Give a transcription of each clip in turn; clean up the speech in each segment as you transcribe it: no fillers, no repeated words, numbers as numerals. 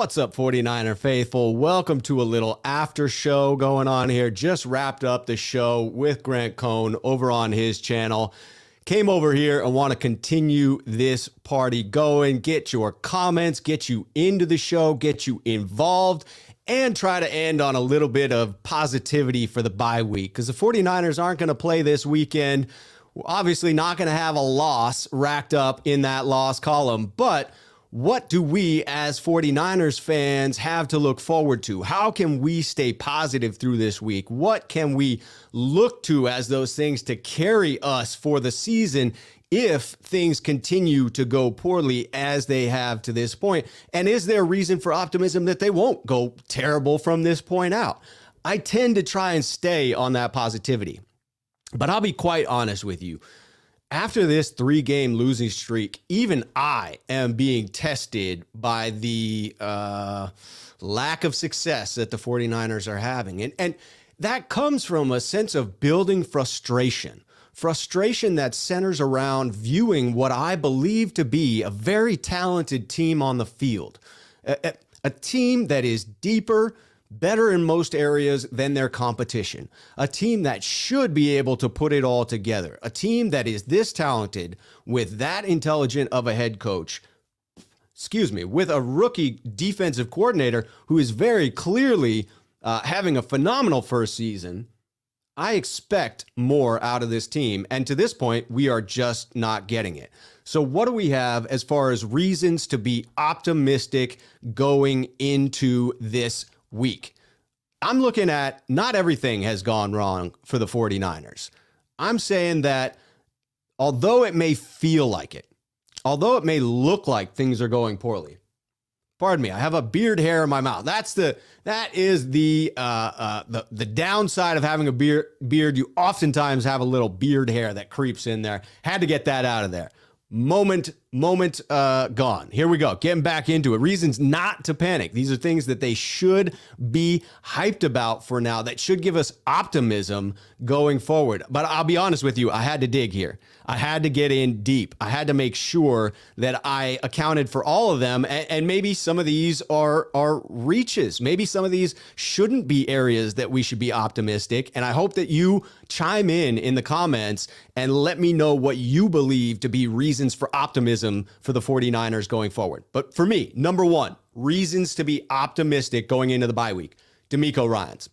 What's up, 49er faithful? Welcome to a little after show going on here. Just wrapped up the show with Grant Cohn over on his channel. Came over here and want to continue this party going, get your comments, get you into the show, get you involved, and try to end on a little bit of positivity for the bye week because the 49ers aren't going to play this weekend. We're obviously not going to have a loss racked up in that loss column, but what do we as 49ers fans have to look forward to? How can we stay positive through this week? What can we look to as those things to carry us for the season if things continue to go poorly as they have to this point? And is there reason for optimism that they won't go terrible from this point out? I tend to try and stay on that positivity, but I'll be quite honest with you. After this 3-game losing streak, even I am being tested by the lack of success that the 49ers are having. And that comes from a sense of building frustration that centers around viewing what I believe to be a very talented team on the field, a team that is deeper, better in most areas than their competition, a team that should be able to put it all together, a team that is this talented with that intelligent of a head coach, with a rookie defensive coordinator who is very clearly having a phenomenal first season. I expect more out of this team. And to this point, we are just not getting it. So what do we have as far as reasons to be optimistic going into this week? I'm looking at not everything has gone wrong for the 49ers. I'm saying that although it may feel like it, although it may look like things are going poorly, pardon me, I have a beard hair in my mouth. That is the downside of having a beard. You oftentimes have a little beard hair that creeps in there. Had to get that out of there. Moment gone. Here we go. Getting back into it. Reasons not to panic. These are things that they should be hyped about for now, that should give us optimism going forward. But I'll be honest with you, I had to dig here. I had to get in deep. I had to make sure that I accounted for all of them. And maybe some of these are reaches. Maybe some of these shouldn't be areas that we should be optimistic. And I hope that you chime in the comments and let me know what you believe to be reasons for optimism for the 49ers going forward. But for me, number one, reasons to be optimistic going into the bye week, DeMeco Ryans.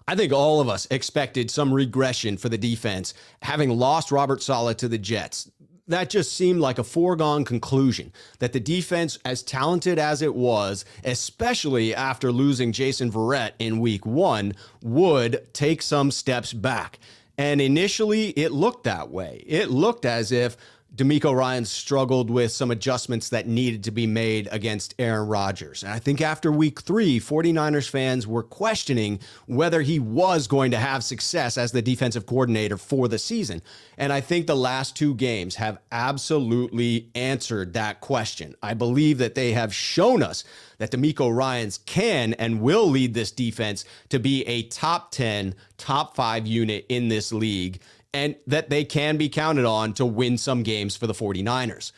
I think all of us expected some regression for the defense, having lost Robert Saleh to the Jets. That just seemed like a foregone conclusion that the defense, as talented as it was, especially after losing Jason Verrett in week 1, would take some steps back. And initially, it looked that way. It looked as if DeMeco Ryans struggled with some adjustments that needed to be made against Aaron Rodgers. And I think after week 3, 49ers fans were questioning whether he was going to have success as the defensive coordinator for the season. And I think the last 2 games have absolutely answered that question. I believe that they have shown us that DeMeco Ryans can and will lead this defense to be a top 10, top 5 unit in this league, and that they can be counted on to win some games for the 49ers.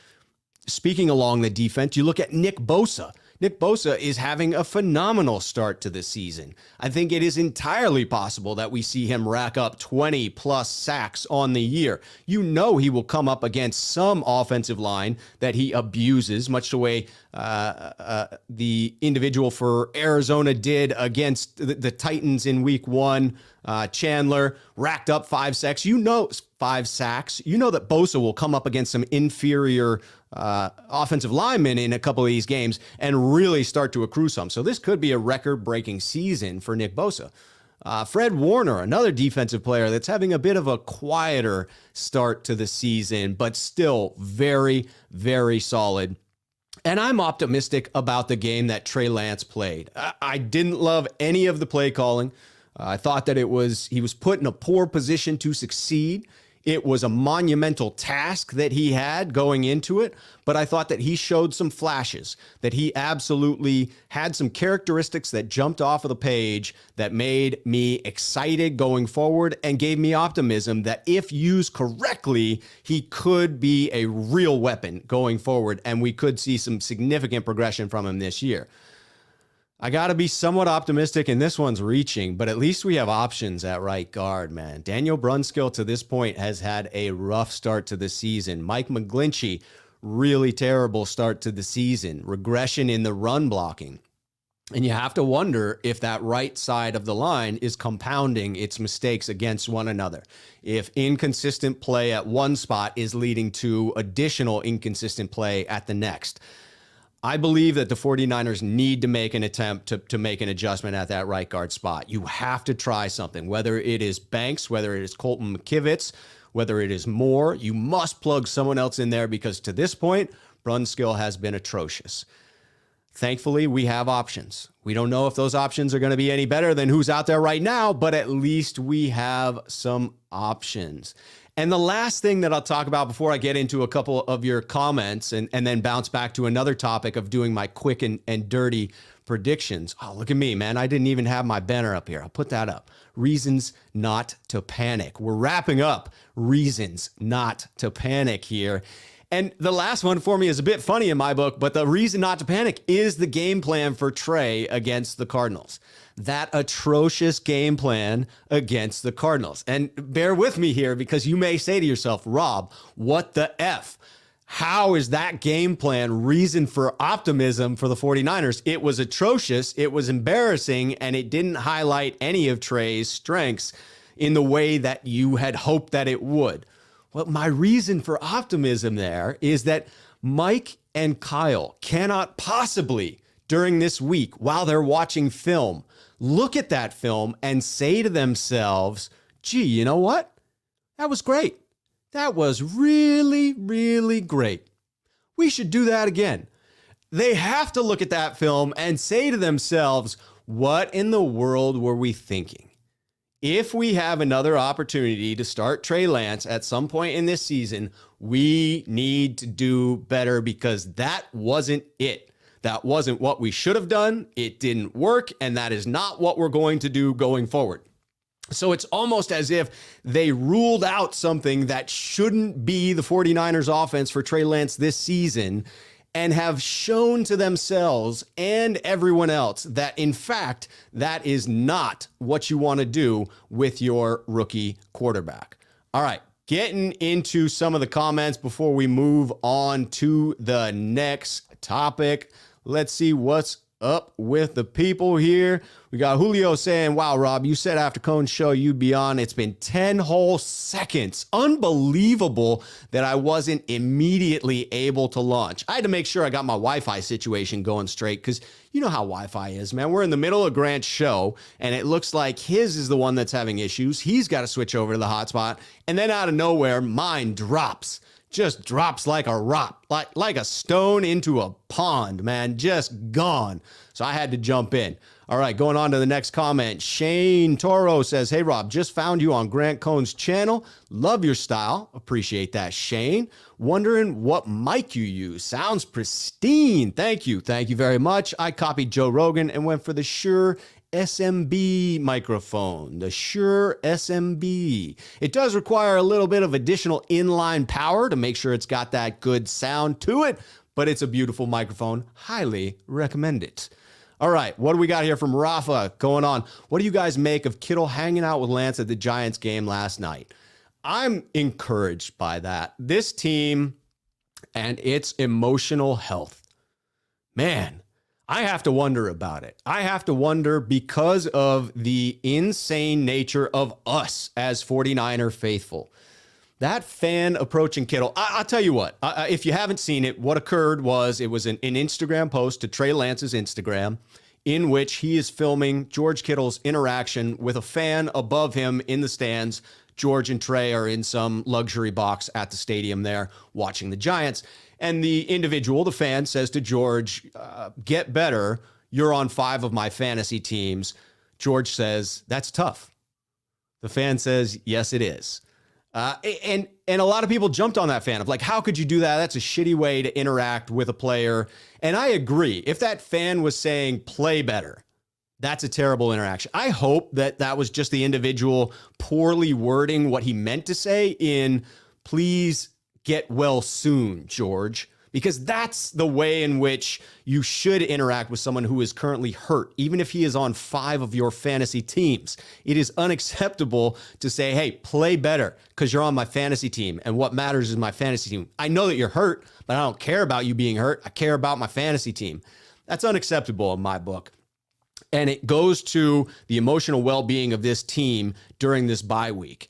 Speaking along the defense, you look at Nick Bosa. Nick Bosa is having a phenomenal start to the season. I think it is entirely possible that we see him rack up 20 plus sacks on the year. You know he will come up against some offensive line that he abuses, much the way the individual for Arizona did against the Titans in week 1. Chandler racked up 5 sacks. You know, 5 sacks. You know that Bosa will come up against some inferior offensive linemen in a couple of these games and really start to accrue some. So this could be a record-breaking season for Nick Bosa. Fred Warner, another defensive player that's having a bit of a quieter start to the season, but still very, very solid. And I'm optimistic about the game that Trey Lance played. I didn't love any of the play calling. I thought that he was put in a poor position to succeed it was a monumental task that he had going into it, but I thought that he showed some flashes, that he absolutely had some characteristics that jumped off of the page that made me excited going forward and gave me optimism that if used correctly, he could be a real weapon going forward, and we could see some significant progression from him this year. I got to be somewhat optimistic, and this one's reaching, but at least we have options at right guard, man. Daniel Brunskill to this point has had a rough start to the season. Mike McGlinchey, really terrible start to the season. Regression in the run blocking. And you have to wonder if that right side of the line is compounding its mistakes against one another. If inconsistent play at one spot is leading to additional inconsistent play at the next. I believe that the 49ers need to make an attempt to make an adjustment at that right guard spot. You have to try something, whether it is Banks, whether it is Colton McKivitz, whether it is Moore. You must plug someone else in there because to this point, Brunskill has been atrocious. Thankfully, we have options. We don't know if those options are going to be any better than who's out there right now, but at least we have some options. And the last thing that I'll talk about before I get into a couple of your comments and then bounce back to another topic of doing my quick and dirty predictions. Oh, look at me, man. I didn't even have my banner up here. I'll put that up. Reasons not to panic. We're wrapping up reasons not to panic here. And the last one for me is a bit funny in my book, but the reason not to panic is the game plan for Trey against the Cardinals. That atrocious game plan against the Cardinals. And bear with me here because you may say to yourself, Rob, what the F? How is that game plan reason for optimism for the 49ers? It was atrocious, it was embarrassing, and it didn't highlight any of Trey's strengths in the way that you had hoped that it would. Well, my reason for optimism there is that Mike and Kyle cannot possibly, during this week, while they're watching film, look at that film and say to themselves, gee, you know what? That was great. That was really, really great. We should do that again. They have to look at that film and say to themselves, what in the world were we thinking? If we have another opportunity to start Trey Lance at some point in this season, we need to do better because that wasn't it. That wasn't what we should have done. It didn't work, and that is not what we're going to do going forward. So it's almost as if they ruled out something that shouldn't be the 49ers offense for Trey Lance this season and have shown to themselves and everyone else that, in fact, that is not what you want to do with your rookie quarterback. All right, getting into some of the comments before we move on to the next topic. Let's see what's up with the people here. We got Julio saying, wow, Rob, you said after Cohn's show you'd be on. It's been 10 whole seconds. Unbelievable that I wasn't immediately able to launch. I had to make sure I got my Wi-Fi situation going straight because you know how Wi-Fi is, man. We're in the middle of Grant's show, and it looks like his is the one that's having issues. He's got to switch over to the hotspot, and then out of nowhere, mine drops. Just drops like a rock, like a stone into a pond, man, just gone. So I had to jump in. All right, going on to the next comment. Shane Toro says, hey, Rob, just found you on Grant Cohn's channel. Love your style. Appreciate that, Shane. Wondering what mic you use. Sounds pristine. Thank you. Thank you very much. I copied Joe Rogan and went for the Shure SMB microphone, the Shure SMB. It does require a little bit of additional inline power to make sure it's got that good sound to it, but it's a beautiful microphone. Highly recommend it. All right, what do we got here from Rafa going on? What do you guys make of Kittle hanging out with Lance at the Giants game last night? I'm encouraged by that. This team and its emotional health. Man, I have to wonder about it. I have to wonder because of the insane nature of us as 49er faithful. That fan approaching Kittle, I'll tell you what, if you haven't seen it, what occurred was it was an Instagram post to Trey Lance's Instagram in which he is filming George Kittle's interaction with a fan above him in the stands. George and Trey are in some luxury box at the stadium there watching the Giants. And the individual, the fan, says to George, get better. You're on 5 of my fantasy teams. George says, that's tough. The fan says, yes, it is. And a lot of people jumped on that fan of like, how could you do that? That's a shitty way to interact with a player. And I agree. If that fan was saying play better, that's a terrible interaction. I hope that that was just the individual poorly wording what he meant to say in please get well soon, George, because that's the way in which you should interact with someone who is currently hurt, even if he is on 5 of your fantasy teams. It is unacceptable to say, hey, play better because you're on my fantasy team, and what matters is my fantasy team. I know that you're hurt, but I don't care about you being hurt. I care about my fantasy team. That's unacceptable in my book. And it goes to the emotional well-being of this team during this bye week.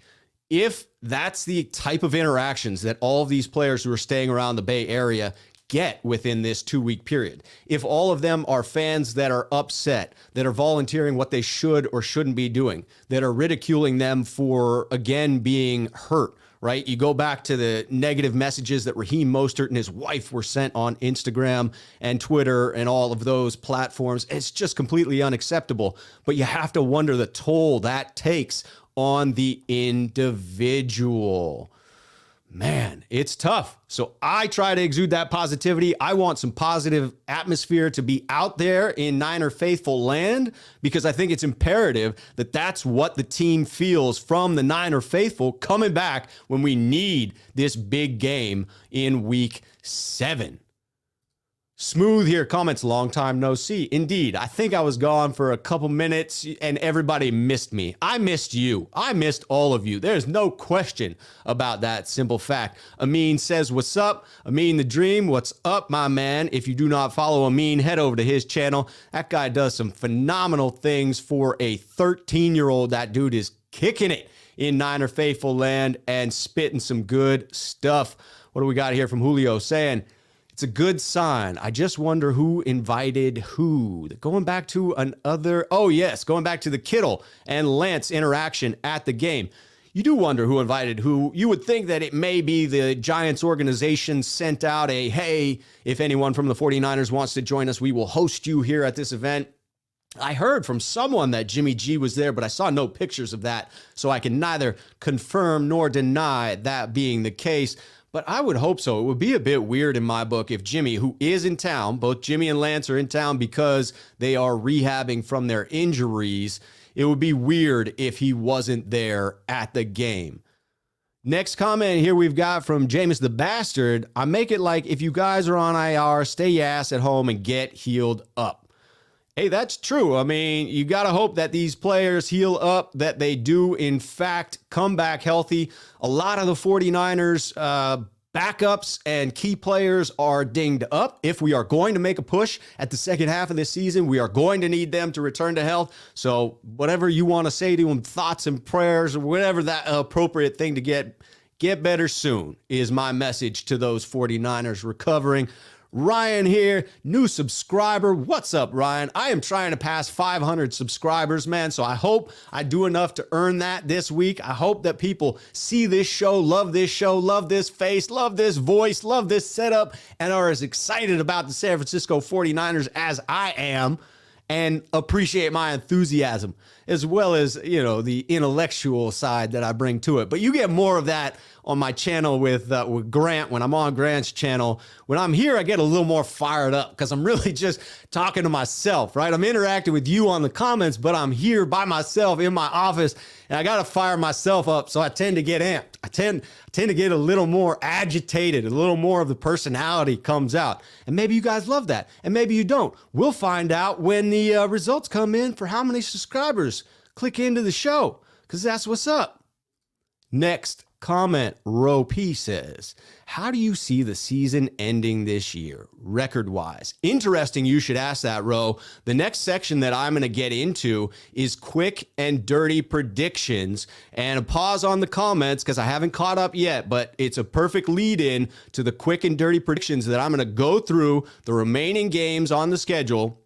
If that's the type of interactions that all of these players who are staying around the Bay Area get within this 2-week period, if all of them are fans that are upset, that are volunteering what they should or shouldn't be doing, that are ridiculing them for, again, being hurt, right? You go back to the negative messages that Raheem Mostert and his wife were sent on Instagram and Twitter and all of those platforms. It's just completely unacceptable. But you have to wonder the toll that takes on the individual. Man, it's tough. So I try to exude that positivity. I want some positive atmosphere to be out there in Niner faithful land because I think it's imperative that that's what the team feels from the Niner faithful coming back when we need this big game in week 7. Smooth here comments, long time no see. Indeed, I think I was gone for a couple minutes and everybody missed me. I missed you. I missed all of you. There's no question about that simple fact. Amin says, what's up? Amin the Dream, what's up, my man? If you do not follow Amin, head over to his channel. That guy does some phenomenal things for a 13-year-old. That dude is kicking it in Niner faithful land and spitting some good stuff. What do we got here from Julio saying? It's a good sign. I just wonder who invited who. Going back to going back to the Kittle and Lance interaction at the game. You do wonder who invited who. You would think that it may be the Giants organization sent out a, hey, if anyone from the 49ers wants to join us, we will host you here at this event. I heard from someone that Jimmy G was there, but I saw no pictures of that, so I can neither confirm nor deny that being the case. But I would hope so. It would be a bit weird in my book if Jimmy, who is in town, both Jimmy and Lance are in town because they are rehabbing from their injuries. It would be weird if he wasn't there at the game. Next comment here we've got from Jameis the Bastard. I make it like if you guys are on IR, stay your ass at home and get healed up. Hey, that's true. I mean, you got to hope that these players heal up, that they do, in fact, come back healthy. A lot of the 49ers backups and key players are dinged up. If we are going to make a push at the second half of this season, we are going to need them to return to health. So whatever you want to say to them, thoughts and prayers, or whatever that appropriate thing to get better soon is my message to those 49ers recovering. Ryan here, new subscriber. What's up, Ryan? I am trying to pass 500 subscribers, man, so I hope I do enough to earn that this week. I hope that people see this show, love this face, love this voice, love this setup, and are as excited about the San Francisco 49ers as I am, and appreciate my enthusiasm, as well as, the intellectual side that I bring to it. But you get more of that on my channel with Grant. When I'm on Grant's channel, when I'm here, I get a little more fired up because I'm really just talking to myself, right? I'm interacting with you on the comments, but I'm here by myself in my office, and I got to fire myself up. So I tend to get amped. I tend to get a little more agitated, a little more of the personality comes out. And maybe you guys love that, and maybe you don't. We'll find out when the results come in for how many subscribers click into the show, because that's what's up. Next comment, Row P says, how do you see the season ending this year, record-wise? Interesting you should ask that, Row. The next section that I'm going to get into is quick and dirty predictions. And a pause on the comments because I haven't caught up yet, but it's a perfect lead-in to the quick and dirty predictions that I'm going to go through the remaining games on the schedule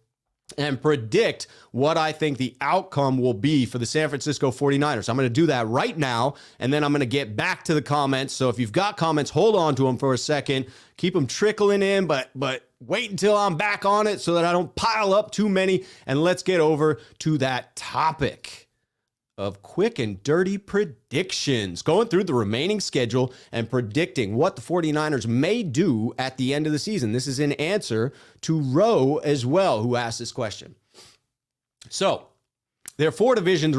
and predict what I think the outcome will be for the San Francisco 49ers. I'm going to do that right now, and then I'm going to get back to the comments. So if you've got comments, hold on to them for a second. Keep them trickling in, but wait until I'm back on it so that I don't pile up too many, and let's get over to that topic. of quick and dirty predictions, going through the remaining schedule and predicting what the 49ers may do at the end of the season. This is in answer to Roe as well, who asked this question. So there are four division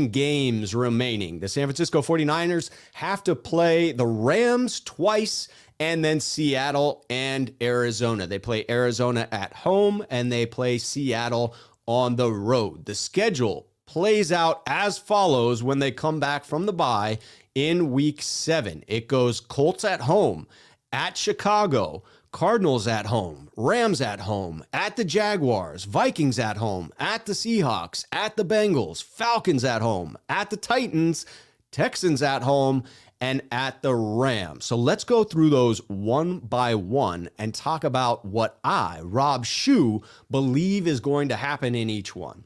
games remaining. The San Francisco 49ers have to play the Rams twice and then Seattle and Arizona. They play Arizona at home and they play Seattle on the road. The schedule plays out as follows when they come back from the bye in week 7. It goes Colts at home, at Chicago, Cardinals at home, Rams at home, at the Jaguars, Vikings at home, at the Seahawks, at the Bengals, Falcons at home, at the Titans, Texans at home, and at the Rams. So let's go through those one by one and talk about what I, Rob Shue, believe is going to happen in each one.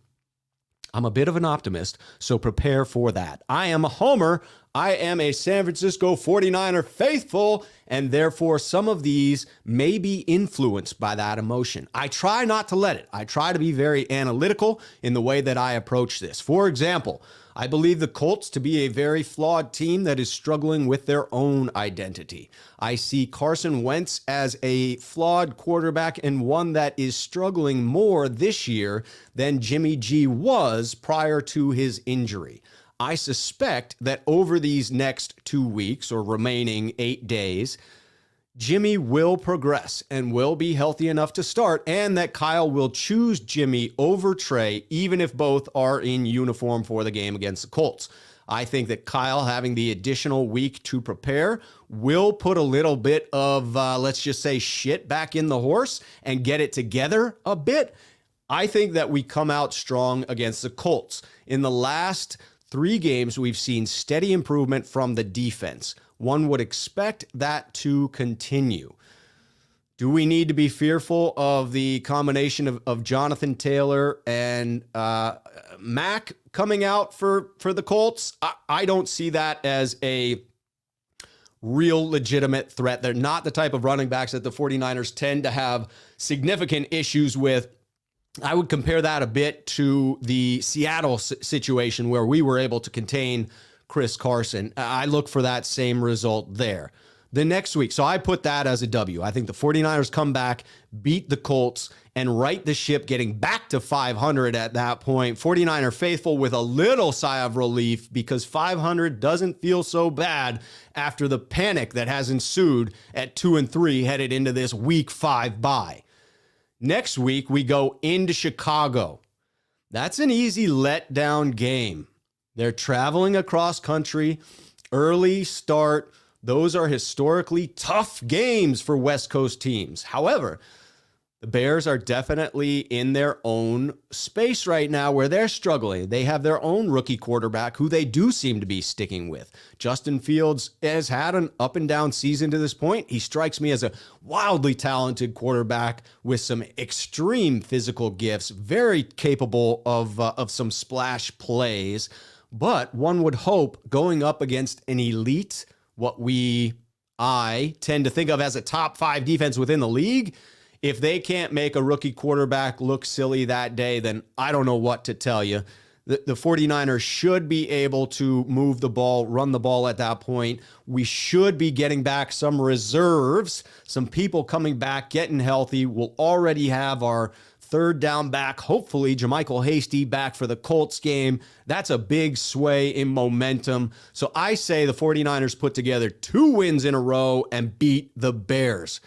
I'm a bit of an optimist, so prepare for that. I am a homer. I am a San Francisco 49er faithful, and therefore some of these may be influenced by that emotion. I try not to let it. I try to be very analytical in the way that I approach this. For example, I believe the Colts to be a very flawed team that is struggling with their own identity. I see Carson Wentz as a flawed quarterback and one that is struggling more this year than Jimmy G was prior to his injury. I suspect that over these next 2 weeks or remaining 8 days, Jimmy will progress and will be healthy enough to start, and that Kyle will choose Jimmy over Trey, even if both are in uniform for the game against the Colts. I think that Kyle having the additional week to prepare will put a little bit of, let's just say, shit back in the horse and get it together a bit. I think that we come out strong against the Colts. In the last 3 games, we've seen steady improvement from the defense. One would expect that to continue. Do we need to be fearful of the combination of Jonathan Taylor and Mack coming out for the Colts? I don't see that as a real legitimate threat. They're not the type of running backs that the 49ers tend to have significant issues with. I would compare that a bit to the Seattle situation where we were able to contain Chris Carson. I look for that same result there. The next week, so I put that as a W. I think the 49ers come back, beat the Colts, and right the ship, getting back to 500 at that point. 49er faithful with a little sigh of relief because 500 doesn't feel so bad after the panic that has ensued at 2-3 headed into this week 5 bye. Next week, we go into Chicago. That's an easy letdown game. They're traveling across country, early start. Those are historically tough games for West Coast teams. However, the Bears are definitely in their own space right now where they're struggling. They have their own rookie quarterback who they do seem to be sticking with. Justin Fields has had an up and down season to this point. He strikes me as a wildly talented quarterback with some extreme physical gifts, very capable of some splash plays. But one would hope going up against an elite, I tend to think of as a top 5 defense within the league, if they can't make a rookie quarterback look silly that day, then I don't know what to tell you. The 49ers should be able to move the ball, run the ball at that point. We should be getting back some reserves, some people coming back, getting healthy. We'll already have our third down back, hopefully JaMychal Hasty back for the Colts game. That's a big sway in momentum. So I say the 49ers put together 2 wins in a row and beat the Bears.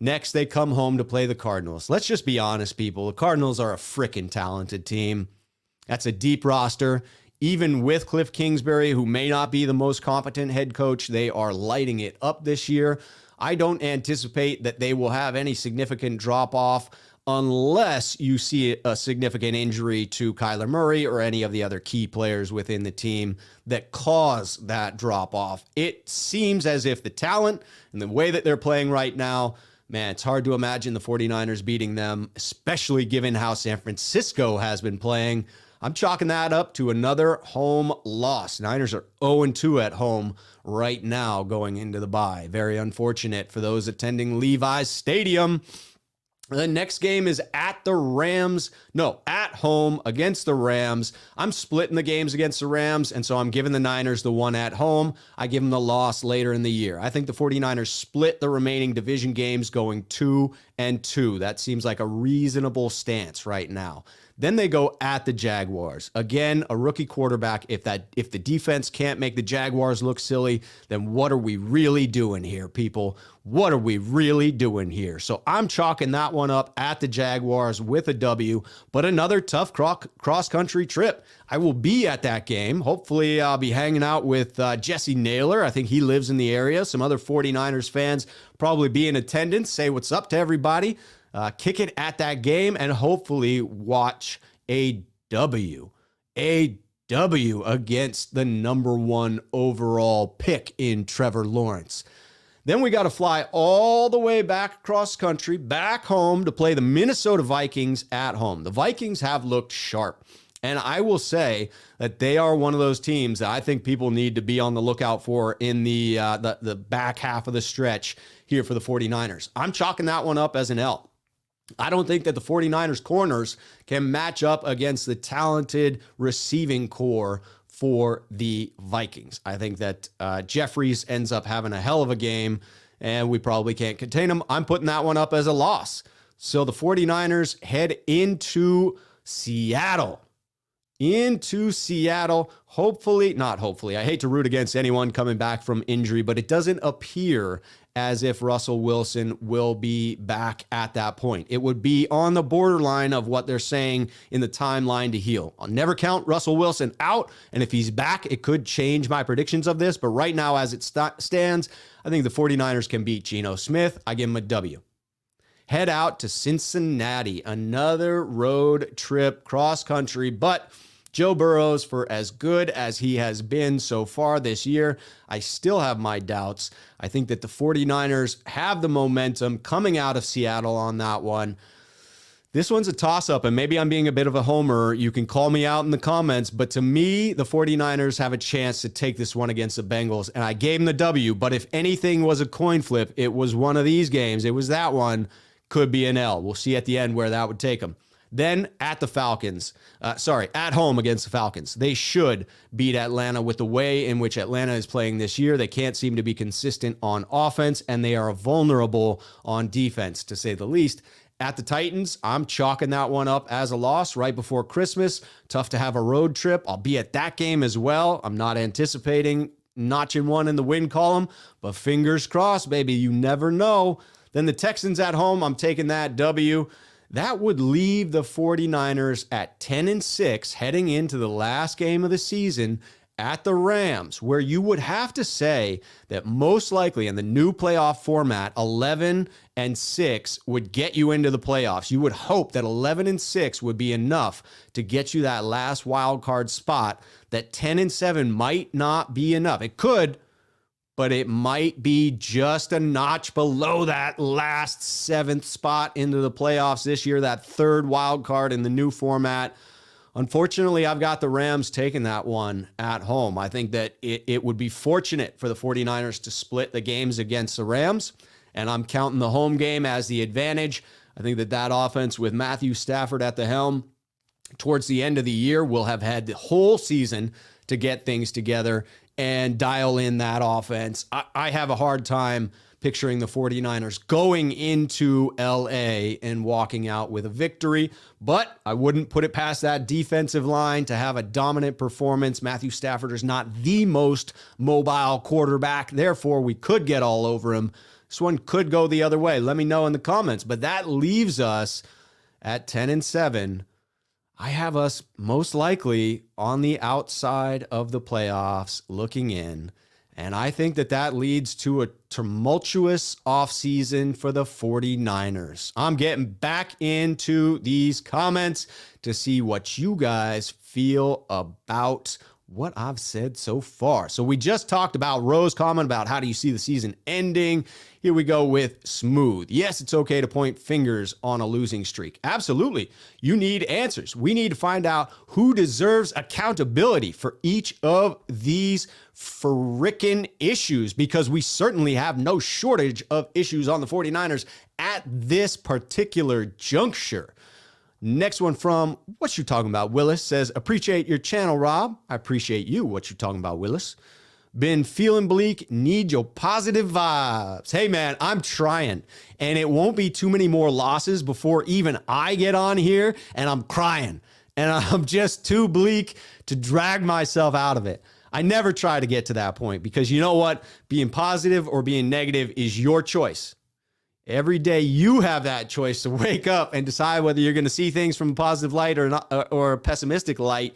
Next, they come home to play the Cardinals. Let's just be honest, people. The Cardinals are a freaking talented team. That's a deep roster. Even with Cliff Kingsbury, who may not be the most competent head coach, they are lighting it up this year. I don't anticipate that they will have any significant drop-off unless you see a significant injury to Kyler Murray or any of the other key players within the team that cause that drop-off. It seems as if the talent and the way that they're playing right now, man, it's hard to imagine the 49ers beating them, especially given how San Francisco has been playing. I'm chalking that up to another home loss. Niners are 0-2 at home right now going into the bye. Very unfortunate for those attending Levi's Stadium. The next game is at the Rams. No, at home against the Rams. I'm splitting the games against the Rams, and so I'm giving the Niners the one at home. I give them the loss later in the year. I think the 49ers split the remaining division games going 2-2. That seems like a reasonable stance right now. Then they go at the Jaguars. Again, a rookie quarterback. If the defense can't make the Jaguars look silly, then what are we really doing here, people? What are we really doing here? So I'm chalking that one up at the Jaguars with a W, but another tough cross-country trip. I will be at that game. Hopefully I'll be hanging out with Jesse Naylor. I think he lives in the area. Some other 49ers fans probably be in attendance. Say what's up to everybody. Kick it at that game and hopefully watch a W against the number 1 overall pick in Trevor Lawrence. Then we got to fly all the way back across country, back home to play the Minnesota Vikings at home. The Vikings have looked sharp, and I will say that they are one of those teams that I think people need to be on the lookout for in the back half of the stretch here for the 49ers. I'm chalking that one up as an L. I don't think that the 49ers corners can match up against the talented receiving core for the Vikings. I think that Jeffries ends up having a hell of a game, and we probably can't contain him. I'm putting that one up as a loss. So the 49ers head into Seattle. Hopefully, not hopefully. I hate to root against anyone coming back from injury, but it doesn't appear as if Russell Wilson will be back at that point. It would be on the borderline of what they're saying in the timeline to heal. I'll never count Russell Wilson out, and if he's back, it could change my predictions of this, but right now as it stands, I think the 49ers can beat Geno Smith. I give him a W. Head out to Cincinnati, another road trip cross-country, but Joe Burrow, for as good as he has been so far this year, I still have my doubts. I think that the 49ers have the momentum coming out of Seattle on that one. This one's a toss-up, and maybe I'm being a bit of a homer. You can call me out in the comments, but to me, the 49ers have a chance to take this one against the Bengals, and I gave them the W, but if anything was a coin flip, it was one of these games. It was that one. Could be an L. We'll see at the end where that would take them. Then at home against the Falcons. They should beat Atlanta with the way in which Atlanta is playing this year. They can't seem to be consistent on offense, and they are vulnerable on defense, to say the least. At the Titans, I'm chalking that one up as a loss right before Christmas. Tough to have a road trip. I'll be at that game as well. I'm not anticipating notching one in the win column, but fingers crossed, baby. You never know. Then the Texans at home, I'm taking that W. That would leave the 49ers at 10-6 heading into the last game of the season at the Rams, where you would have to say that most likely in the new playoff format, 11-6 would get you into the playoffs. You would hope that 11-6 would be enough to get you that last wild card spot, that 10-7 might not be enough. It could, but it might be just a notch below that last 7th spot into the playoffs this year, that 3rd wild card in the new format. Unfortunately, I've got the Rams taking that one at home. I think that it would be fortunate for the 49ers to split the games against the Rams, and I'm counting the home game as the advantage. I think that offense with Matthew Stafford at the helm towards the end of the year will have had the whole season to get things together and dial in that offense. I have a hard time picturing the 49ers going into LA and walking out with a victory, but I wouldn't put it past that defensive line to have a dominant performance. Matthew Stafford is not the most mobile quarterback, therefore we could get all over him. This one could go the other way. Let me know in the comments, but that leaves us at 10-7. I have us most likely on the outside of the playoffs looking in, and I think that leads to a tumultuous offseason for the 49ers. I'm getting back into these comments to see what you guys feel about what I've said so far. So we just talked about Rose's comment about how do you see the season ending. Here we go with smooth. Yes, it's okay to point fingers on a losing streak. Absolutely. You need answers. We need to find out who deserves accountability for each of these frickin' issues, because we certainly have no shortage of issues on the 49ers at this particular juncture. Next one from What You Talking About, Willis says, appreciate your channel, Rob. I appreciate you, What You Talking About, Willis. Been feeling bleak, need your positive vibes. Hey man, I'm trying, and it won't be too many more losses before even I get on here and I'm crying and I'm just too bleak to drag myself out of it. I never try to get to that point, because you know what? Being positive or being negative is your choice. Every day you have that choice to wake up and decide whether you're going to see things from a positive light or not, or a pessimistic light.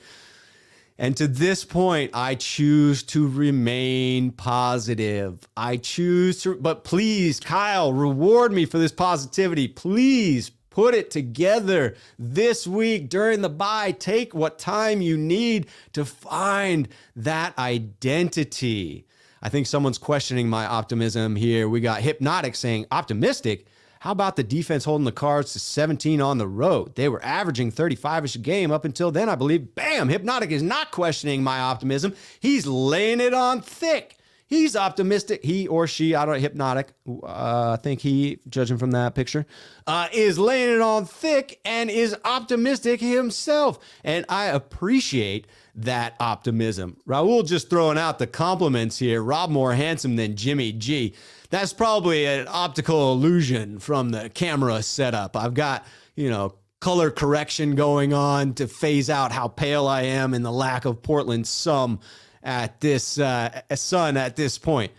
And to this point, I choose to remain positive. I choose to, but please, Kyle, reward me for this positivity. Please put it together this week during the bye. Take what time you need to find that identity. I think someone's questioning my optimism here. We got Hypnotic saying, optimistic? How about the defense holding the Cards to 17 on the road? They were averaging 35-ish a game up until then, I believe. Bam! Hypnotic is not questioning my optimism. He's laying it on thick. He's optimistic. He or she, I don't know, Hypnotic, I think he, judging from that picture, is laying it on thick and is optimistic himself. And I appreciate that optimism. Raul just throwing out the compliments here. Rob more handsome than Jimmy G. That's probably an optical illusion from the camera setup. I've got, color correction going on to phase out how pale I am and the lack of Portland sun at this point.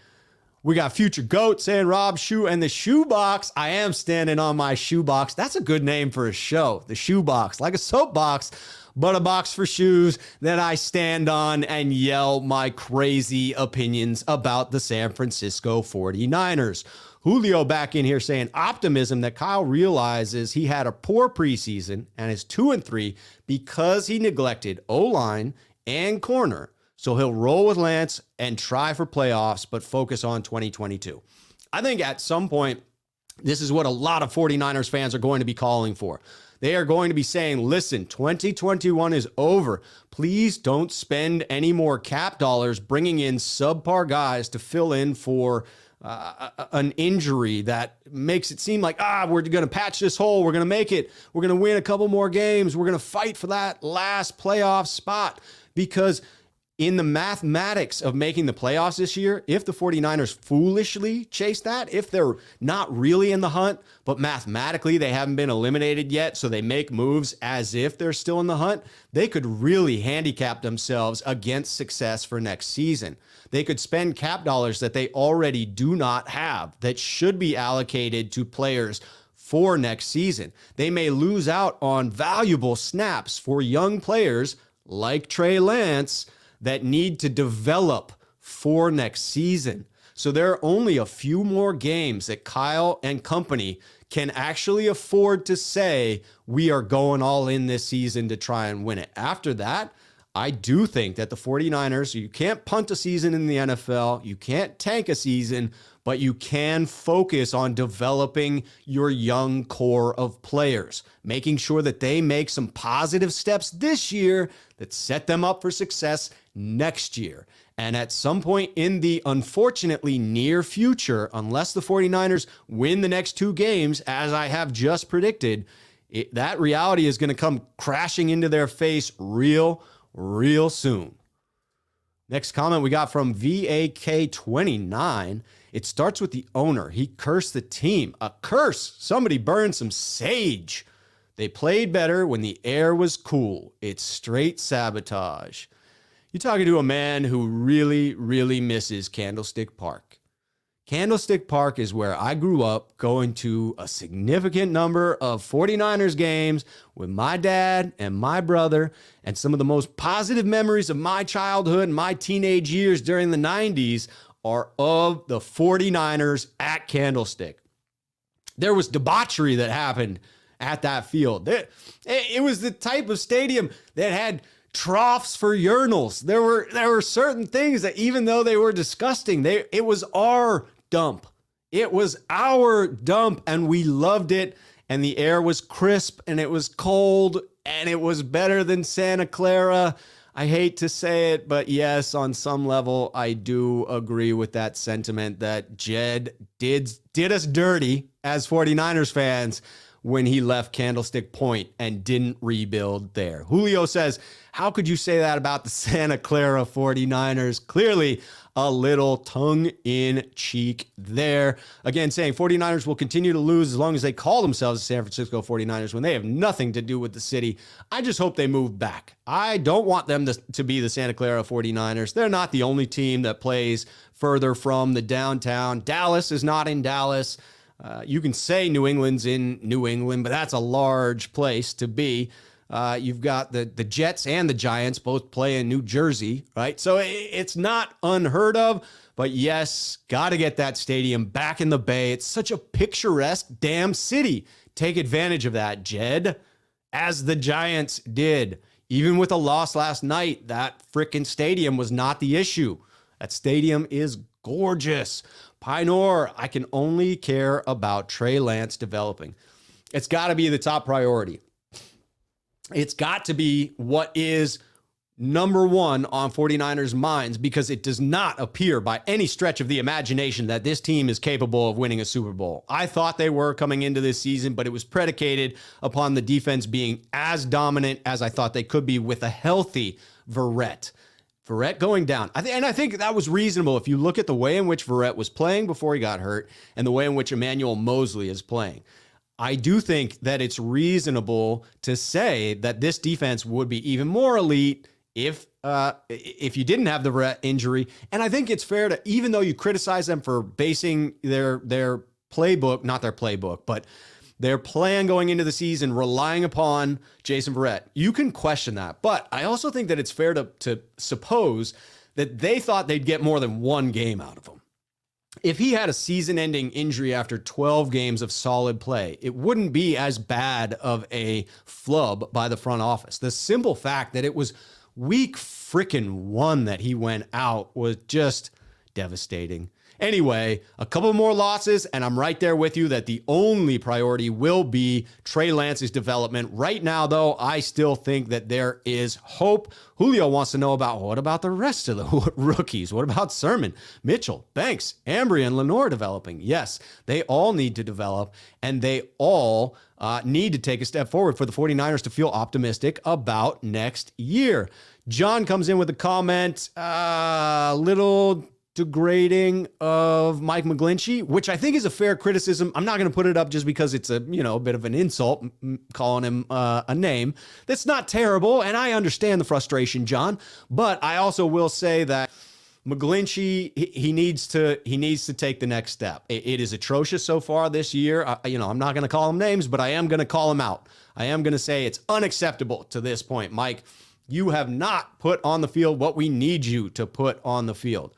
We got Future Goat saying, Rob, shoe and the shoebox. I am standing on my shoebox. That's a good name for a show. The shoebox, like a soapbox, but a box for shoes that I stand on and yell my crazy opinions about the San Francisco 49ers. Julio back in here saying, optimism that Kyle realizes he had a poor preseason and is 2-3 because he neglected O-line and corner. So he'll roll with Lance and try for playoffs, but focus on 2022. I think at some point, this is what a lot of 49ers fans are going to be calling for. They are going to be saying, listen, 2021 is over. Please don't spend any more cap dollars bringing in subpar guys to fill in for an injury that makes it seem like, we're going to patch this hole. We're going to make it. We're going to win a couple more games. We're going to fight for that last playoff spot. Because in the mathematics of making the playoffs this year, if the 49ers foolishly chase that, if they're not really in the hunt, but mathematically they haven't been eliminated yet, so they make moves as if they're still in the hunt, they could really handicap themselves against success for next season. They could spend cap dollars that they already do not have that should be allocated to players for next season. They may lose out on valuable snaps for young players like Trey Lance that need to develop for next season. So there are only a few more games that Kyle and company can actually afford to say, we are going all in this season to try and win it. After that, I do think that the 49ers, you can't punt a season in the NFL, you can't tank a season, but you can focus on developing your young core of players, making sure that they make some positive steps this year that set them up for success next year. And at some point in the unfortunately near future, unless the 49ers win the next two games, as I have just predicted, that reality is going to come crashing into their face real soon. Next comment we got from VAK29. It starts with the owner. He cursed the team. A curse. Somebody burned some sage. They played better when the air was cool. It's straight sabotage. You're talking to a man who really misses Candlestick Park. Candlestick Park is where I grew up, going to a significant number of 49ers games with my dad and my brother, and some of the most positive memories of my childhood and my teenage years during the 90s are of the 49ers at Candlestick. There was debauchery that happened at that field. It was the type of stadium that had troughs for urinals. There were certain things that, even though they were disgusting, it was our dump. It was our dump, and we loved it. And the air was crisp, and it was cold, and it was better than Santa Clara. I hate to say it, but yes, on some level, I do agree with that sentiment that Jed did us dirty as 49ers fans when he left Candlestick Point and didn't rebuild there. Julio says, how could you say that about the Santa Clara 49ers? Clearly a little tongue-in-cheek there. Again, saying 49ers will continue to lose as long as they call themselves the San Francisco 49ers when they have nothing to do with the city. I just hope they move back. I don't want them to be the Santa Clara 49ers. They're not the only team that plays further from the downtown. Dallas is not in Dallas. You can say New England's in New England, but that's a large place to be. You've got the Jets and the Giants both play in New Jersey, right? So it's not unheard of, but yes, got to get that stadium back in the Bay. It's such a picturesque damn city. Take advantage of that, Jed, as the Giants did. Even with a loss last night, that frickin' stadium was not the issue. That stadium is gorgeous. Pioneer, I can only care about Trey Lance developing. It's got to be the top priority. It's got to be what is number one on 49ers minds, because it does not appear by any stretch of the imagination that this team is capable of winning a Super Bowl. I thought they were coming into this season, but it was predicated upon the defense being as dominant as I thought they could be with a healthy Verrett. Verrett going down. I think that was reasonable if you look at the way in which Verrett was playing before he got hurt and the way in which Emmanuel Mosley is playing. I do think that it's reasonable to say that this defense would be even more elite if you didn't have the Verrett injury. And I think it's fair to, even though you criticize them for basing their playbook, not their playbook, but their plan going into the season relying upon Jason Verrett, you can question that. But I also think that it's fair to suppose that they thought they'd get more than one game out of him. If he had a season-ending injury after 12 games of solid play, it wouldn't be as bad of a flub by the front office. The simple fact that it was week frickin' 1 that he went out was just devastating. Anyway, a couple more losses, and I'm right there with you that the only priority will be Trey Lance's development. Right now, though, I still think that there is hope. Julio wants to know about, what about the rest of the rookies? What about Sermon, Mitchell, Banks, Ambry, and Lenore developing? Yes, they all need to develop, and they all need to take a step forward for the 49ers to feel optimistic about next year. John comes in with a comment, little degrading of Mike McGlinchey, which I think is a fair criticism. I'm not going to put it up just because it's a bit of an insult, calling him a name. That's not terrible, and I understand the frustration, John. But I also will say that McGlinchey, he needs to take the next step. It is atrocious so far this year. I'm not going to call him names, but I am going to call him out. I am going to say it's unacceptable to this point. Mike, you have not put on the field what we need you to put on the field.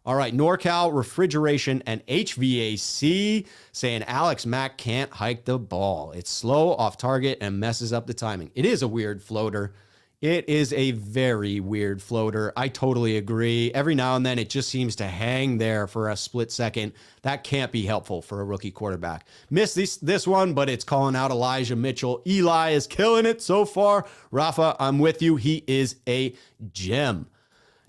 All right, NorCal Refrigeration and HVAC saying Alex Mack can't hike the ball. It's slow, off target, and messes up the timing. It is a weird floater. It is a very weird floater. I totally agree. Every now and then it just seems to hang there for a split second. That can't be helpful for a rookie quarterback. Missed this one, but it's calling out Elijah Mitchell. Eli is killing it so far. Rafa, I'm with you. He is a gem.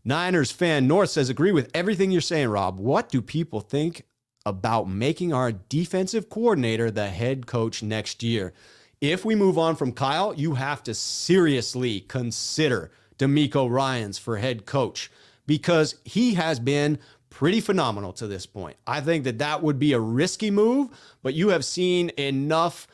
Niners fan North says, agree with everything you're saying, Rob. What do people think about making our defensive coordinator the head coach next year? If we move on from Kyle, you have to seriously consider DeMeco Ryans for head coach, because he has been pretty phenomenal to this point. I think that would be a risky move, but you have seen enough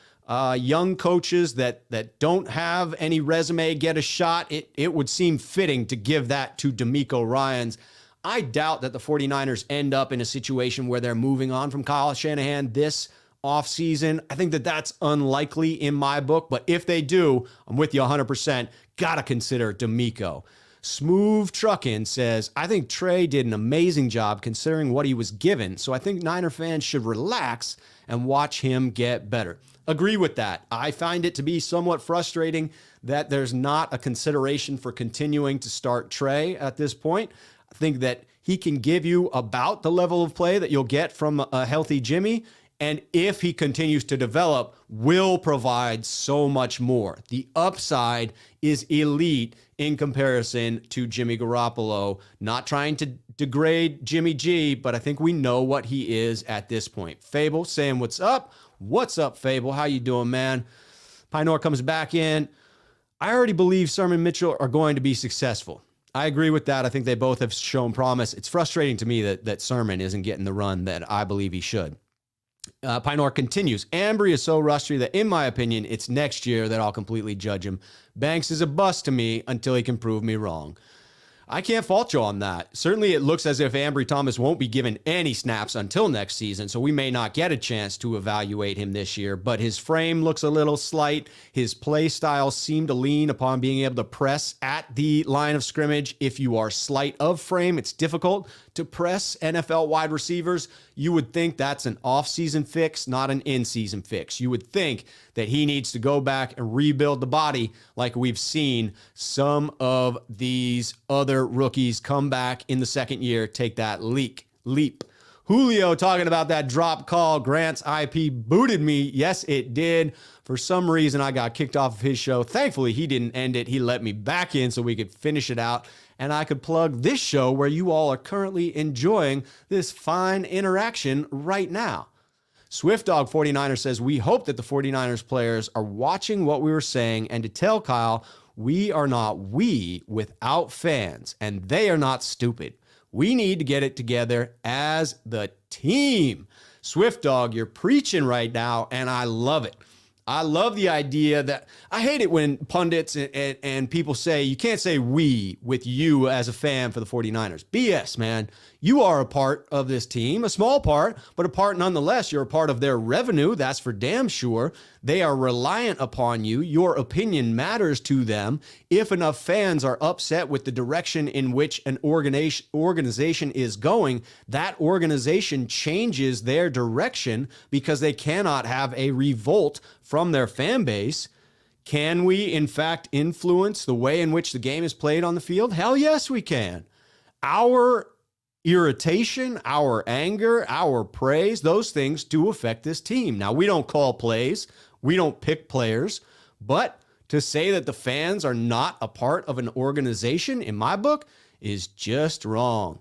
young coaches that don't have any resume get a shot. It would seem fitting to give that to DeMeco Ryans. I doubt that the 49ers end up in a situation where they're moving on from Kyle Shanahan this offseason. I think that's unlikely in my book, but if they do, I'm with you 100%. Got to consider DeMeco. Smooth Truckin' says, I think Trey did an amazing job considering what he was given, so I think Niner fans should relax and watch him get better. Agree with that. I find it to be somewhat frustrating that there's not a consideration for continuing to start Trey at this point. I think that he can give you about the level of play that you'll get from a healthy Jimmy. And if he continues to develop, will provide so much more. The upside is elite in comparison to Jimmy Garoppolo. Not trying to degrade Jimmy G, but I think we know what he is at this point. Fable saying, what's up? What's up, Fable? How you doing, man? Pinor comes back in. I already believe Sermon Mitchell are going to be successful. I agree with that. I think they both have shown promise. It's frustrating to me that Sermon isn't getting the run that I believe he should. Pinor continues. Ambry is so rusty that, in my opinion, it's next year that I'll completely judge him. Banks is a bust to me until he can prove me wrong. I can't fault you on that. Certainly, it looks as if Ambry Thomas won't be given any snaps until next season, so we may not get a chance to evaluate him this year, but his frame looks a little slight. His play style seemed to lean upon being able to press at the line of scrimmage. If you are slight of frame, it's difficult to press NFL wide receivers. You would think that's an off-season fix, not an in-season fix. You would think that he needs to go back and rebuild the body like we've seen some of these other rookies come back in the second year, take that leap. Julio talking about that drop call. Grant's IP booted me. Yes, it did. For some reason, I got kicked off of his show. Thankfully, he didn't end it. He let me back in so we could finish it out. And I could plug this show where you all are currently enjoying this fine interaction right now. SwiftDog 49er says, we hope that the 49ers players are watching what we were saying and to tell Kyle, we are not we without fans, and they are not stupid. We need to get it together as the team. SwiftDog, you're preaching right now, and I love it. I love the idea that I hate it when pundits and people say you can't say we with you as a fan for the 49ers. BS, man. You are a part of this team, a small part, but a part nonetheless. You're a part of their revenue. That's for damn sure. They are reliant upon you. Your opinion matters to them. If enough fans are upset with the direction in which an organization is going, that organization changes their direction because they cannot have a revolt from their fan base. Can we, in fact, influence the way in which the game is played on the field? Hell yes, we can. Our irritation, our anger, our praise, those things do affect this team. Now, we don't call plays. We don't pick players. But to say that the fans are not a part of an organization, in my book, is just wrong.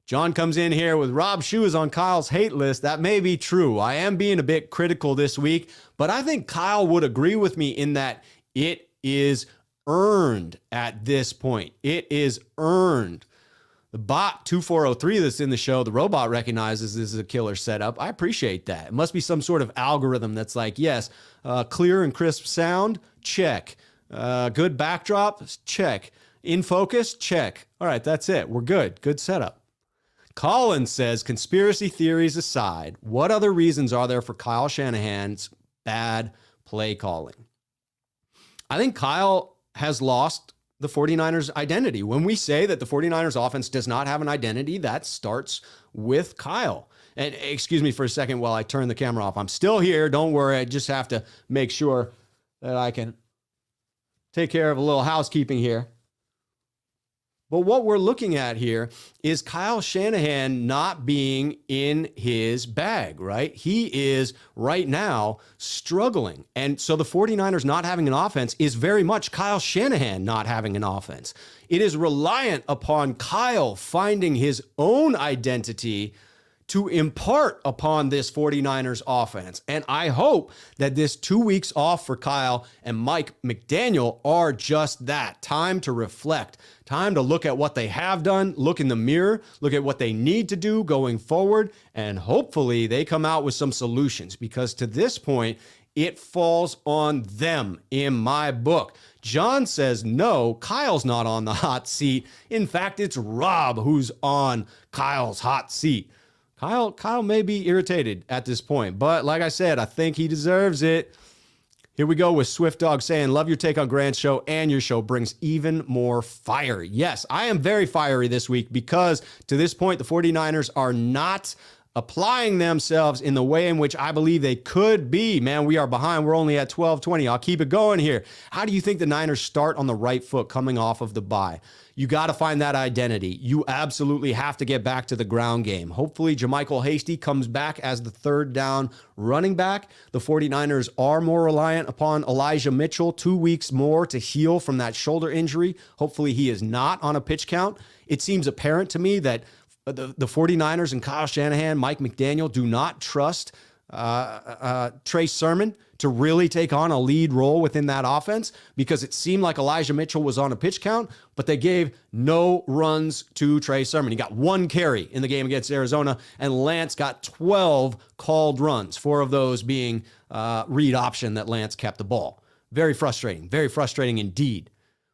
John comes in here with Rob Shue is on Kyle's hate list. That may be true. I am being a bit critical this week, but I think Kyle would agree with me in that it is earned at this point. It is earned. The bot 2403 that's in the show, the robot recognizes this is a killer setup. I appreciate that. It must be some sort of algorithm that's like, yes, clear and crisp sound, check. Good backdrop, check. In focus, check. All right, that's it. We're good. Good setup. Colin says, conspiracy theories aside, what other reasons are there for Kyle Shanahan's bad play calling? I think Kyle has lost the 49ers identity. When we say that the 49ers offense does not have an identity, that starts with Kyle. And excuse me for a second while I turn the camera off. I'm still here. Don't worry. I just have to make sure that I can take care of a little housekeeping here. But what we're looking at here is Kyle Shanahan not being in his bag, right? He is right now struggling. And so the 49ers not having an offense is very much Kyle Shanahan not having an offense. It is reliant upon Kyle finding his own identity to impart upon this 49ers offense. And I hope that this 2 weeks off for Kyle and Mike McDaniel are just that. Time to reflect, time to look at what they have done, look in the mirror, look at what they need to do going forward, and hopefully they come out with some solutions, because to this point, it falls on them in my book. John says, no, Kyle's not on the hot seat. In fact, it's Rob who's on Kyle's hot seat. Kyle may be irritated at this point, but like I said, I think he deserves it. Here we go with Swift Dog saying, love your take on Grant's show, and your show brings even more fire. Yes, I am very fiery this week because to this point, the 49ers are not applying themselves in the way in which I believe they could be. Man, we are behind. We're only at 12-20. I'll keep it going here. How do you think the Niners start on the right foot coming off of the bye? You got to find that identity. You absolutely have to get back to the ground game. Hopefully, JaMychal Hasty comes back as the third down running back. The 49ers are more reliant upon Elijah Mitchell, 2 weeks more to heal from that shoulder injury. Hopefully, he is not on a pitch count. It seems apparent to me that the 49ers and Kyle Shanahan, Mike McDaniel do not trust Trey Sermon to really take on a lead role within that offense, because it seemed like Elijah Mitchell was on a pitch count, but they gave no runs to Trey Sermon. He got 1 carry in the game against Arizona, and Lance got 12 called runs, 4 of those being read option that Lance kept the ball. Very frustrating indeed.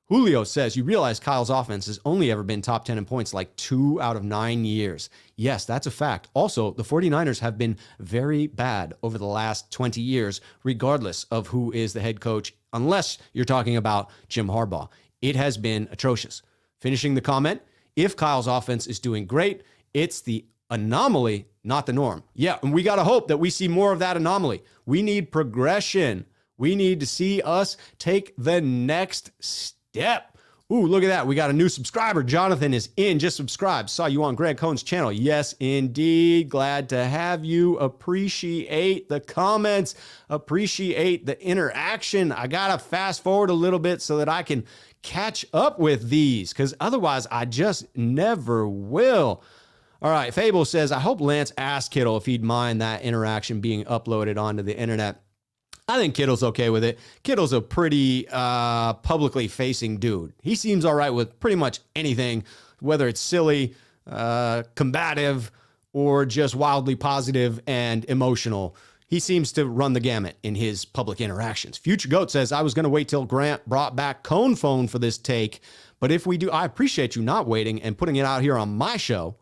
Julio says, you realize Kyle's offense has only ever been top 10 in points like 2 out of 9 years. Yes, that's a fact. Also, the 49ers have been very bad over the last 20 years, regardless of who is the head coach, unless you're talking about Jim Harbaugh. It has been atrocious. Finishing the comment, if Kyle's offense is doing great, it's the anomaly, not the norm. Yeah, and we got to hope that we see more of that anomaly. We need progression. We need to see us take the next step. Ooh, look at that. We got a new subscriber. Jonathan is in. Just subscribe. Saw you on Grant Cohn's channel. Yes, indeed. Glad to have you. Appreciate the comments. Appreciate the interaction. I got to fast forward a little bit so that I can catch up with these, because otherwise I just never will. All right. Fable says, I hope Lance asked Kittle if he'd mind that interaction being uploaded onto the internet. I think Kittle's okay with it. Kittle's a pretty publicly facing dude. He seems all right with pretty much anything, whether it's silly, combative, or just wildly positive and emotional. He seems to run the gamut in his public interactions. Future Goat says, I was going to wait till Grant brought back Cohn phone for this take, but if we do, I appreciate you not waiting and putting it out here on my show.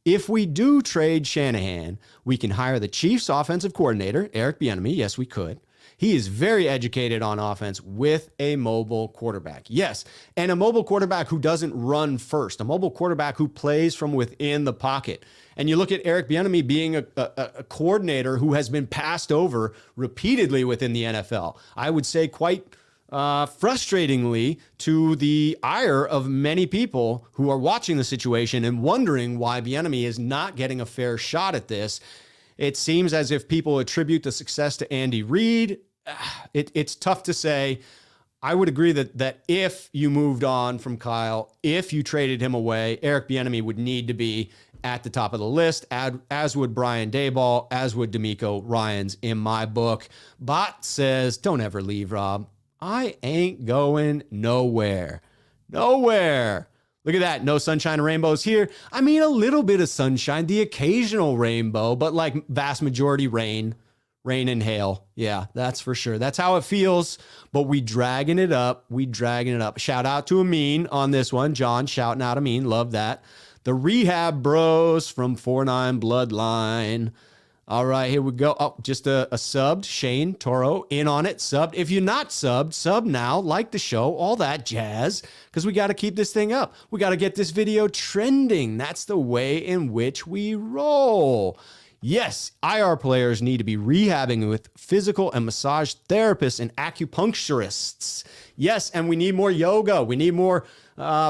If we do trade Shanahan, we can hire the Chiefs offensive coordinator, Eric Bieniemy. Yes, we could. He is very educated on offense with a mobile quarterback. Yes, and a mobile quarterback who doesn't run first, a mobile quarterback who plays from within the pocket. And you look at Eric Bieniemy being a coordinator who has been passed over repeatedly within the NFL. I would say quite frustratingly to the ire of many people who are watching the situation and wondering why Bieniemy is not getting a fair shot at this. It seems as if people attribute the success to Andy Reid. It's tough to say. I would agree that if you moved on from Kyle, if you traded him away, Eric Bieniemy would need to be at the top of the list, as would Brian Daboll, as would DeMeco Ryans in my book. Bot says, don't ever leave, Rob. I ain't going nowhere. Nowhere. Look at that. No sunshine and rainbows here. I mean, a little bit of sunshine, the occasional rainbow, but like vast majority rain and hail. Yeah, that's for sure. That's how it feels, but we dragging it up. Shout out to Amin on this one. John shouting out Amin. Love that. The Rehab Bros from 4-9 Bloodline. All right, here we go. Oh, just a subbed. Shane Toro in on it. Subbed. If you're not subbed, sub now. Like the show. All that jazz. Because we got to keep this thing up. We got to get this video trending. That's the way in which we roll. Yes, IR players need to be rehabbing with physical and massage therapists and acupuncturists. Yes, and we need more yoga. We need more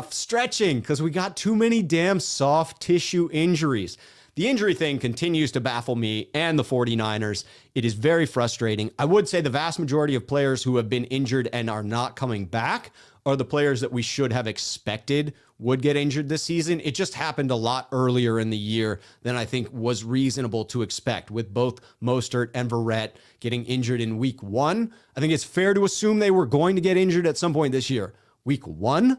stretching because we got too many damn soft tissue injuries. The injury thing continues to baffle me and the 49ers. It is very frustrating. I would say the vast majority of players who have been injured and are not coming back are the players that we should have expected would get injured this season. It just happened a lot earlier in the year than I think was reasonable to expect, with both Mostert and Verrett getting injured in week 1. I think it's fair to assume they were going to get injured at some point this year. Week one?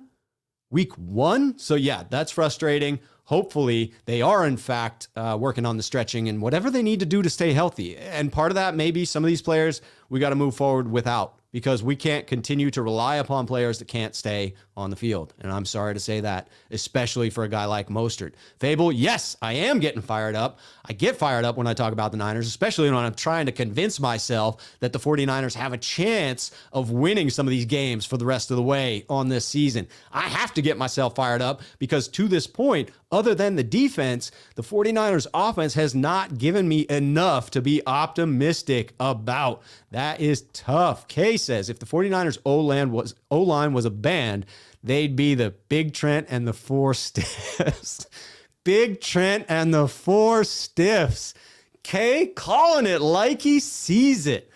So yeah, that's frustrating. Hopefully they are in fact working on the stretching and whatever they need to do to stay healthy. And part of that, maybe some of these players we got to move forward without because we can't continue to rely upon players that can't stay on the field. And I'm sorry to say that, especially for a guy like Mostert. Fable, yes, I am getting fired up. I get fired up when I talk about the Niners, especially when I'm trying to convince myself that the 49ers have a chance of winning some of these games for the rest of the way on this season. I have to get myself fired up because to this point, other than the defense, the 49ers offense has not given me enough to be optimistic about. That is tough. Kay says if the 49ers O-line was a band, they'd be the Big Trent and the Four Stiffs. Big Trent and the Four Stiffs. Kay calling it like he sees it.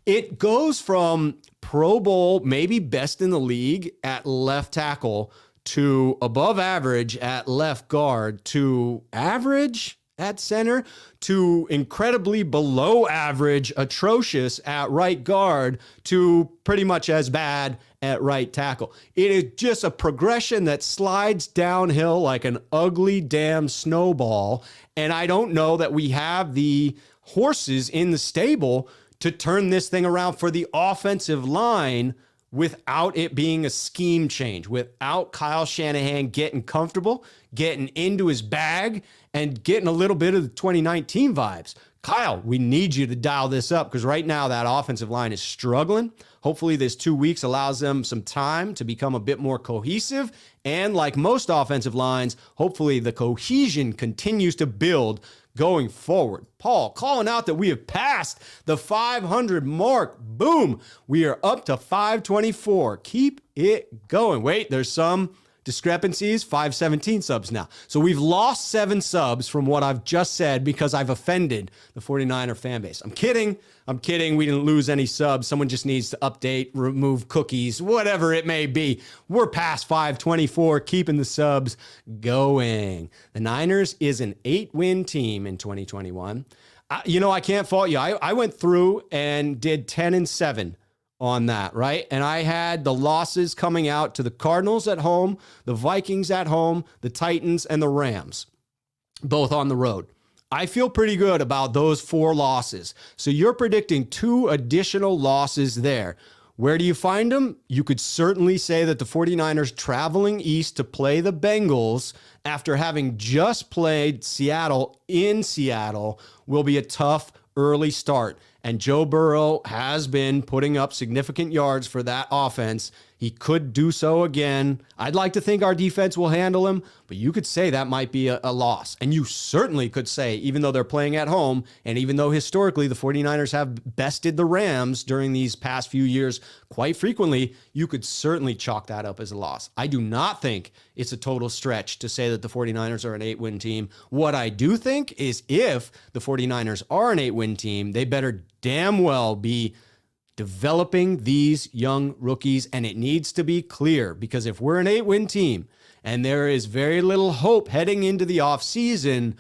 It goes from Pro Bowl, maybe best in the league at left tackle, to above average at left guard, to average at center, to incredibly below average, atrocious at right guard, to pretty much as bad at right tackle. It is just a progression that slides downhill like an ugly damn snowball. And I don't know that we have the horses in the stable to turn this thing around for the offensive line without it being a scheme change, without Kyle Shanahan getting comfortable, getting into his bag, and getting a little bit of the 2019 vibes. Kyle, we need you to dial this up because right now that offensive line is struggling. Hopefully this 2 weeks allows them some time to become a bit more cohesive. And like most offensive lines, hopefully the cohesion continues to build going forward. Paul calling out that we have passed the 500 mark. Boom. We are up to 524. Keep it going. Wait, there's some discrepancies. 517 subs now. So we've lost 7 subs from what I've just said because I've offended the 49er fan base. I'm kidding. We didn't lose any subs. Someone just needs to update, remove cookies, whatever it may be. We're past 524, keeping the subs going. The Niners is an 8-win team in 2021. I can't fault you. I went through and did 10-7 on that, right? And I had the losses coming out to the Cardinals at home, the Vikings at home, the Titans, and the Rams, both on the road. I feel pretty good about those 4 losses. So you're predicting 2 additional losses there. Where do you find them? You could certainly say that the 49ers traveling east to play the Bengals after having just played Seattle in Seattle will be a tough early start. And Joe Burrow has been putting up significant yards for that offense. He could do so again. I'd like to think our defense will handle him, but you could say that might be a loss. And you certainly could say, even though they're playing at home, and even though historically the 49ers have bested the Rams during these past few years quite frequently, you could certainly chalk that up as a loss. I do not think it's a total stretch to say that the 49ers are an 8-win team. What I do think is if the 49ers are an 8-win team, they better damn well be developing these young rookies, and it needs to be clear because if we're an 8-win team and there is very little hope heading into the offseason,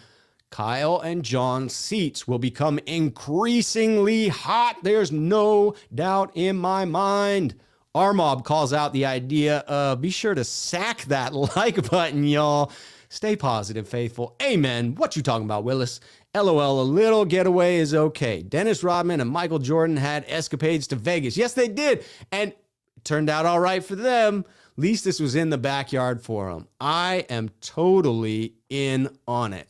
Kyle and John's seats will become increasingly hot. There's no doubt in my mind. Our mob calls out the idea of be sure to sack that like button, y'all. Stay positive, faithful. Amen. What you talking about, Willis? LOL, a little getaway is okay. Dennis Rodman and Michael Jordan had escapades to Vegas. Yes, they did. And it turned out all right for them. At least this was in the backyard for them. I am totally in on it.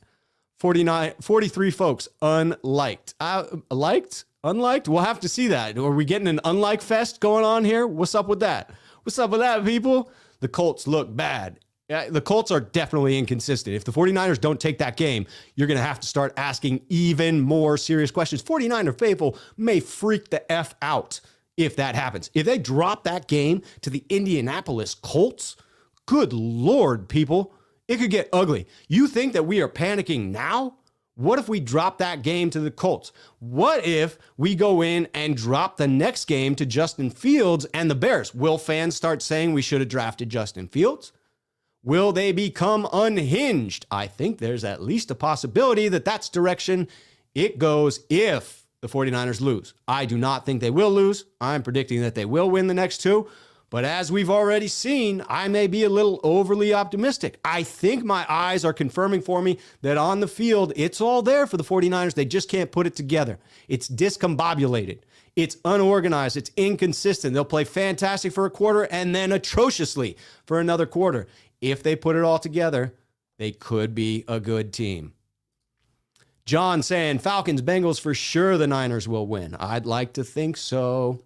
43 folks unliked. Liked? Unliked? We'll have to see that. Are we getting an unlike fest going on here? What's up with that? What's up with that, people? The Colts look bad. The Colts are definitely inconsistent. If the 49ers don't take that game, you're going to have to start asking even more serious questions. 49er faithful may freak the F out if that happens. If they drop that game to the Indianapolis Colts, good Lord, people, it could get ugly. You think that we are panicking now? What if we drop that game to the Colts? What if we go in and drop the next game to Justin Fields and the Bears? Will fans start saying we should have drafted Justin Fields? Will they become unhinged? I think there's at least a possibility that that's direction it goes if the 49ers lose. I do not think they will lose. I'm predicting that they will win the next 2. But as we've already seen, I may be a little overly optimistic. I think my eyes are confirming for me that on the field, it's all there for the 49ers. They just can't put it together. It's discombobulated. It's unorganized. It's inconsistent. They'll play fantastic for a quarter and then atrociously for another quarter. If they put it all together, they could be a good team. John saying, Falcons, Bengals, for sure the Niners will win. I'd like to think so.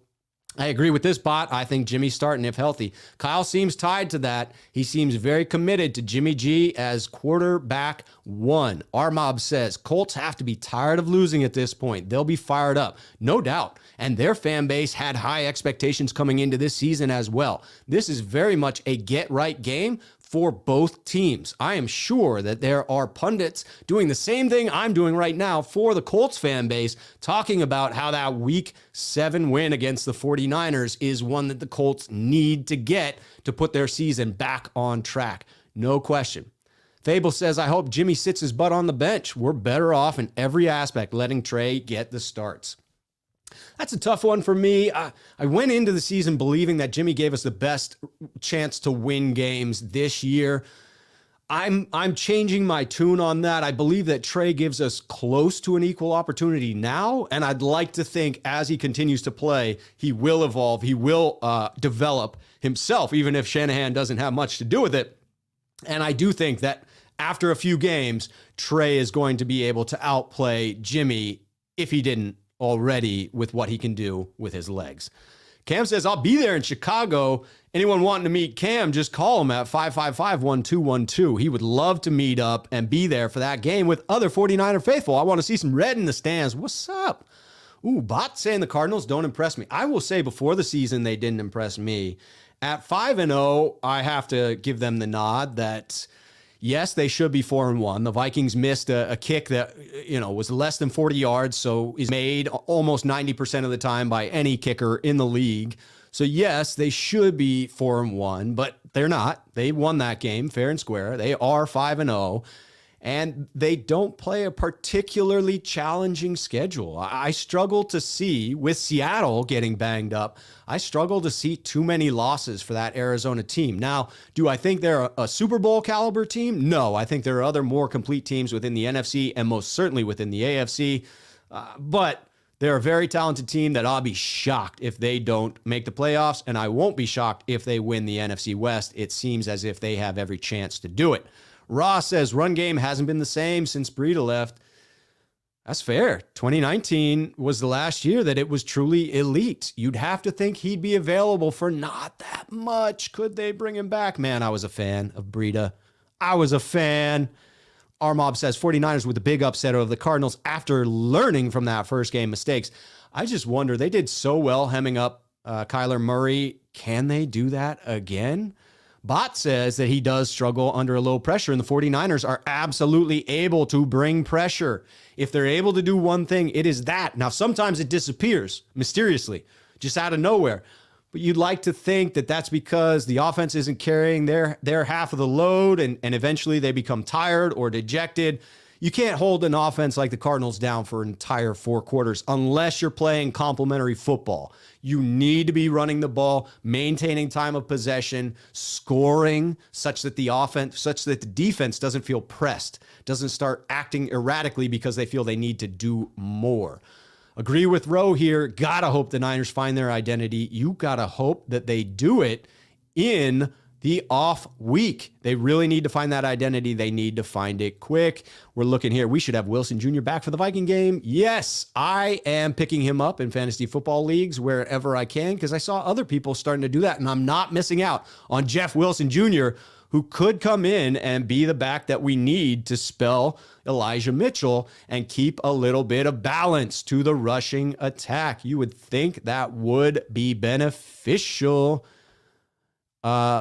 I agree with this bot. I think Jimmy's starting if healthy. Kyle seems tied to that. He seems very committed to Jimmy G as quarterback one. Our mob says Colts have to be tired of losing at this point. They'll be fired up, no doubt. And their fan base had high expectations coming into this season as well. This is very much a get-right game for both teams. I am sure that there are pundits doing the same thing I'm doing right now for the Colts fan base, talking about how that week 7 win against the 49ers is one that the Colts need to get to put their season back on track. No question. Fable says, I hope Jimmy sits his butt on the bench. We're better off in every aspect letting Trey get the starts. That's a tough one for me. I went into the season believing that Jimmy gave us the best chance to win games this year. I'm changing my tune on that. I believe that Trey gives us close to an equal opportunity now, and I'd like to think as he continues to play, he will evolve, he will develop himself, even if Shanahan doesn't have much to do with it. And I do think that after a few games, Trey is going to be able to outplay Jimmy if he didn't already with what he can do with his legs. Cam says, I'll be there in Chicago. Anyone wanting to meet Cam, just call him at 555-1212. He would love to meet up and be there for that game with other 49er faithful. I want to see some red in the stands. What's up? Ooh, bot saying the Cardinals don't impress me. I will say before the season, they didn't impress me. At 5-0, I have to give them the nod that yes, they should be 4-1. The Vikings missed a kick that, was less than 40 yards, so is made almost 90% of the time by any kicker in the league. So yes, they should be 4-1, but they're not. They won that game fair and square. They are 5-0, and they don't play a particularly challenging schedule. I struggle to see, with Seattle getting banged up, I struggle to see too many losses for that Arizona team. Now, do I think they're a Super Bowl caliber team? No, I think there are other more complete teams within the NFC and most certainly within the AFC. But they're a very talented team that I'll be shocked if they don't make the playoffs, and I won't be shocked if they win the NFC West. It seems as if they have every chance to do it. Ross says run game hasn't been the same since Breida left. That's fair. 2019 was the last year that it was truly elite. You'd have to think he'd be available for not that much. Could they bring him back? Man, I was a fan of Breida. I was a fan. Our mob says 49ers with the big upset of the Cardinals after learning from that first game mistakes. I just wonder, they did so well hemming up Kyler Murray. Can they do that again? Bot says that he does struggle under a low pressure, and the 49ers are absolutely able to bring pressure. If they're able to do one thing, it is that. Now, sometimes it disappears mysteriously, just out of nowhere. But you'd like to think that that's because the offense isn't carrying their half of the load, and eventually they become tired or dejected. You can't hold an offense like the Cardinals down for an entire 4 quarters unless you're playing complementary football. You need to be running the ball, maintaining time of possession, scoring such that the defense doesn't feel pressed, doesn't start acting erratically because they feel they need to do more. Agree with Roe here. Gotta hope the Niners find their identity. You gotta hope that they do it in the off week. They really need to find that identity. They need to find it quick. We're looking here. We should have Wilson Jr. back for the Viking game. Yes, I am picking him up in fantasy football leagues wherever I can because I saw other people starting to do that, and I'm not missing out on Jeff Wilson Jr., who could come in and be the back that we need to spell Elijah Mitchell and keep a little bit of balance to the rushing attack. You would think that would be beneficial.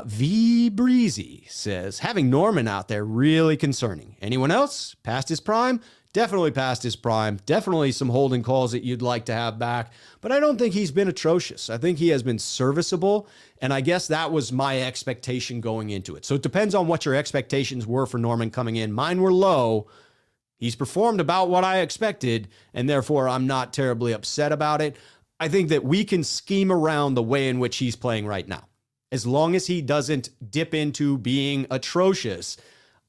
V Breezy says, having Norman out there really concerning. Anyone else past his prime? Definitely past his prime. Definitely some holding calls that you'd like to have back. But I don't think he's been atrocious. I think he has been serviceable. And I guess that was my expectation going into it. So it depends on what your expectations were for Norman coming in. Mine were low. He's performed about what I expected, and therefore I'm not terribly upset about it. I think that we can scheme around the way in which he's playing right now. As long as he doesn't dip into being atrocious,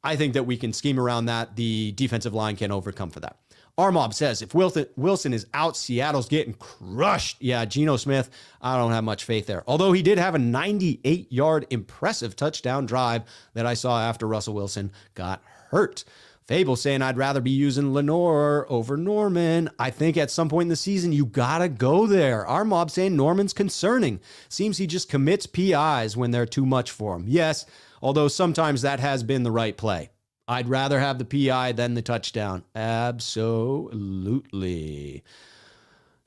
I think that we can scheme around that. The defensive line can overcome for that. Mob says, if Wilson is out, Seattle's getting crushed. Yeah, Geno Smith, I don't have much faith there. Although he did have a 98-yard impressive touchdown drive that I saw after Russell Wilson got hurt. Fable saying, I'd rather be using Lenore over Norman. I think at some point in the season, you got to go there. Our Mob saying Norman's concerning. Seems he just commits PIs when they're too much for him. Yes, although sometimes that has been the right play. I'd rather have the PI than the touchdown. Absolutely.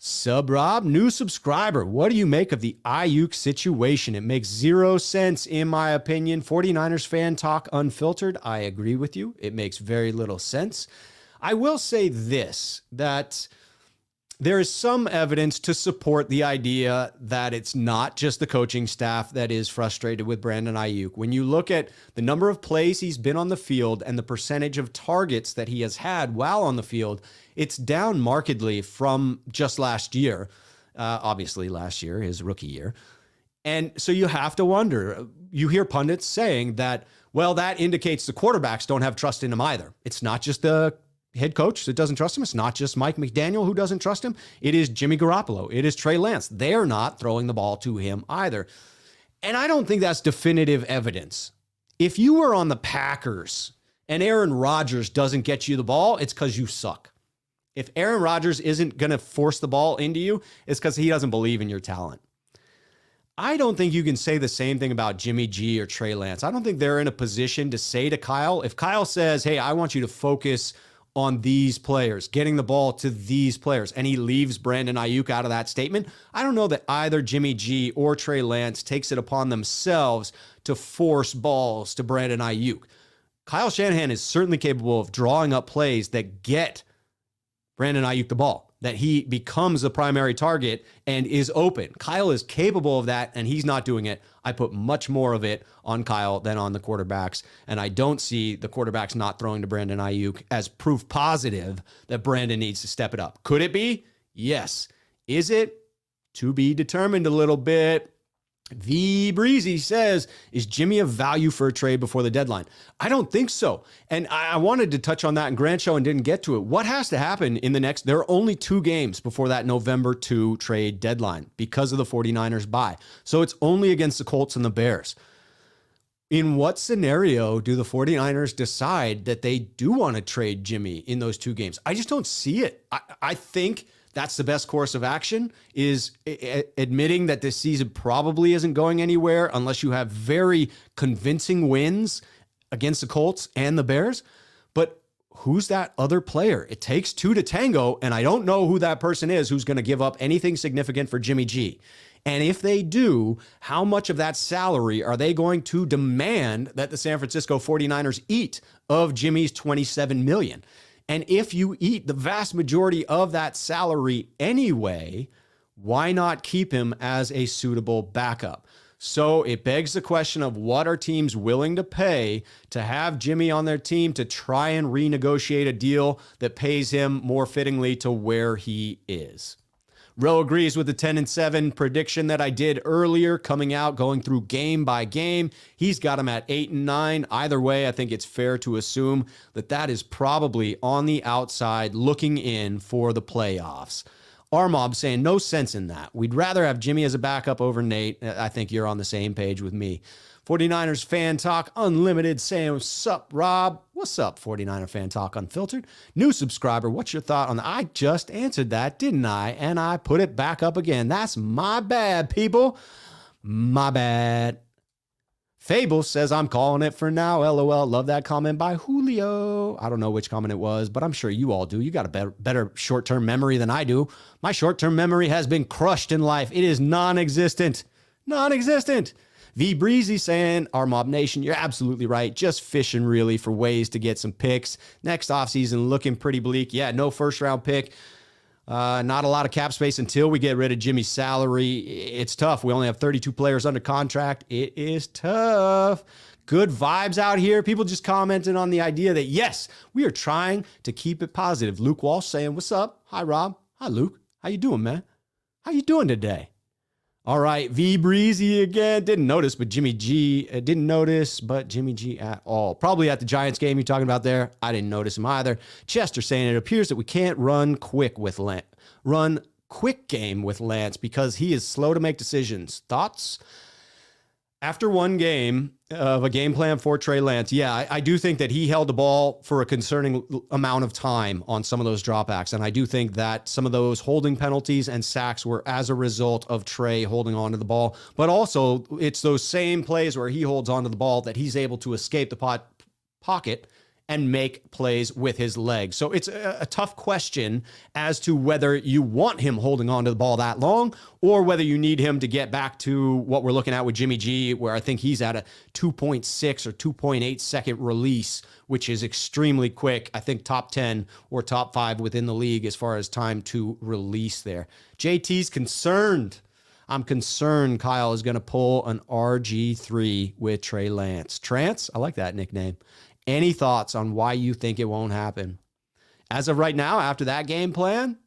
Sub Rob, new subscriber. What do you make of the Ayuk situation? It makes zero sense in my opinion. 49ers fan talk unfiltered. I agree with you. It makes very little sense. I will say this, that there is some evidence to support the idea that it's not just the coaching staff that is frustrated with Brandon Ayuk. When you look at the number of plays he's been on the field and the percentage of targets that he has had while on the field, it's down markedly from just last year. Obviously, last year, his rookie year. And so you have to wonder, you hear pundits saying that, well, that indicates the quarterbacks don't have trust in him either. It's not just the head coach that doesn't trust him. It's not just Mike McDaniel who doesn't trust him. It is Jimmy Garoppolo. It is Trey Lance. They're not throwing the ball to him either. And I don't think that's definitive evidence. If you were on the Packers and Aaron Rodgers doesn't get you the ball, it's because you suck. If Aaron Rodgers isn't going to force the ball into you, it's because he doesn't believe in your talent. I don't think you can say the same thing about Jimmy G or Trey Lance. I don't think they're in a position to say to Kyle, if Kyle says, hey, I want you to focus on these players, getting the ball to these players, and he leaves Brandon Ayuk out of that statement, I don't know that either Jimmy G or Trey Lance takes it upon themselves to force balls to Brandon Ayuk. Kyle Shanahan is certainly capable of drawing up plays that get Brandon Ayuk the ball, that he becomes the primary target and is open. Kyle is capable of that, and he's not doing it. I put much more of it on Kyle than on the quarterbacks, and I don't see the quarterbacks not throwing to Brandon Ayuk as proof positive that Brandon needs to step it up. Could it be? Yes. Is it? To be determined a little bit. V Breezy says, is Jimmy a value for a trade before the deadline? I don't think so. And I wanted to touch on that in Grant Show and didn't get to it. What has to happen in the next, there are only 2 games before that November 2 trade deadline because of the 49ers bye. So it's only against the Colts and the Bears. In what scenario do the 49ers decide that they do want to trade Jimmy in those 2 games? I just don't see it. I think that's the best course of action, is admitting that this season probably isn't going anywhere unless you have very convincing wins against the Colts and the Bears. But who's that other player? It takes 2 to tango, and I don't know who that person is who's going to give up anything significant for Jimmy G. And if they do, how much of that salary are they going to demand that the San Francisco 49ers eat of Jimmy's $27 million? And if you eat the vast majority of that salary anyway, why not keep him as a suitable backup? So it begs the question of, what are teams willing to pay to have Jimmy on their team to try and renegotiate a deal that pays him more fittingly to where he is? Ro agrees with the 10-7 prediction that I did earlier, coming out, going through game by game. He's got him at 8-9. Either way, I think it's fair to assume that that is probably on the outside looking in for the playoffs. Armob saying no sense in that. We'd rather have Jimmy as a backup over Nate. I think you're on the same page with me. 49ers Fan Talk Unlimited saying, what's up, Rob? What's up, 49er Fan Talk Unfiltered? New subscriber, what's your thought on that? I just answered that, didn't I? And I put it back up again. That's my bad, people. My bad. Fable says, I'm calling it for now. LOL. Love that comment by Julio. I don't know which comment it was, but I'm sure you all do. You got a better short-term memory than I do. My short-term memory has been crushed in life. It is non-existent. Non-existent. V Breezy saying, our Mob Nation, you're absolutely right. Just fishing really for ways to get some picks. Next offseason looking pretty bleak. Yeah, no first-round pick. Not a lot of cap space until we get rid of Jimmy's salary. It's tough. We only have 32 players under contract. It is tough. Good vibes out here. People just commenting on the idea that, yes, we are trying to keep it positive. Luke Walsh saying, what's up? Hi, Rob. Hi, Luke. How you doing, man? How you doing today? All right, V Breezy again. Didn't notice, but Jimmy G didn't notice, but Jimmy G at all. Probably at the Giants game you're talking about there. I didn't notice him either. Chester saying it appears that we can't run quick game with Lance because he is slow to make decisions. Thoughts? After one game of a game plan for Trey Lance, yeah, I do think that he held the ball for a concerning amount of time on some of those dropbacks. And I do think that some of those holding penalties and sacks were as a result of Trey holding onto the ball. But also, it's those same plays where he holds onto the ball that he's able to escape the pocket and make plays with his legs. So it's a tough question as to whether you want him holding on to the ball that long or whether you need him to get back to what we're looking at with Jimmy G, where I think he's at a 2.6 or 2.8 second release, which is extremely quick. I think top 10 or top 5 within the league as far as time to release there. JT's concerned. I'm concerned Kyle is going to pull an RG3 with Trey Lance. Trance? I like that nickname. Any thoughts on why you think it won't happen? As of right now, after that game plan,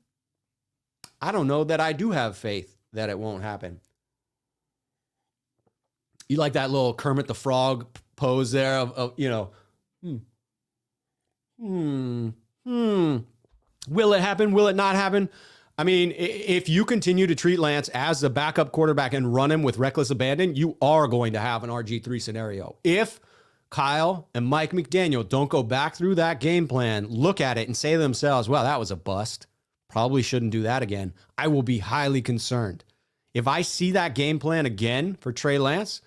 I don't know that I do have faith that it won't happen. You like that little Kermit the Frog pose there of Will it happen? Will it not happen? I mean, if you continue to treat Lance as a backup quarterback and run him with reckless abandon, you are going to have an RG3 scenario. If Kyle and Mike McDaniel don't go back through that game plan, look at it and say to themselves, well, that was a bust. Probably shouldn't do that again. I will be highly concerned. If I see that game plan again for Trey Lance,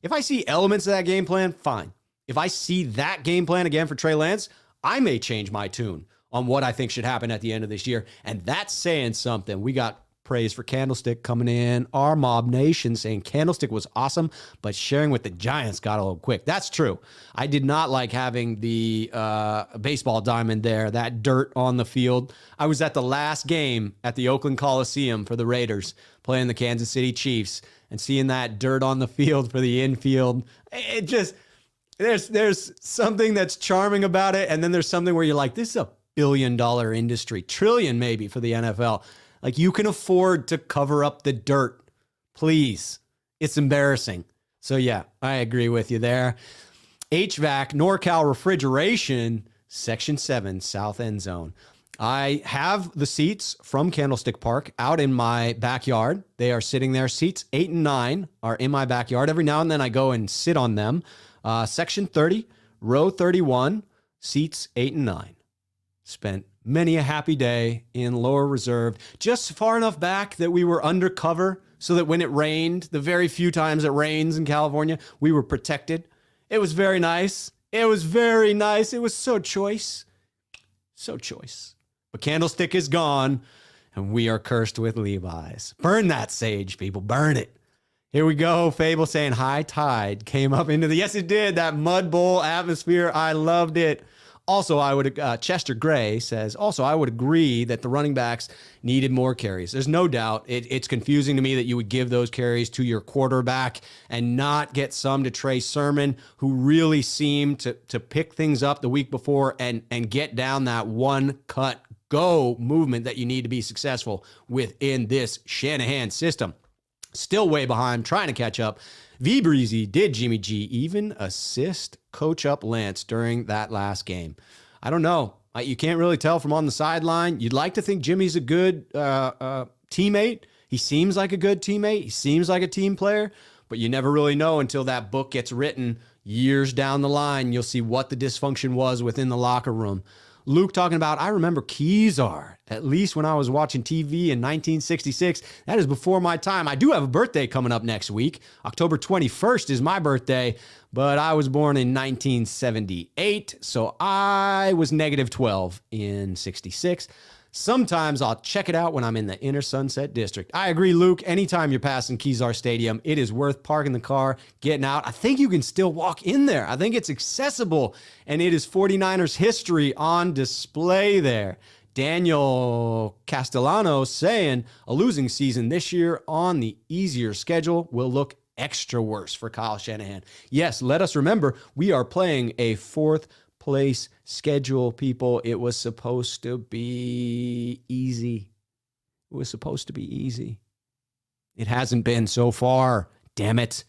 if I see elements of that game plan, fine. If I see that game plan again for Trey Lance, I may change my tune on what I think should happen at the end of this year. And that's saying something. We got praise for Candlestick coming in. Our Mob Nation saying Candlestick was awesome, but sharing with the Giants got a little quick. That's true. I did not like having the baseball diamond there, that dirt on the field. I was at the last game at the Oakland Coliseum for the Raiders playing the Kansas City Chiefs and seeing that dirt on the field for the infield. It just, there's something that's charming about it. And then there's something where you're like, this is a billion-dollar industry, trillion maybe for the NFL. Like, you can afford to cover up the dirt. Please. It's embarrassing. So, yeah, I agree with you there. HVAC, NorCal Refrigeration, Section 7, South End Zone. I have the seats from Candlestick Park out in my backyard. They are sitting there. Seats 8 and 9 are in my backyard. Every now and then I go and sit on them. Section 30, row 31, seats 8 and 9. Spent many a happy day in lower reserve, just far enough back that we were undercover so that when it rained, the very few times it rains in California, we were protected. It was very nice. It was very nice. It was so choice. So choice. But Candlestick is gone, and we are cursed with Levi's. Burn that sage, people. Burn it. Here we go. Fable saying high tide came up into the... Yes, it did. That Mud Bowl atmosphere. I loved it. Also, Chester Gray says, also, I would agree that the running backs needed more carries. There's no doubt. It's confusing to me that you would give those carries to your quarterback and not get some to Trey Sermon, who really seemed to pick things up the week before and get down that one cut go movement that you need to be successful within this Shanahan system. Still way behind, trying to catch up. V Breezy, did Jimmy G even assist coach up Lance during that last game? I don't know. You can't really tell from on the sideline. You'd like to think Jimmy's a good teammate. He seems like a good teammate. He seems like a team player, but you never really know until that book gets written years down the line. You'll see what the dysfunction was within the locker room. Luke talking about, I remember Kezar, at least when I was watching TV in 1966. That is before my time. I do have a birthday coming up next week. October 21st is my birthday, but I was born in 1978, so I was negative 12 in 66. Sometimes I'll check it out when I'm in the inner Sunset District. I agree, Luke. Anytime you're passing Kezar Stadium, it is worth parking the car, getting out. I think you can still walk in there. I think it's accessible, and it is 49ers history on display there. Daniel Castellano saying a losing season this year on the easier schedule will look extra worse for Kyle Shanahan. Yes, let us remember, we are playing a fourth place schedule, people. It was supposed to be easy. It was supposed to be easy. It hasn't been so far. Damn it.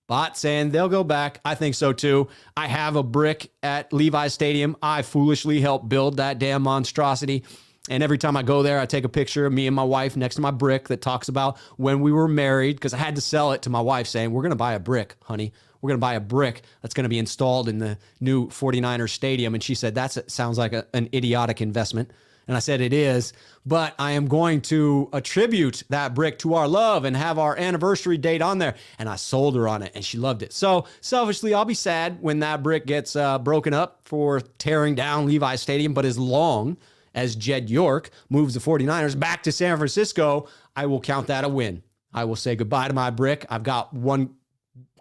Bot saying they'll go back. I think so too. I have a brick at Levi's Stadium. I foolishly helped build that damn monstrosity. And every time I go there, I take a picture of me and my wife next to my brick that talks about when we were married, because I had to sell it to my wife saying, we're going to buy a brick, honey. We're going to buy a brick that's going to be installed in the new 49ers stadium. And she said, that sounds like an idiotic investment. And I said, it is, but I am going to attribute that brick to our love and have our anniversary date on there. And I sold her on it and she loved it. So selfishly, I'll be sad when that brick gets broken up for tearing down Levi's Stadium. But as long as Jed York moves the 49ers back to San Francisco, I will count that a win. I will say goodbye to my brick. I've got one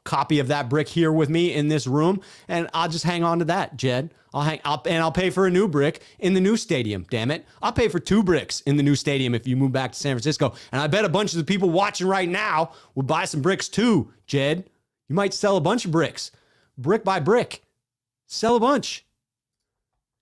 copy of that brick here with me in this room, and I'll just hang on to that, Jed. I'll pay for a new brick in the new stadium, damn it. I'll pay for 2 bricks in the new stadium if you move back to San Francisco. And I bet a bunch of the people watching right now will buy some bricks too, Jed. You might sell a bunch of bricks. Brick by brick. Sell a bunch.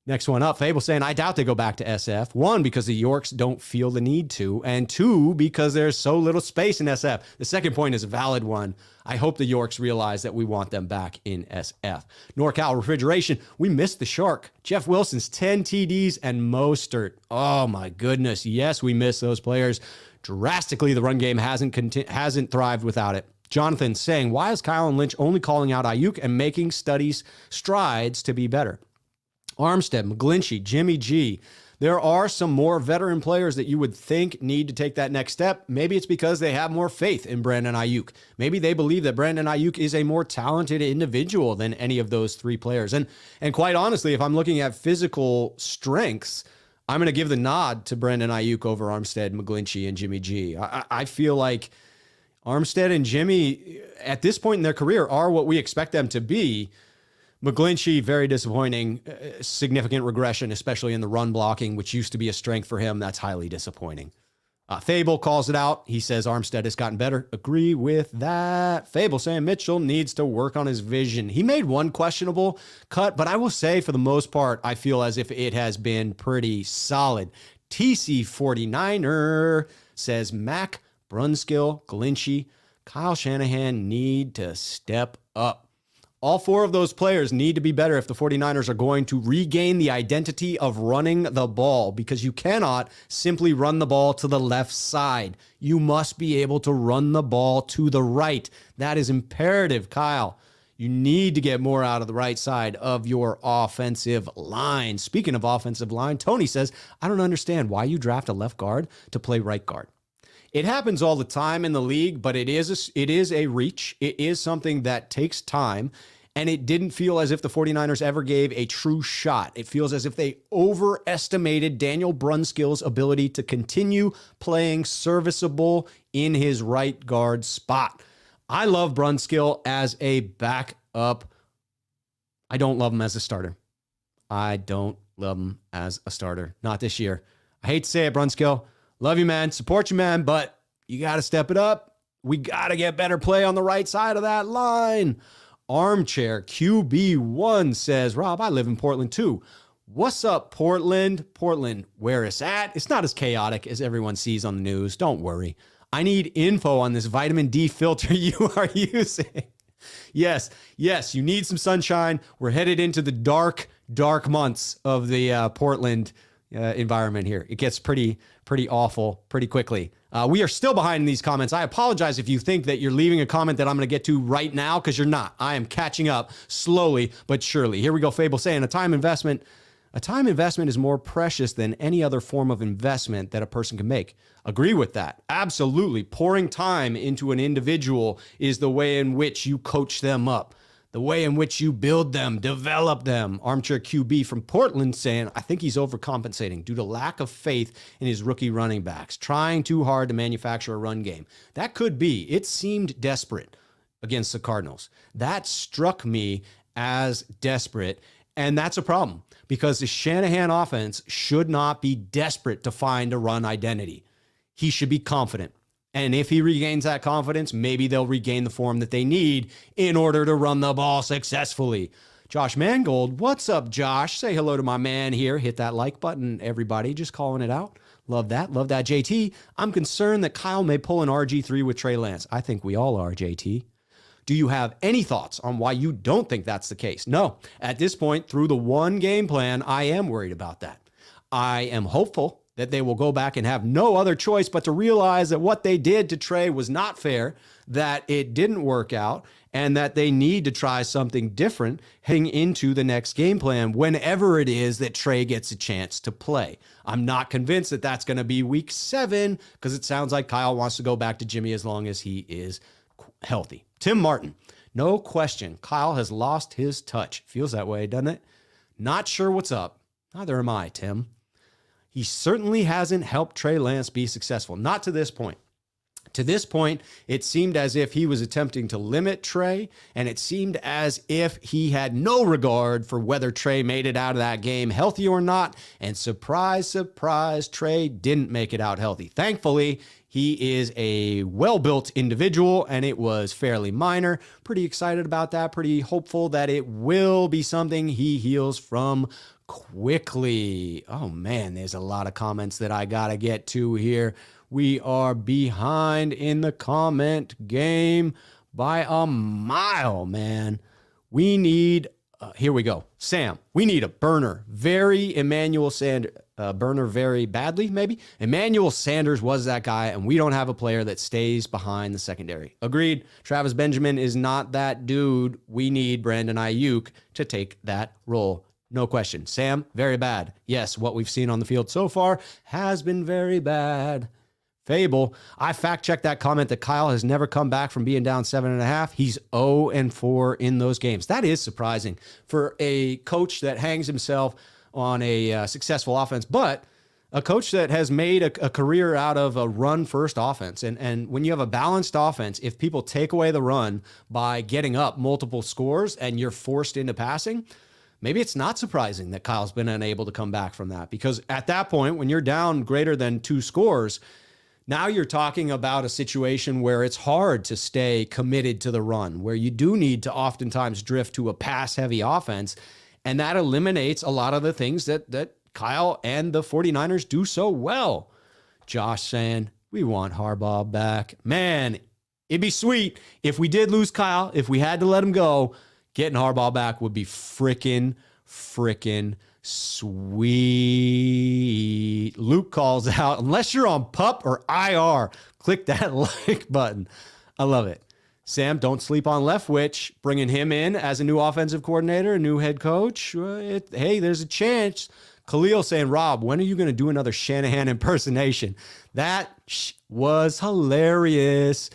Next one up, Fable saying, I doubt they go back to SF. 1, because the Yorks don't feel the need to. And 2, because there's so little space in SF. The second point is a valid one. I hope the Yorks realize that we want them back in SF. NorCal Refrigeration, we missed the Shark. Jeff Wilson's 10 TDs and Mostert. Oh my goodness. Yes, we miss those players. Drastically, the run game hasn't thrived without it. Jonathan saying, why is Kyle and Lynch only calling out Ayuk and making strides to be better? Armstead, McGlinchey, Jimmy G. There are some more veteran players that you would think need to take that next step. Maybe it's because they have more faith in Brandon Ayuk. Maybe they believe that Brandon Ayuk is a more talented individual than any of those 3 players. And quite honestly, if I'm looking at physical strengths, I'm going to give the nod to Brandon Ayuk over Armstead, McGlinchey, and Jimmy G. I feel like Armstead and Jimmy, at this point in their career, are what we expect them to be. McGlinchey, very disappointing, significant regression, especially in the run blocking, which used to be a strength for him. That's highly disappointing. Fable calls it out. He says Armstead has gotten better. Agree with that. Fable saying Mitchell needs to work on his vision. He made one questionable cut, but I will say for the most part, I feel as if it has been pretty solid. TC49er says Mac, Brunskill, Glinchey, Kyle Shanahan need to step up. All 4 of those players need to be better if the 49ers are going to regain the identity of running the ball, because you cannot simply run the ball to the left side. You must be able to run the ball to the right. That is imperative, Kyle. You need to get more out of the right side of your offensive line. Speaking of offensive line, Tony says, I don't understand why you draft a left guard to play right guard. It happens all the time in the league, but it is a reach. It is something that takes time, and it didn't feel as if the 49ers ever gave a true shot. It feels as if they overestimated Daniel Brunskill's ability to continue playing serviceable in his right guard spot. I love Brunskill as a backup. I don't love him as a starter. I don't love him as a starter. Not this year. I hate to say it, Brunskill. Love you, man. Support you, man. But you got to step it up. We got to get better play on the right side of that line. Armchair QB1 says, Rob, I live in Portland too. What's up, Portland? Portland, where it's at. It's not as chaotic as everyone sees on the news. Don't worry. I need info on this vitamin D filter you are using. Yes, you need some sunshine. We're headed into the dark months of the Portland environment here. It gets pretty awful pretty quickly. We are still behind in these comments. I apologize if you think that you're leaving a comment that I'm going to get to right now, because you're not. I am catching up slowly but surely. Here we go. Fable saying a time investment is more precious than any other form of investment that a person can make. Agree with that. Absolutely. Pouring time into an individual is the way in which you coach them up, the way in which you build them, develop them. Armchair QB from Portland saying, I think he's overcompensating due to lack of faith in his rookie running backs, trying too hard to manufacture a run game. That could be. It seemed desperate against the Cardinals. That struck me as desperate, and that's a problem because the Shanahan offense should not be desperate to find a run identity. He should be confident. And if he regains that confidence, maybe they'll regain the form that they need in order to run the ball successfully. Josh Mangold, what's up, Josh? Say hello to my man here. Hit that like button, everybody. Just calling it out. Love that. Love that, JT. I'm concerned that Kyle may pull an RG3 with Trey Lance. I think we all are, JT. Do you have any thoughts on why you don't think that's the case? No. At this point, through the one game plan, I am worried about that. I am hopeful that they will go back and have no other choice but to realize that what they did to Trey was not fair, that it didn't work out, and that they need to try something different heading into the next game plan whenever it is that Trey gets a chance to play. I'm not convinced that that's going to be week 7 because it sounds like Kyle wants to go back to Jimmy as long as he is healthy. Tim Martin, no question, Kyle has lost his touch. Feels that way, doesn't it? Not sure what's up. Neither am I, Tim. He certainly hasn't helped Trey Lance be successful. Not to this point. To this point, it seemed as if he was attempting to limit Trey, and it seemed as if he had no regard for whether Trey made it out of that game healthy or not. And surprise, surprise, Trey didn't make it out healthy. Thankfully, he is a well-built individual, and it was fairly minor. Pretty excited about that. Pretty hopeful that it will be something he heals from quickly. Oh man, there's a lot of comments that I gotta get to here. We are behind in the comment game by a mile, man. We need, here we go. Sam, we need a burner. Burner very badly, maybe. Emmanuel Sanders was that guy, and we don't have a player that stays behind the secondary. Agreed. Travis Benjamin is not that dude. We need Brandon Ayuk to take that role. No question. Sam, very bad. Yes, what we've seen on the field so far has been very bad. Fable, I fact-checked that comment that Kyle has never come back from being down 7.5. He's 0-4 in those games. That is surprising for a coach that hangs himself on a successful offense, but a coach that has made a career out of a run-first offense. And when you have a balanced offense, if people take away the run by getting up multiple scores and you're forced into passing, maybe it's not surprising that Kyle's been unable to come back from that, because at that point, when you're down greater than 2 scores, now you're talking about a situation where it's hard to stay committed to the run, where you do need to oftentimes drift to a pass-heavy offense, and that eliminates a lot of the things that Kyle and the 49ers do so well. Josh saying, we want Harbaugh back. Man, it'd be sweet if we did lose Kyle, if we had to let him go. Getting Harbaugh back would be frickin' sweet. Luke calls out, unless you're on PUP or IR, click that like button. I love it. Sam, don't sleep on Leftwich. Bringing him in as a new offensive coordinator, a new head coach. Hey, there's a chance. Khalil saying, Rob, when are you going to do another Shanahan impersonation? That was hilarious.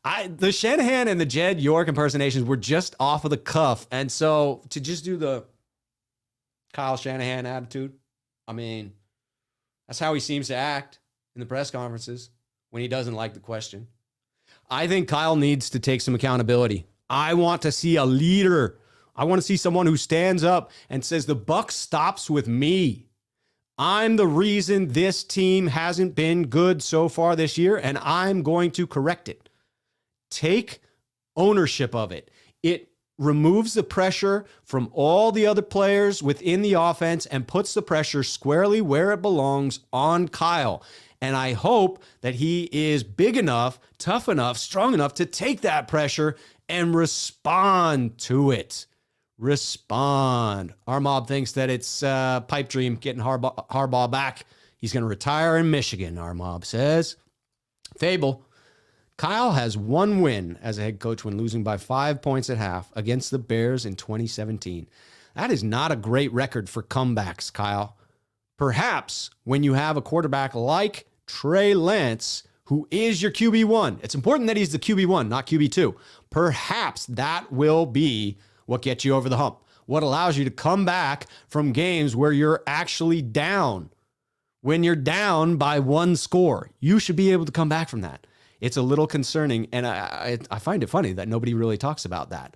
The Shanahan and the Jed York impersonations were just off of the cuff. And so to just do the Kyle Shanahan attitude, I mean, that's how he seems to act in the press conferences when he doesn't like the question. I think Kyle needs to take some accountability. I want to see a leader. I want to see someone who stands up and says, the buck stops with me. I'm the reason this team hasn't been good so far this year, and I'm going to correct it. Take ownership of it. It removes the pressure from all the other players within the offense and puts the pressure squarely where it belongs on Kyle. And I hope that he is big enough, tough enough, strong enough to take that pressure and respond to it. Respond. Our mob thinks that it's a pipe dream getting Harbaugh back. He's going to retire in Michigan, our mob says. Fable. Kyle has 1 win as a head coach when losing by 5 points at half against the Bears in 2017. That is not a great record for comebacks, Kyle. Perhaps when you have a quarterback like Trey Lance, who is your QB1, it's important that he's the QB1, not QB2. Perhaps that will be what gets you over the hump, what allows you to come back from games where you're actually down. When you're down by 1 score, you should be able to come back from that. It's a little concerning, and I find it funny that nobody really talks about that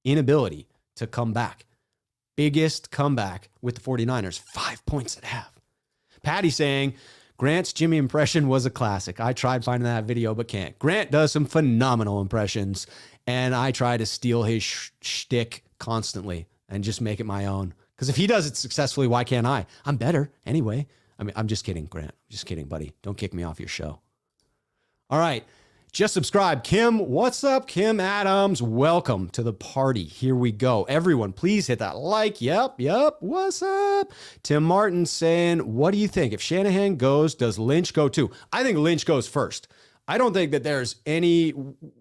inability to come back. Biggest comeback with the 49ers, 5 points at half. Patty saying, Grant's Jimmy impression was a classic. I tried finding that video, but can't. Grant does some phenomenal impressions, and I try to steal his shtick constantly and just make it my own. Because if he does it successfully, why can't I? I'm better anyway. I mean, I'm just kidding, Grant. I'm just kidding, buddy. Don't kick me off your show. All right. Just subscribe. Kim, what's up? Kim Adams, welcome to the party. Here we go. Everyone, please hit that like. Yep. What's up? Tim Martin saying, what do you think? If Shanahan goes, does Lynch go too? I think Lynch goes first. I don't think that there's any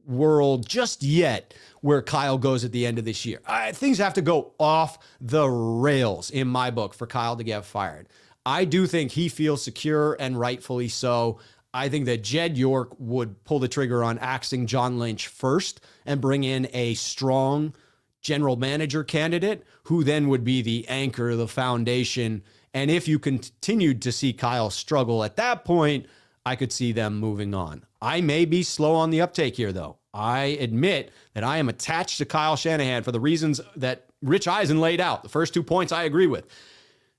world just yet where Kyle goes at the end of this year. Things have to go off the rails in my book for Kyle to get fired. I do think he feels secure, and rightfully so. I think that Jed York would pull the trigger on axing John Lynch first and bring in a strong general manager candidate who then would be the anchor, the foundation. And if you continued to see Kyle struggle at that point, I could see them moving on. I may be slow on the uptake here, though. I admit that I am attached to Kyle Shanahan for the reasons that Rich Eisen laid out. The first 2 points I agree with.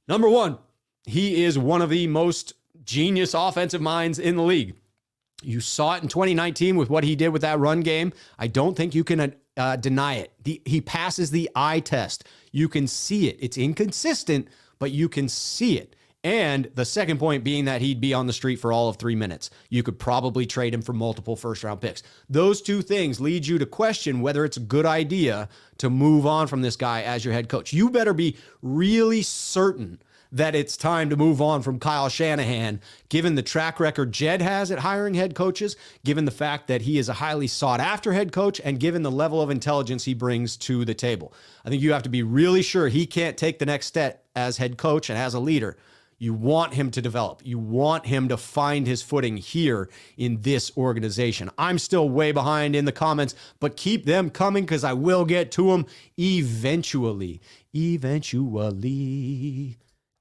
Number one, he is one of the most genius offensive minds in the league. You saw it in 2019 with what he did with that run game. I don't think you can deny it. He passes the eye test. You can see it. It's inconsistent, but you can see it. And the second point being that he'd be on the street for all of 3 minutes. You could probably trade him for multiple first-round picks. Those two things lead you to question whether it's a good idea to move on from this guy as your head coach. You better be really certain that it's time to move on from Kyle Shanahan, given the track record Jed has at hiring head coaches, given the fact that he is a highly sought-after head coach, and given the level of intelligence he brings to the table. I think you have to be really sure he can't take the next step as head coach and as a leader. You want him to develop. You want him to find his footing here in this organization. I'm still way behind in the comments, but keep them coming because I will get to them eventually.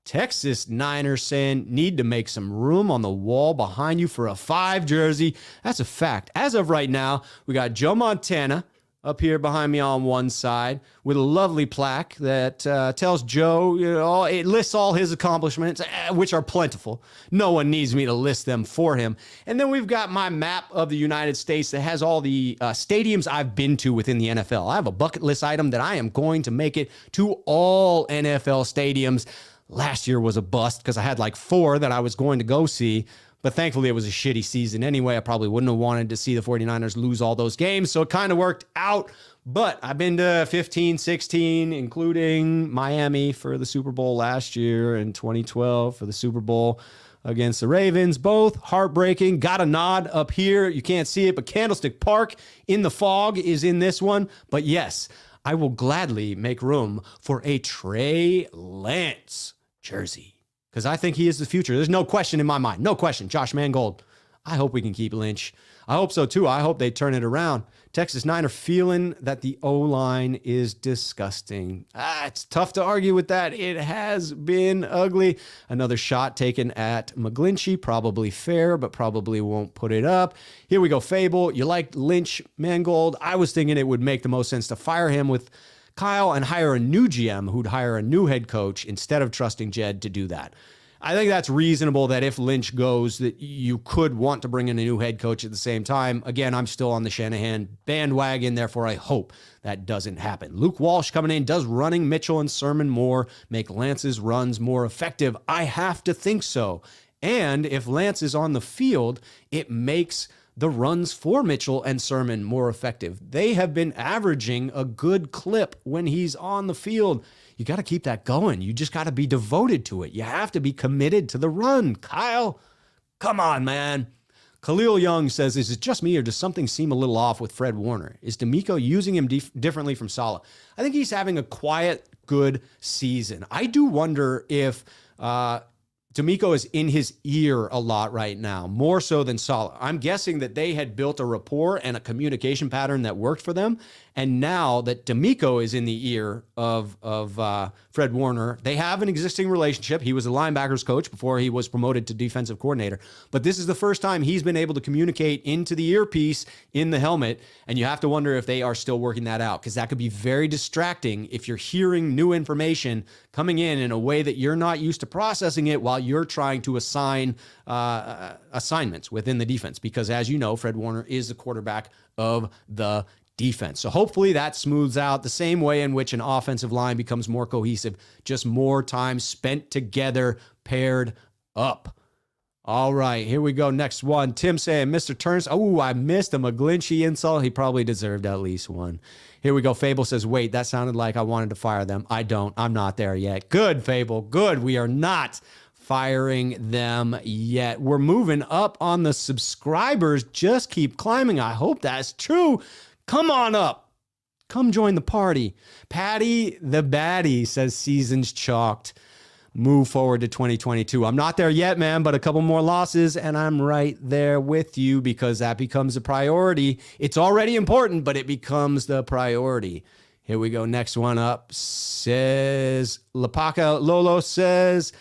Texas Niners saying, need to make some room on the wall behind you for a 5 jersey. That's a fact. As of right now, we got Joe Montana up here behind me on one side with a lovely plaque that tells Joe, it lists all his accomplishments, which are plentiful. No one needs me to list them for him. And then we've got my map of the United States that has all the stadiums I've been to within the NFL. I have a bucket list item that I am going to make it to all NFL stadiums. Last year was a bust because I had like 4 that I was going to go see, but thankfully it was a shitty season anyway. I probably wouldn't have wanted to see the 49ers lose all those games, so it kind of worked out. But I've been to 15, 16, including Miami for the Super Bowl last year and 2012 for the Super Bowl against the Ravens. Both heartbreaking. Got a nod up here. You can't see it, but Candlestick Park in the fog is in this one. But yes, I will gladly make room for a Trey Lance jersey because I think he is the future. There's no question in my mind. No question. Josh Mangold. I hope we can keep Lynch. I hope so too. I hope they turn it around. Texas Niner feeling that the O-line is disgusting. It's tough to argue with that. It has been ugly. Another shot taken at McGlinchey. Probably fair, but probably won't put it up. Here we go. Fable. You like Lynch, Mangold. I was thinking it would make the most sense to fire him with Kyle and hire a new GM who'd hire a new head coach instead of trusting Jed to do that. I think that's reasonable that if Lynch goes, that you could want to bring in a new head coach at the same time. Again, I'm still on the Shanahan bandwagon, therefore I hope that doesn't happen. Luke Walsh coming in. Does running Mitchell and Sermon more make Lance's runs more effective? I have to think so. And if Lance is on the field, it makes the runs for Mitchell and Sermon more effective. They have been averaging a good clip when he's on the field. You got to keep that going. You just got to be devoted to it. You have to be committed to the run. Kyle, come on, man. Khalil Young says, is it just me or does something seem a little off with Fred Warner? Is D'Amico using him differently from Saleh? I think he's having a quiet, good season. I do wonder if D'Amico is in his ear a lot right now, more so than Saleh. I'm guessing that they had built a rapport and a communication pattern that worked for them. And now that D'Amico is in the ear of Fred Warner, they have an existing relationship. He was a linebackers coach before he was promoted to defensive coordinator. But this is the first time he's been able to communicate into the earpiece in the helmet. And you have to wonder if they are still working that out, because that could be very distracting if you're hearing new information coming in a way that you're not used to processing it while you're trying to assign assignments within the defense. Because as you know, Fred Warner is the quarterback of the defense. So hopefully that smooths out the same way in which an offensive line becomes more cohesive, just more time spent together, paired up. All right, here we go. Next one. Tim saying, Mr. Turns. Oh, I missed a McGlinchey insult. He probably deserved at least one. Here we go. Fable says, wait, that sounded like I wanted to fire them. I don't. I'm not there yet. Good, Fable. Good. We are not firing them yet. We're moving up on the subscribers. Just keep climbing. I hope that's true. Come on up. Come join the party. Patty the Baddie says, season's chalked. Move forward to 2022. I'm not there yet, man, but a couple more losses, and I'm right there with you because that becomes a priority. It's already important, but it becomes the priority. Here we go. Next one up says, Lapaka Lolo says,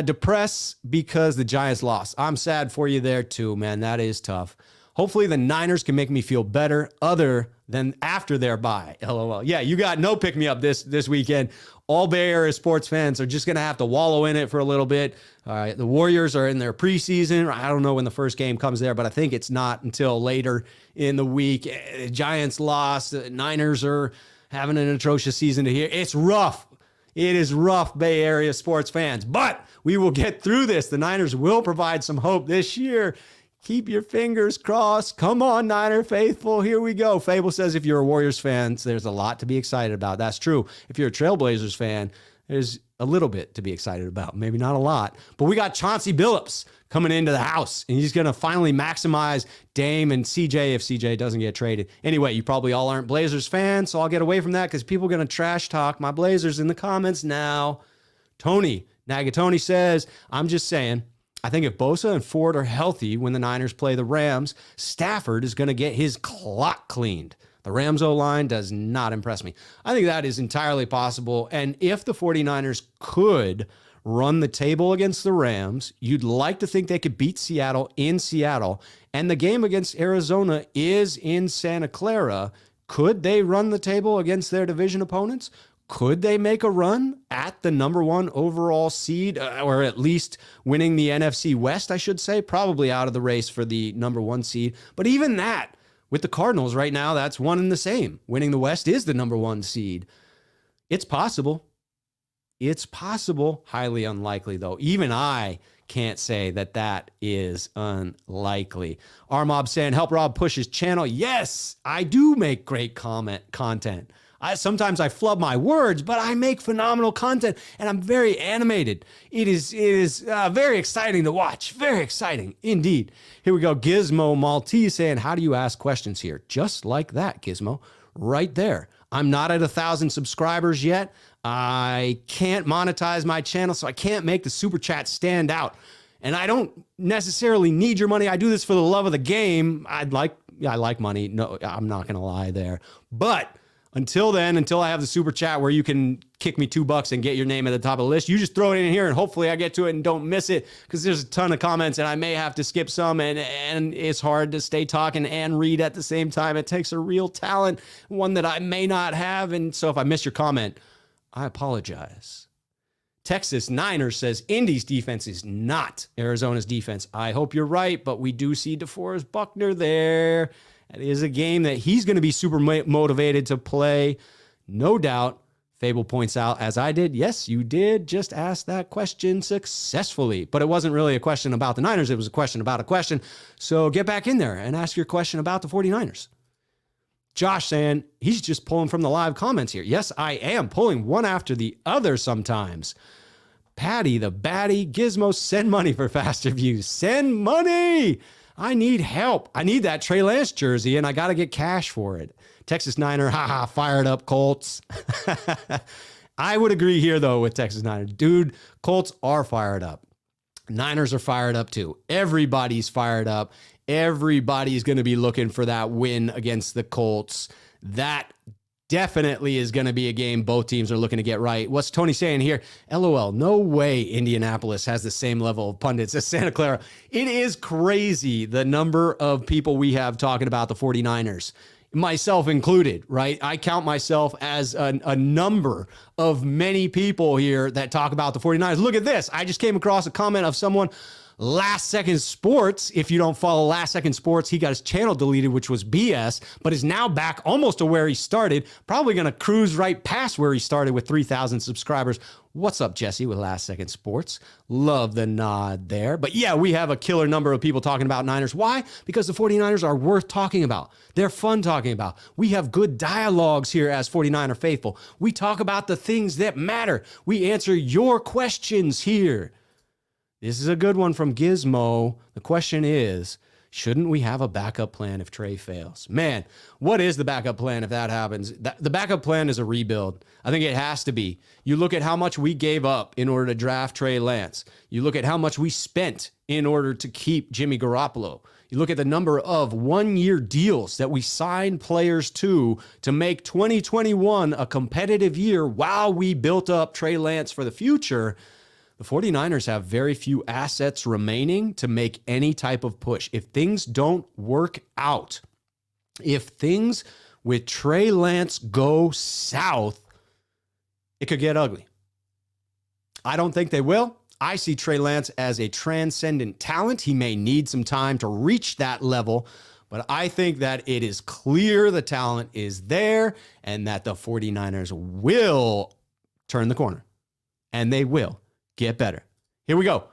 depressed because the Giants lost. I'm sad for you there too, man. That is tough. Hopefully the Niners can make me feel better other than after their bye. LOL. Yeah, you got no pick-me-up this weekend. All Bay Area sports fans are just going to have to wallow in it for a little bit. All right, the Warriors are in their preseason. I don't know when the first game comes there, but I think it's not until later in the week. The Giants lost. The Niners are having an atrocious season to here. It's rough. It is rough, Bay Area sports fans, but we will get through this. The Niners will provide some hope this year. Keep your fingers crossed. Come on, Niner faithful. Here we go. Fable says if you're a Warriors fan, there's a lot to be excited about. That's true. If you're a Trailblazers fan, there's a little bit to be excited about. Maybe not a lot. But we got Chauncey Billups coming into the house, and he's going to finally maximize Dame and CJ if CJ doesn't get traded. Anyway, you probably all aren't Blazers fans, so I'll get away from that because people are going to trash talk my Blazers in the comments now. Tony Nagatoni says, I'm just saying, I think if Bosa and Ford are healthy when the Niners play the Rams, Stafford is going to get his clock cleaned. The Rams O-line does not impress me. I think that is entirely possible. And if the 49ers could run the table against the Rams, you'd like to think they could beat Seattle in Seattle. And the game against Arizona is in Santa Clara. Could they run the table against their division opponents? Could they make a run at the number one overall seed, or at least winning the NFC West, I should say? Probably out of the race for the number one seed. But even that, with the Cardinals right now, that's one and the same. Winning the West is the number one seed. It's possible. It's possible. Highly unlikely, though. Even I can't say that that is unlikely. Armob saying, help Rob push his channel. Yes, I do make great content. Sometimes I flub my words, but I make phenomenal content, and I'm very animated. It is very exciting to watch. Very exciting indeed. Here we go. Gizmo Maltese saying, how do you ask questions here? Just like that, Gizmo. Right there. I'm not at 1,000 subscribers yet. I can't monetize my channel, so I can't make the super chat stand out. And I don't necessarily need your money. I do this for the love of the game. I like money. No, I'm not going to lie there. But until then, until I have the super chat where you can kick me $2 and get your name at the top of the list, you just throw it in here and hopefully I get to it and don't miss it because there's a ton of comments and I may have to skip some and it's hard to stay talking and read at the same time. It takes a real talent, one that I may not have. And so if I miss your comment, I apologize. Texas Niners says Indy's defense is not Arizona's defense. I hope you're right, but we do see DeForest Buckner there. It is a game that he's going to be super motivated to play, no doubt. Fable points out, as I did, yes, you did just ask that question successfully. But it wasn't really a question about the Niners. It was a question about a question. So get back in there and ask your question about the 49ers. Josh saying, he's just pulling from the live comments here. Yes, I am pulling one after the other sometimes. Patty the Baddie, Gizmo, send money for faster views. Send money! I need help. I need that Trey Lance jersey, and I got to get cash for it. Texas Niner, fired up Colts. I would agree here, though, with Texas Niner. Dude, Colts are fired up. Niners are fired up, too. Everybody's fired up. Everybody's going to be looking for that win against the Colts. That definitely is going to be a game both teams are looking to get right. What's Tony saying here? LOL, no way Indianapolis has the same level of pundits as Santa Clara. It is crazy the number of people we have talking about the 49ers, myself included, right? I count myself as a number of many people here that talk about the 49ers. Look at this. I just came across a comment of someone Last Second Sports. If you don't follow Last Second Sports, he got his channel deleted, which was BS, but is now back almost to where he started. Probably going to cruise right past where he started with 3,000 subscribers. What's up, Jesse, with Last Second Sports? Love the nod there. But yeah, we have a killer number of people talking about Niners. Why? Because the 49ers are worth talking about. They're fun talking about. We have good dialogues here as 49er faithful. We talk about the things that matter. We answer your questions here. This is a good one from Gizmo. The question is, shouldn't we have a backup plan if Trey fails? Man, what is the backup plan if that happens? The backup plan is a rebuild. I think it has to be. You look at how much we gave up in order to draft Trey Lance. You look at how much we spent in order to keep Jimmy Garoppolo. You look at the number of one-year deals that we signed players to make 2021 a competitive year while we built up Trey Lance for the future. The 49ers have very few assets remaining to make any type of push. If things don't work out, if things with Trey Lance go south, it could get ugly. I don't think they will. I see Trey Lance as a transcendent talent. He may need some time to reach that level, but I think that it is clear the talent is there and that the 49ers will turn the corner, and they will get better. Here we go.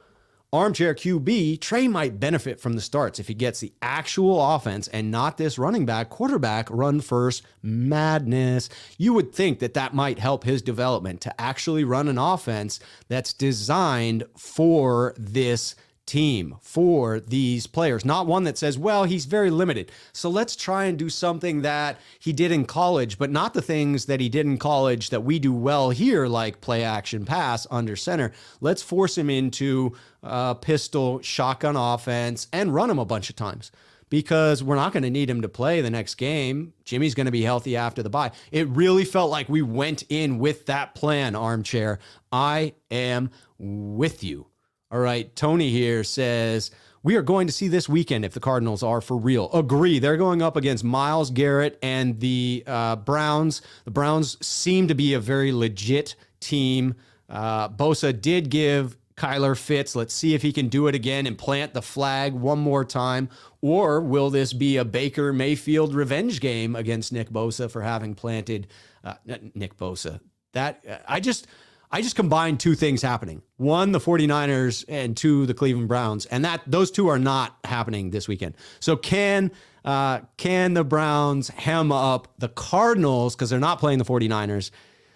Armchair QB, Trey might benefit from the starts if he gets the actual offense and not this running back, quarterback, run first madness. You would think that that might help his development to actually run an offense that's designed for this team, for these players, not one that says, well, he's very limited, so let's try and do something that he did in college, but not the things that he did in college that we do well here, like play action pass under center. Let's force him into pistol shotgun offense and run him a bunch of times, because we're not going to need him to play the next game. Jimmy's going to be healthy after the bye. It really felt like we went in with that plan, Armchair. I am with you. All right, Tony here says, we are going to see this weekend if the Cardinals are for real. Agree. They're going up against Myles Garrett and the Browns. The Browns seem to be a very legit team. Bosa did give Kyler fits. Let's see if he can do it again and plant the flag one more time. Or will this be a Baker Mayfield revenge game against Nick Bosa for having planted Nick Bosa? I just combined two things happening. One, the 49ers, and two, the Cleveland Browns. And those two are not happening this weekend. So can the Browns hem up the Cardinals because they're not playing the 49ers?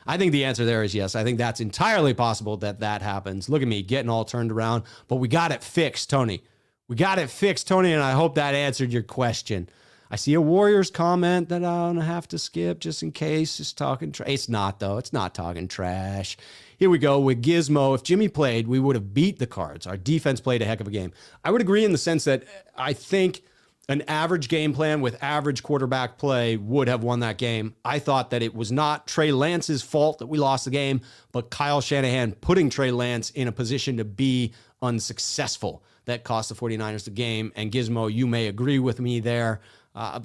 I think the answer there is yes. I think that's entirely possible that happens. Look at me getting all turned around. But we got it fixed, Tony. We got it fixed, Tony, and I hope that answered your question. I see a Warriors comment that I'm going to have to skip just in case it's talking trash. It's not, though. It's not talking trash. Here we go with Gizmo. If Jimmy played, we would have beat the Cards. Our defense played a heck of a game. I would agree in the sense that I think an average game plan with average quarterback play would have won that game. I thought that it was not Trey Lance's fault that we lost the game, but Kyle Shanahan putting Trey Lance in a position to be unsuccessful that cost the 49ers the game. And Gizmo, you may agree with me there.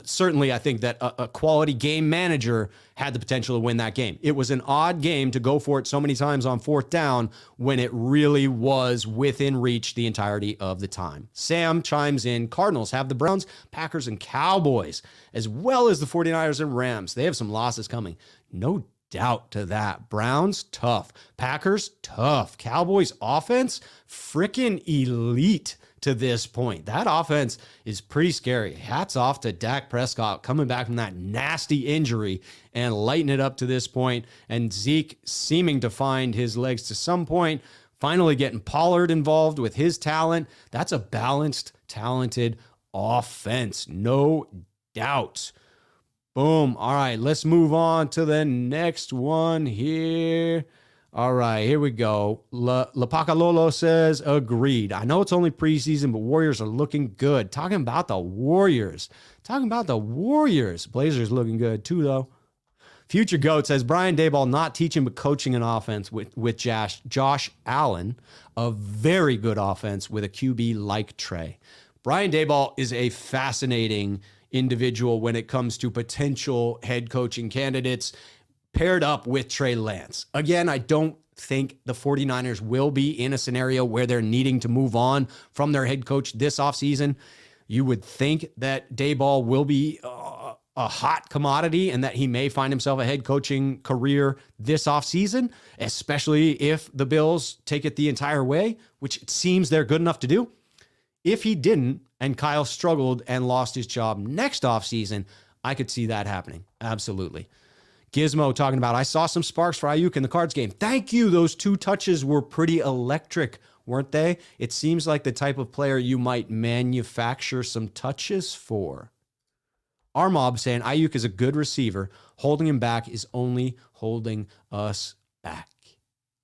Certainly, I think that a quality game manager had the potential to win that game. It was an odd game to go for it so many times on fourth down when it really was within reach the entirety of the time. Sam chimes in, Cardinals have the Browns, Packers, and Cowboys, as well as the 49ers and Rams. They have some losses coming. No doubt to that. Browns, tough. Packers, tough. Cowboys offense, freaking elite to this point. That offense is pretty scary. Hats off to Dak Prescott coming back from that nasty injury and lighting it up to this point. And Zeke seeming to find his legs to some point, finally getting Pollard involved with his talent. That's a balanced, talented offense. No doubt. Boom. All right, let's move on to the next one here. All right, here we go. Lapacalolo says, agreed. I know it's only preseason, but Warriors are looking good. Talking about the Warriors. Blazers looking good too, though. Future Goat says, Brian Daboll not teaching but coaching an offense with Josh Allen, a very good offense with a QB like Trey. Brian Daboll is a fascinating individual when it comes to potential head coaching candidates. paired up with Trey Lance. Again, I don't think the 49ers will be in a scenario where they're needing to move on from their head coach this offseason. You would think that Daboll will be a hot commodity and that he may find himself a head coaching career this offseason, especially if the Bills take it the entire way, which it seems they're good enough to do. If he didn't and Kyle struggled and lost his job next offseason, I could see that happening. Absolutely. Gizmo talking about, I saw some sparks for Ayuk in the Cards game. Thank you. Those 2 touches were pretty electric, weren't they? It seems like the type of player you might manufacture some touches for. Our mob saying Ayuk is a good receiver. Holding him back is only holding us back.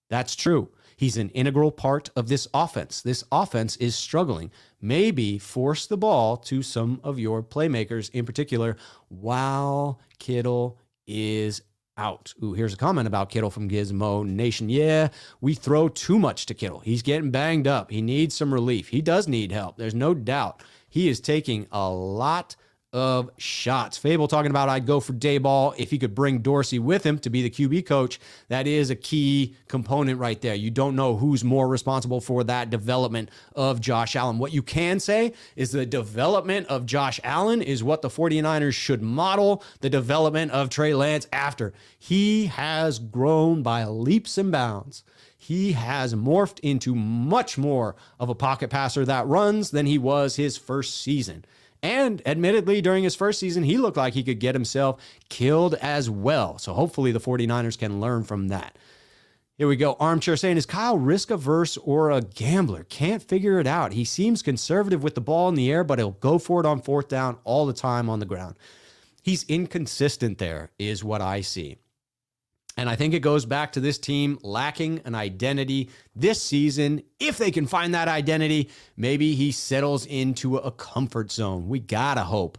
That's true. He's an integral part of this offense. This offense is struggling. Maybe force the ball to some of your playmakers in particular while Kittle is out. Ooh, here's a comment about Kittle from Gizmo Nation. Yeah, we throw too much to Kittle. He's getting banged up. He needs some relief. He does need help. There's no doubt. He is taking a lot of shots. Fable talking about I'd go for Daboll if he could bring Dorsey with him to be the QB coach. That is a key component right there. You don't know who's more responsible for that development of Josh Allen. What you can say is the development of Josh Allen is what the 49ers should model the development of Trey Lance after. He has grown by leaps and bounds. He has morphed into much more of a pocket passer that runs than he was his first season. And admittedly, during his first season, he looked like he could get himself killed as well. So hopefully the 49ers can learn from that. Here we go. Armchair saying, is Kyle risk averse or a gambler? Can't figure it out. He seems conservative with the ball in the air, but he'll go for it on 4th down all the time on the ground. He's inconsistent there is what I see. And I think it goes back to this team lacking an identity this season. If they can find that identity, maybe he settles into a comfort zone. We gotta hope.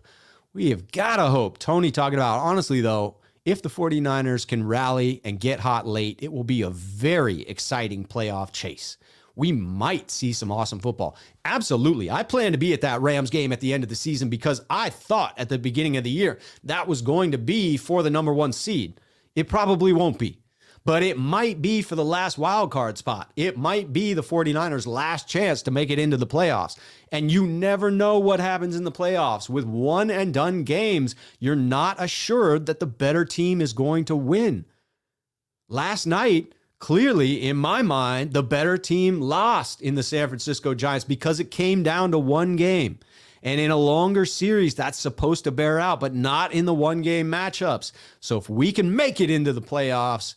We have gotta hope. Tony talking about, honestly though, if the 49ers can rally and get hot late, it will be a very exciting playoff chase. We might see some awesome football. Absolutely. I plan to be at that Rams game at the end of the season because I thought at the beginning of the year that was going to be for the number 1 seed. It probably won't be, but it might be for the last wild card spot. It might be the 49ers' last chance to make it into the playoffs. And you never know what happens in the playoffs. With one and done games, you're not assured that the better team is going to win. Last night, clearly, in my mind, the better team lost in the San Francisco Giants because it came down to one game. And in a longer series, that's supposed to bear out, but not in the one-game matchups. So if we can make it into the playoffs,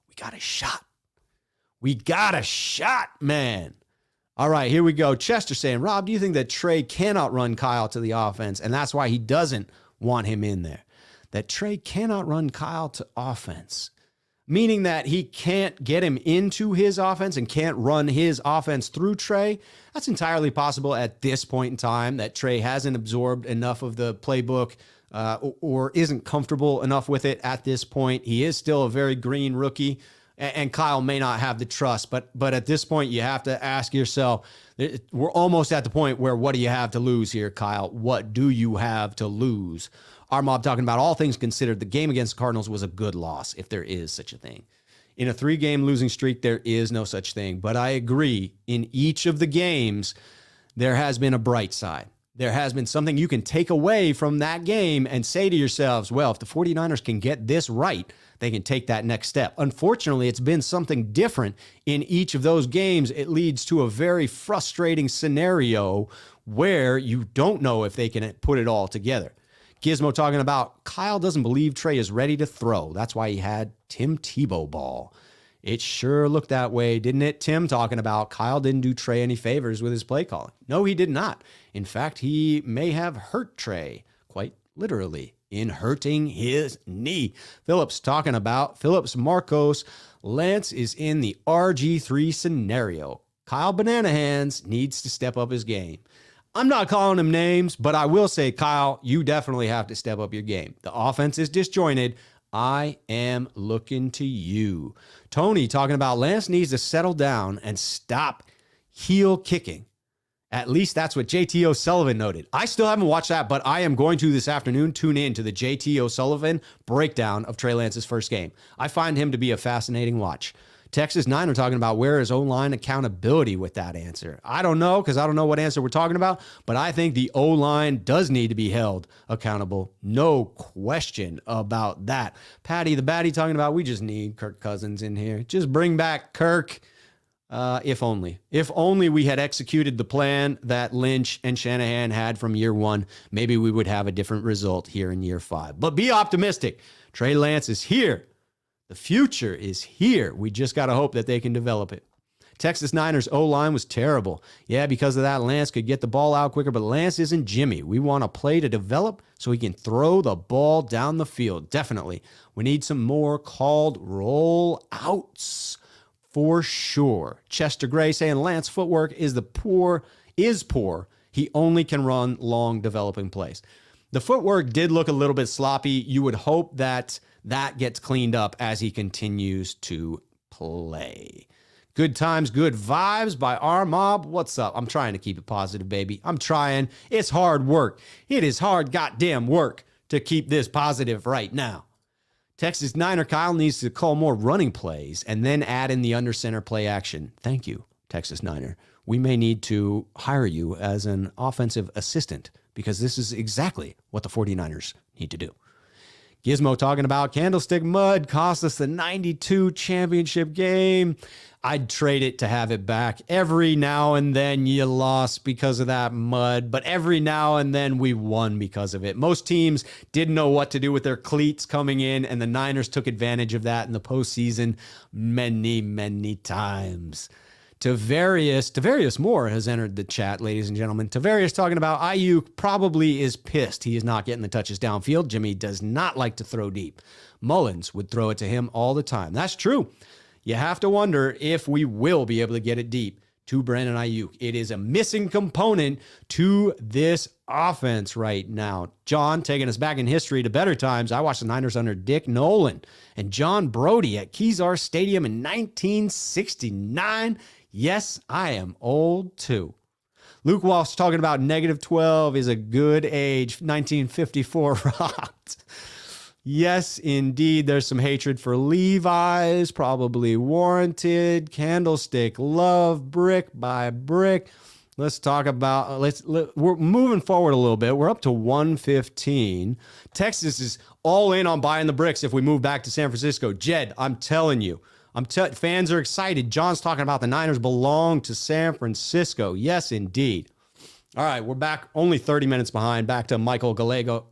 we got a shot. We got a shot, man. All right, here we go. Chester saying, Rob, do you think that Trey cannot run Kyle to the offense, and that's why he doesn't want him in there? That Trey cannot run Kyle to offense, meaning that he can't get him into his offense and can't run his offense through Trey. That's entirely possible at this point in time, that Trey hasn't absorbed enough of the playbook or isn't comfortable enough with it at this point. He is still a very green rookie, and Kyle may not have the trust, but at this point, you have to ask yourself, we're almost at the point where what do you have to lose here, Kyle? What do you have to lose? Our mob talking about all things considered, the game against the Cardinals was a good loss, if there is such a thing. In a 3-game losing streak, there is no such thing. But I agree, in each of the games, there has been a bright side. There has been something you can take away from that game and say to yourselves, well, if the 49ers can get this right, they can take that next step. Unfortunately, it's been something different in each of those games. It leads to a very frustrating scenario where you don't know if they can put it all together. Gizmo talking about Kyle doesn't believe Trey is ready to throw. That's why he had Tim Tebow ball. It sure looked that way, didn't it? Tim talking about Kyle didn't do Trey any favors with his play calling. No, he did not. In fact, he may have hurt Trey, quite literally, in hurting his knee. Phillips talking about Phillips Marcos. Lance is in the RG3 scenario. Kyle Banana Hands needs to step up his game. I'm not calling him names, but I will say, Kyle, you definitely have to step up your game. The offense is disjointed. I am looking to you. Tony talking about Lance needs to settle down and stop heel kicking. At least that's what JT O'Sullivan noted. I still haven't watched that, but I am going to this afternoon tune in to the JT O'Sullivan breakdown of Trey Lance's first game. I find him to be a fascinating watch. Texas 9 are talking about where is O-line accountability with that answer. I don't know, because I don't know what answer we're talking about, but I think the O-line does need to be held accountable. No question about that. Patty the Batty talking about we just need Kirk Cousins in here. Just bring back Kirk. If only. If only we had executed the plan that Lynch and Shanahan had from year one, maybe we would have a different result here in year 5. But be optimistic. Trey Lance is here. The future is here. We just got to hope that they can develop it. Texas Niners O-line was terrible. Yeah, because of that, Lance could get the ball out quicker, but Lance isn't Jimmy. We want a play to develop so he can throw the ball down the field. Definitely. We need some more called roll-outs for sure. Chester Gray saying Lance footwork is poor. He only can run long developing plays. The footwork did look a little bit sloppy. You would hope that gets cleaned up as he continues to play. Good times, good vibes by our mob. What's up? I'm trying to keep it positive, baby. I'm trying. It's hard work. It is hard goddamn work to keep this positive right now. Texas Niner Kyle needs to call more running plays and then add in the under center play action. Thank you, Texas Niner. We may need to hire you as an offensive assistant because this is exactly what the 49ers need to do. Gizmo talking about Candlestick Mud cost us the 92 championship game. I'd trade it to have it back. Every now and then you lost because of that mud, but every now and then we won because of it. Most teams didn't know what to do with their cleats coming in, and the Niners took advantage of that in the postseason many, many times. Tavarius Moore has entered the chat, ladies and gentlemen. Tavarius talking about Ayuk probably is pissed he is not getting the touches downfield. Jimmy does not like to throw deep. Mullins would throw it to him all the time. That's true. You have to wonder if we will be able to get it deep to Brandon Ayuk. It is a missing component to this offense right now. John taking us back in history to better times. I watched the Niners under Dick Nolan and John Brody at Kezar Stadium in 1969. Yes, I am old too. Luke Walsh talking about -12 is a good age. 1954 rocked. Yes, indeed. There's some hatred for Levi's, probably warranted. Candlestick love, brick by brick. Let's talk about, we're moving forward a little bit. We're up to 115. Texas is all in on buying the bricks if we move back to San Francisco. Jed, I'm telling you. Fans are excited. John's talking about the Niners belong to San Francisco. Yes, indeed. All right, we're back only 30 minutes behind. Back to Michael Gallego.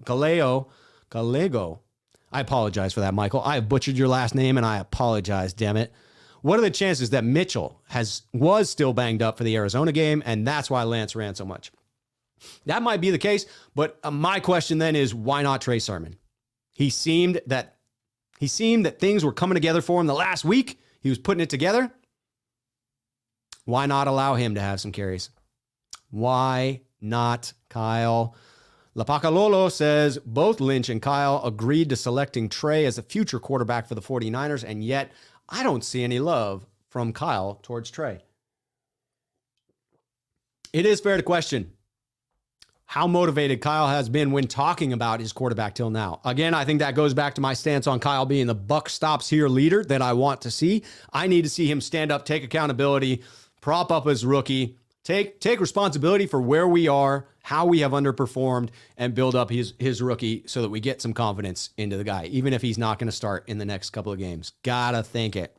I apologize for that, Michael. I have butchered your last name, and I apologize, damn it. What are the chances that Mitchell was still banged up for the Arizona game, and that's why Lance ran so much? That might be the case, but my question then is, why not Trey Sermon? He seemed that things were coming together for him the last week. He was putting it together. Why not allow him to have some carries? Why not, Kyle? Lapacalolo says both Lynch and Kyle agreed to selecting Trey as a future quarterback for the 49ers, and yet I don't see any love from Kyle towards Trey. It is fair to question how motivated Kyle has been when talking about his quarterback till now. Again, I think that goes back to my stance on Kyle being the buck stops here leader that I want to see. I need to see him stand up, take accountability, prop up his rookie, take responsibility for where we are, how we have underperformed, and build up his rookie so that we get some confidence into the guy, even if he's not going to start in the next couple of games. Gotta think it.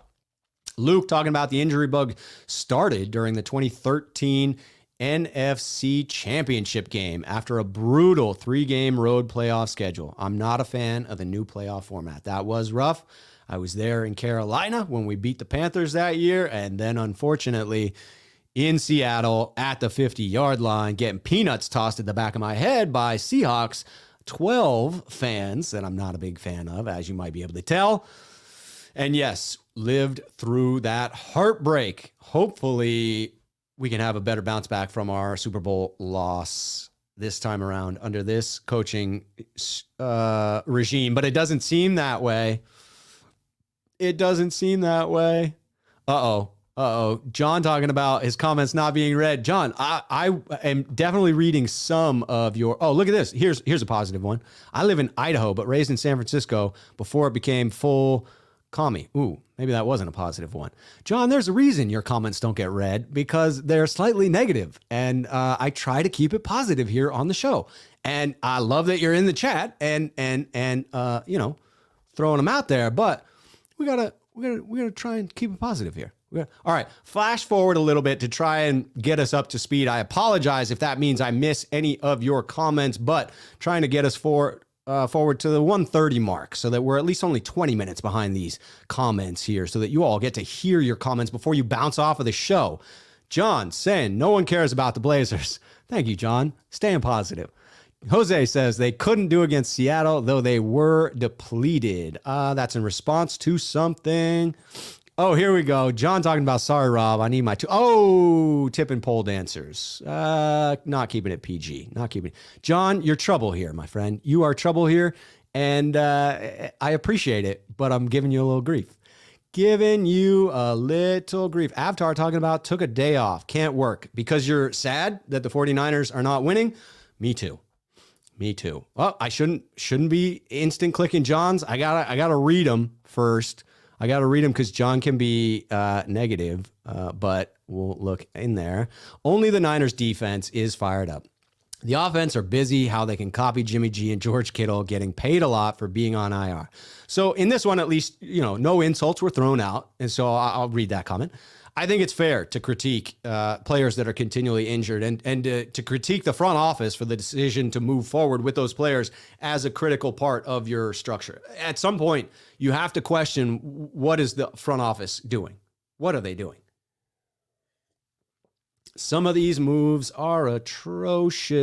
Luke talking about the injury bug started during the 2013 NFC Championship game after a brutal 3-game road playoff schedule. I'm not a fan of the new playoff format. That was rough. I was there in Carolina when we beat the Panthers that year, and then unfortunately in Seattle at the 50-yard line, getting peanuts tossed at the back of my head by Seahawks 12 fans that I'm not a big fan of, as you might be able to tell. And yes, lived through that heartbreak. Hopefully we can have a better bounce back from our Super Bowl loss this time around under this coaching regime. But it doesn't seem that way. It doesn't seem that way. Uh-oh. Uh-oh. John talking about his comments not being read. John, I am definitely reading some of your... Oh, look at this. Here's a positive one. I live in Idaho, but raised in San Francisco before it became full commie. Ooh, maybe that wasn't a positive one. John, there's a reason your comments don't get read, because they're slightly negative, and I try to keep it positive here on the show. And I love that you're in the chat and you know, throwing them out there, but we gotta try and keep it positive here. All right, flash forward a little bit to try and get us up to speed. I apologize if that means I miss any of your comments, but trying to get us forward to the 1:30 mark so that we're at least only 20 minutes behind these comments here so that you all get to hear your comments before you bounce off of the show. John saying no one cares about the Blazers. Thank you, John. Staying positive. Jose says they couldn't do against Seattle, though they were depleted. That's in response to something. Oh, here we go. John talking about, sorry, Rob, I need my tip and pole dancers. Not keeping it PG. Not keeping it. John, you're trouble here, my friend. You are trouble here, and I appreciate it, but I'm giving you a little grief. Giving you a little grief. Avatar talking about took a day off. Can't work because you're sad that the 49ers are not winning. Me too. Me too. Well, I shouldn't be instant clicking John's. I gotta read them first. I got to read them because John can be negative, but we'll look in there. Only the Niners defense is fired up. The offense are busy how they can copy Jimmy G and George Kittle getting paid a lot for being on IR. So in this one, at least, you know, no insults were thrown out. And so I'll read that comment. I think it's fair to critique players that are continually injured and to critique the front office for the decision to move forward with those players as a critical part of your structure. At some point, you have to question, what is the front office doing? What are they doing? Some of these moves are atrocious.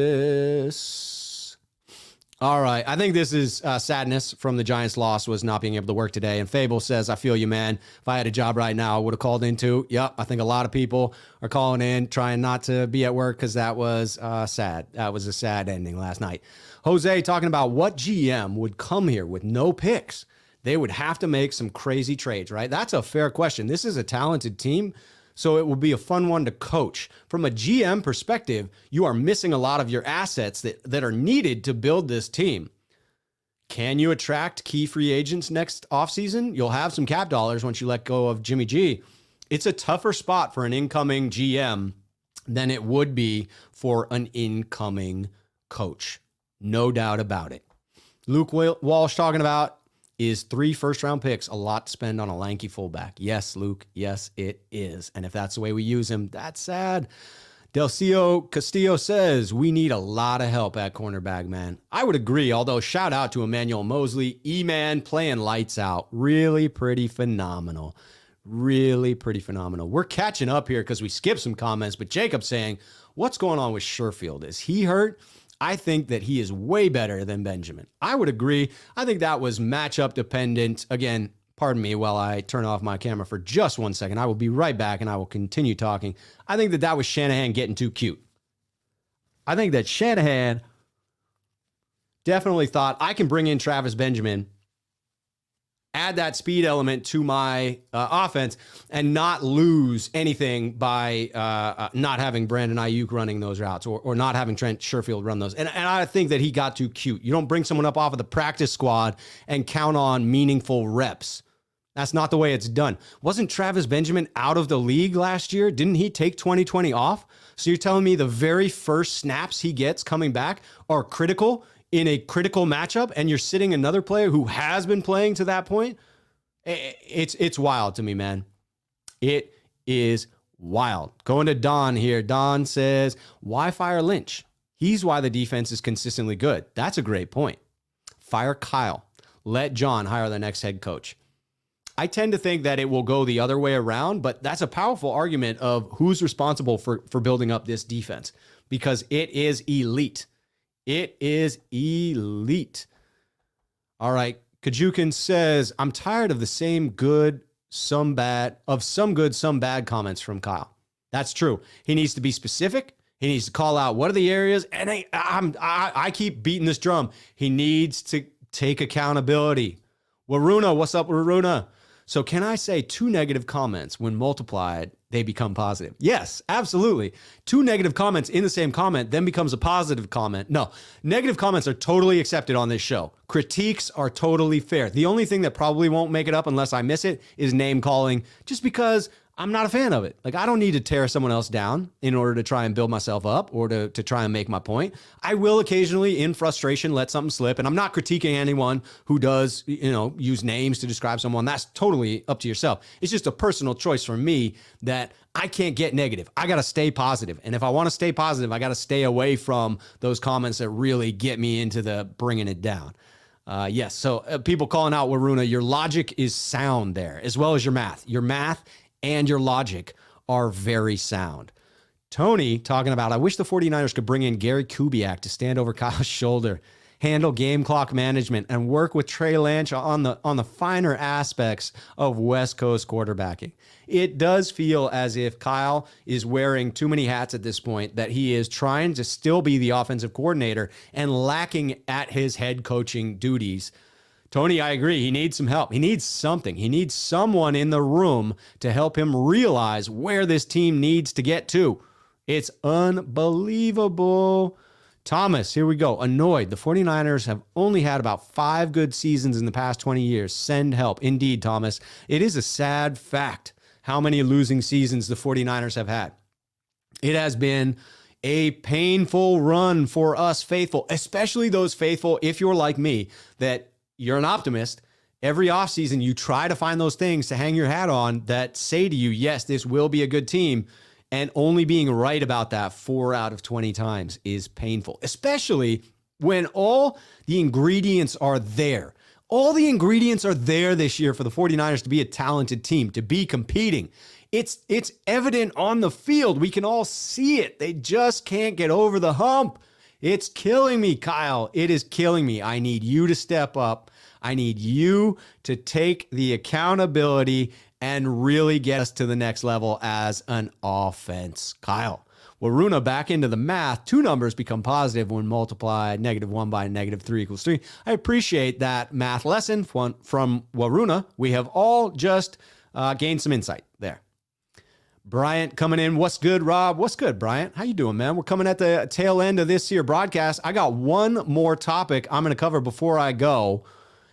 All right. I think this is sadness from the Giants' loss was not being able to work today. And Fable says, I feel you, man. If I had a job right now, I would have called in too. Yep. I think a lot of people are calling in, trying not to be at work because that was sad. That was a sad ending last night. Jose talking about what GM would come here with no picks. They would have to make some crazy trades, right? That's a fair question. This is a talented team, so it will be a fun one to coach. From a GM perspective, you are missing a lot of your assets that are needed to build this team. Can you attract key free agents next offseason? You'll have some cap dollars once you let go of Jimmy G. It's a tougher spot for an incoming GM than it would be for an incoming coach. No doubt about it. Luke Walsh talking about, is 3 first-round picks a lot to spend on a lanky fullback? Yes, Luke. Yes, it is. And if that's the way we use him, that's sad. Delcio Castillo says, we need a lot of help at cornerback, man. I would agree, although shout out to Emmanuel Mosley. E-Man playing lights out. Really pretty phenomenal. Really pretty phenomenal. We're catching up here because we skipped some comments, but Jacob's saying, what's going on with Sherfield? Is he hurt? I think that he is way better than Benjamin. I would agree. I think that was matchup dependent. Again, pardon me while I turn off my camera for just 1 second. I will be right back and I will continue talking. I think that was Shanahan getting too cute. I think that Shanahan definitely thought, I can bring in Travis Benjamin, add that speed element to my offense, and not lose anything by not having Brandon Ayuk running those routes or not having Trent Sherfield run those. And I think that he got too cute. You don't bring someone up off of the practice squad and count on meaningful reps. That's not the way it's done. Wasn't Travis Benjamin out of the league last year? Didn't he take 2020 off? So you're telling me the very first snaps he gets coming back are critical in a critical matchup, and you're sitting another player who has been playing to that point? It's wild to me, man. It is wild. Going to Don here. Don says, why fire Lynch? He's why the defense is consistently good. That's a great point. Fire Kyle. Let John hire the next head coach. I tend to think that it will go the other way around, but that's a powerful argument of who's responsible for building up this defense, because it is elite. It is elite. All right. Kajukin says, I'm tired of the same good, some bad comments from Kyle. That's true. He needs to be specific. He needs to call out what are the areas. And I keep beating this drum. He needs to take accountability. Waruna, what's up, Waruna? So can I say 2 negative comments when multiplied, they become positive? Yes, absolutely. 2 negative comments in the same comment then becomes a positive comment. No, negative comments are totally accepted on this show. Critiques are totally fair. The only thing that probably won't make it up unless I miss it is name calling, just because I'm not a fan of it. Like, I don't need to tear someone else down in order to try and build myself up or to try and make my point. I will occasionally, in frustration, let something slip. And I'm not critiquing anyone who does, use names to describe someone. That's totally up to yourself. It's just a personal choice for me that I can't get negative. I got to stay positive. And if I want to stay positive, I got to stay away from those comments that really get me into the bringing it down. Yes. So people calling out Waruna, your logic is sound there, as well as your math. Your math and your logic are very sound. Tony talking about, I wish the 49ers could bring in Gary Kubiak to stand over Kyle's shoulder, handle game clock management, and work with Trey Lance on the finer aspects of West Coast quarterbacking. It does feel as if Kyle is wearing too many hats at this point, that he is trying to still be the offensive coordinator and lacking at his head coaching duties. Tony, I agree. He needs some help. He needs something. He needs someone in the room to help him realize where this team needs to get to. It's unbelievable. Thomas, here we go. Annoyed. The 49ers have only had about 5 good seasons in the past 20 years. Send help. Indeed, Thomas. It is a sad fact how many losing seasons the 49ers have had. It has been a painful run for us faithful, especially those faithful, if you're like me, that you're an optimist. Every offseason, you try to find those things to hang your hat on that say to you, yes, this will be a good team. And only being right about that 4 out of 20 times is painful, especially when all the ingredients are there. All the ingredients are there this year for the 49ers to be a talented team, to be competing. It's evident on the field. We can all see it. They just can't get over the hump. It's killing me, Kyle. It is killing me. I need you to step up. I need you to take the accountability and really get us to the next level as an offense. Kyle, Waruna back into the math. 2 numbers become positive when multiplied. -1 by -3 = 3. I appreciate that math lesson from Waruna. We have all just gained some insight there. Bryant coming in. What's good, Rob? What's good, Bryant? How you doing, man? We're coming at the tail end of this here broadcast. I got one more topic I'm going to cover before I go,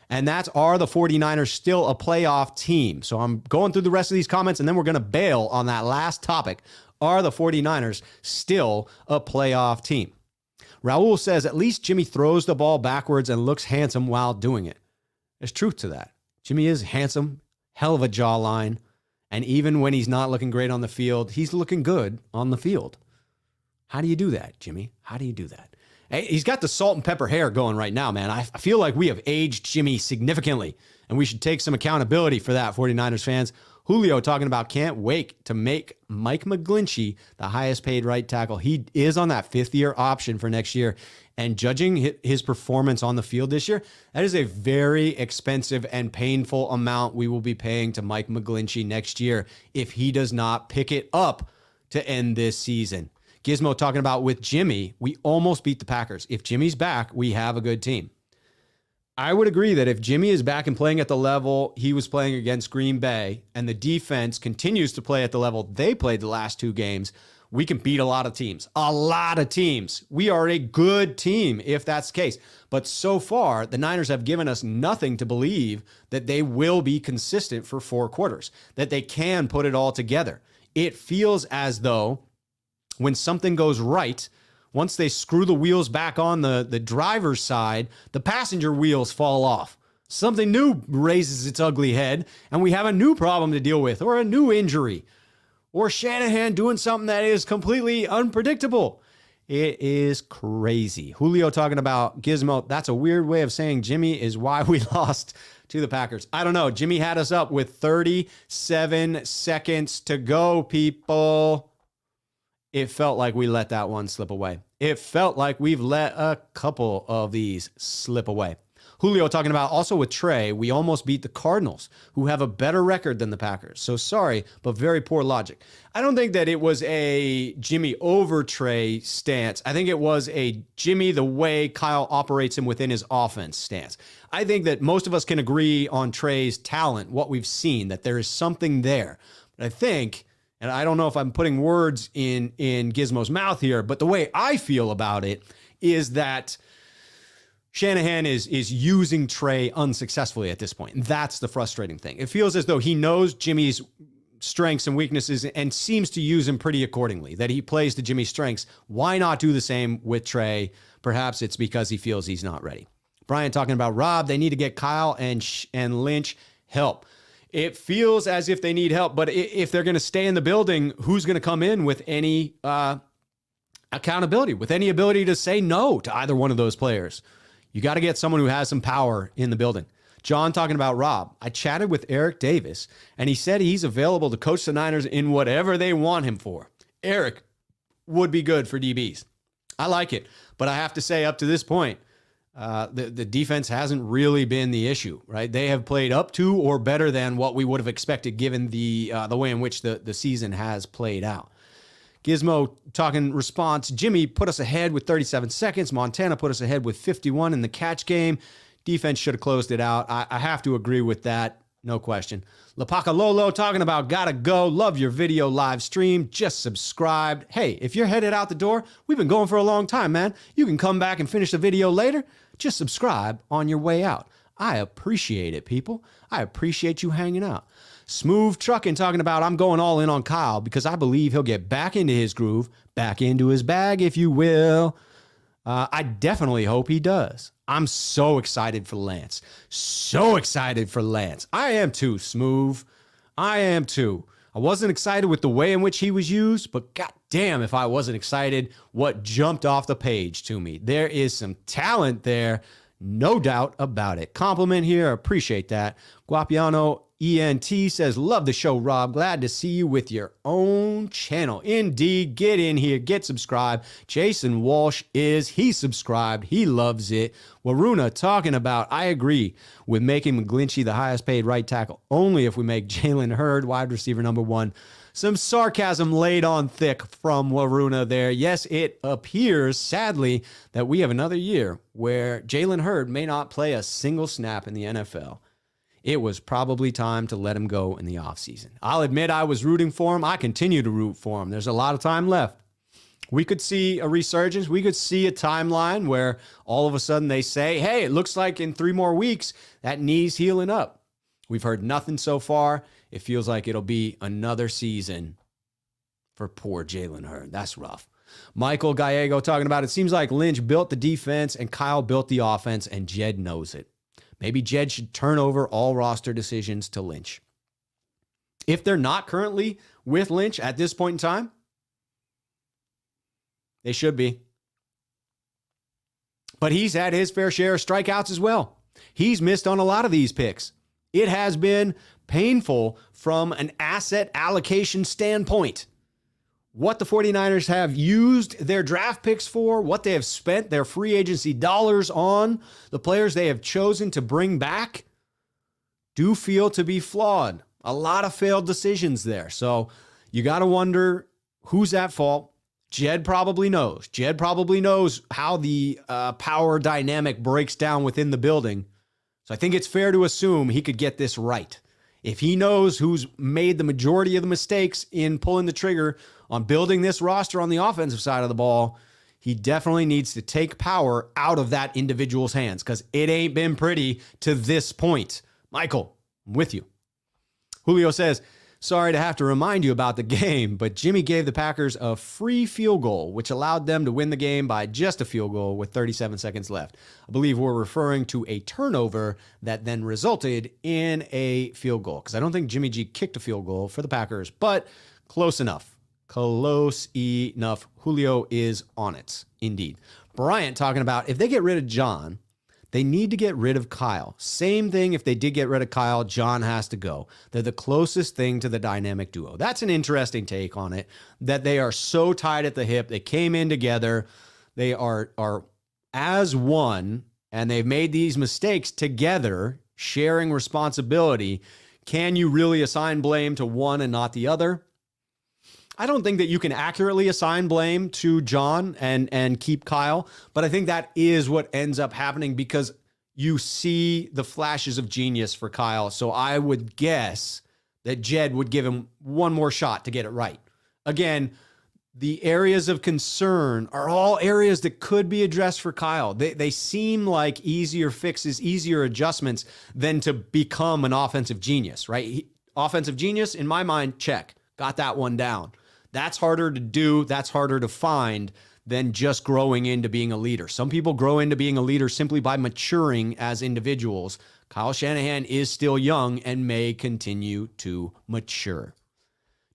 and that's, are the 49ers still a playoff team? So I'm going through the rest of these comments, and then we're going to bail on that last topic. Are the 49ers still a playoff team? Raul says, at least Jimmy throws the ball backwards and looks handsome while doing it. There's truth to that. Jimmy is handsome, hell of a jawline. And even when he's not looking great on the field, he's looking good on the field. How do you do that, Jimmy? How do you do that? Hey, he's got the salt and pepper hair going right now, man. I feel like we have aged Jimmy significantly, and we should take some accountability for that, 49ers fans. Julio talking about can't wait to make Mike McGlinchey the highest paid right tackle. He is on that 5th-year option for next year. And judging his performance on the field this year, that is a very expensive and painful amount we will be paying to Mike McGlinchey next year if he does not pick it up to end this season. Gizmo talking about with Jimmy, we almost beat the Packers. If Jimmy's back, we have a good team. I would agree that if Jimmy is back and playing at the level he was playing against Green Bay, and the defense continues to play at the level they played the last 2 games, we can beat a lot of teams. A lot of teams. We are a good team if that's the case. But so far, the Niners have given us nothing to believe that they will be consistent for 4 quarters, that they can put it all together. It feels as though when something goes right, once they screw the wheels back on the driver's side, the passenger wheels fall off. Something new raises its ugly head, and we have a new problem to deal with, or a new injury, or Shanahan doing something that is completely unpredictable. It is crazy. Julio talking about Gizmo. That's a weird way of saying Jimmy is why we lost to the Packers. I don't know. Jimmy had us up with 37 seconds to go, people. It felt like we let that one slip away. It felt like we've let a couple of these slip away. Julio talking about also with Trey, we almost beat the Cardinals, who have a better record than the Packers. So sorry, but very poor logic. I don't think that it was a Jimmy over Trey stance. I think it was a Jimmy the way Kyle operates him within his offense stance. I think that most of us can agree on Trey's talent, what we've seen, that there is something there. But I think, and I don't know if I'm putting words in Gizmo's mouth here, but the way I feel about it is that Shanahan is using Trey unsuccessfully at this point. And that's the frustrating thing. It feels as though he knows Jimmy's strengths and weaknesses and seems to use him pretty accordingly, that he plays to Jimmy's strengths. Why not do the same with Trey? Perhaps it's because he feels he's not ready. Brian talking about Rob, they need to get Kyle and Lynch help. It feels as if they need help, but if they're going to stay in the building, who's going to come in with any accountability, with any ability to say no to either one of those players? You got to get someone who has some power in the building. John talking about Rob. I chatted with Eric Davis, and he said he's available to coach the Niners in whatever they want him for. Eric would be good for DBs. I like it, but I have to say up to this point, the defense hasn't really been the issue, right? They have played up to or better than what we would have expected given the way in which the season has played out. Gizmo talking response. Jimmy put us ahead with 37 seconds. Montana put us ahead with 51 in the catch game. Defense should have closed it out. I have to agree with that. No question. Lapaka Lolo talking about gotta go. Love your video live stream. Just subscribed. Hey, if you're headed out the door, we've been going for a long time, man. You can come back and finish the video later. Just subscribe on your way out. I appreciate it, people. I appreciate you hanging out. Smooth Trucking talking about I'm going all in on Kyle because I believe he'll get back into his groove, back into his bag, if you will. I definitely hope he does. I'm so excited for Lance. So excited for Lance. I am too, Smooth. I am too. I wasn't excited with the way in which he was used, but goddamn if I wasn't excited what jumped off the page to me. There is some talent there, no doubt about it. Compliment here, appreciate that. Guapiano ENT says, love the show, Rob. Glad to see you with your own channel. Indeed, get in here, get subscribed. Jason Walsh he's subscribed. He loves it. Waruna talking about, I agree with making McGlinchey the highest paid right tackle, only if we make Jalen Hurd wide receiver number 1. Some sarcasm laid on thick from Waruna there. Yes, it appears, sadly, that we have another year where Jalen Hurd may not play a single snap in the NFL. It was probably time to let him go in the offseason. I'll admit I was rooting for him. I continue to root for him. There's a lot of time left. We could see a resurgence. We could see a timeline where all of a sudden they say, hey, it looks like in 3 more weeks that knee's healing up. We've heard nothing so far. It feels like it'll be another season for poor Jalen Hurd. That's rough. Michael Gallego talking about it seems like Lynch built the defense and Kyle built the offense, and Jed knows it. Maybe Jed should turn over all roster decisions to Lynch. If they're not currently with Lynch at this point in time, they should be. But he's had his fair share of strikeouts as well. He's missed on a lot of these picks. It has been painful from an asset allocation standpoint. What the 49ers have used their draft picks for, what they have spent their free agency dollars on, the players they have chosen to bring back, do feel to be flawed. A lot of failed decisions there. So you got to wonder who's at fault. Jed probably knows. Jed probably knows how the power dynamic breaks down within the building. So I think it's fair to assume he could get this right. If he knows who's made the majority of the mistakes in pulling the trigger on building this roster on the offensive side of the ball, he definitely needs to take power out of that individual's hands because it ain't been pretty to this point. Michael, I'm with you. Julio says, sorry to have to remind you about the game, but Jimmy gave the Packers a free field goal, which allowed them to win the game by just a field goal with 37 seconds left. I believe we're referring to a turnover that then resulted in a field goal, because I don't think Jimmy G kicked a field goal for the Packers, but close enough. Close enough. Julio is on it, indeed. Bryant talking about if they get rid of John, they need to get rid of Kyle. Same thing, if they did get rid of Kyle, John has to go. They're the closest thing to the dynamic duo. That's an interesting take on it, that they are so tied at the hip. They came in together. They are as one and they've made these mistakes together, sharing responsibility, can you really assign blame to one and not the other? I don't think that you can accurately assign blame to John and keep Kyle, but I think that is what ends up happening because you see the flashes of genius for Kyle. So I would guess that Jed would give him one more shot to get it right. Again, the areas of concern are all areas that could be addressed for Kyle. They seem like easier fixes, easier adjustments than to become an offensive genius, right? Offensive genius, in my mind, check. Got that one down. That's harder to do. That's harder to find than just growing into being a leader. Some people grow into being a leader simply by maturing as individuals. Kyle Shanahan is still young and may continue to mature.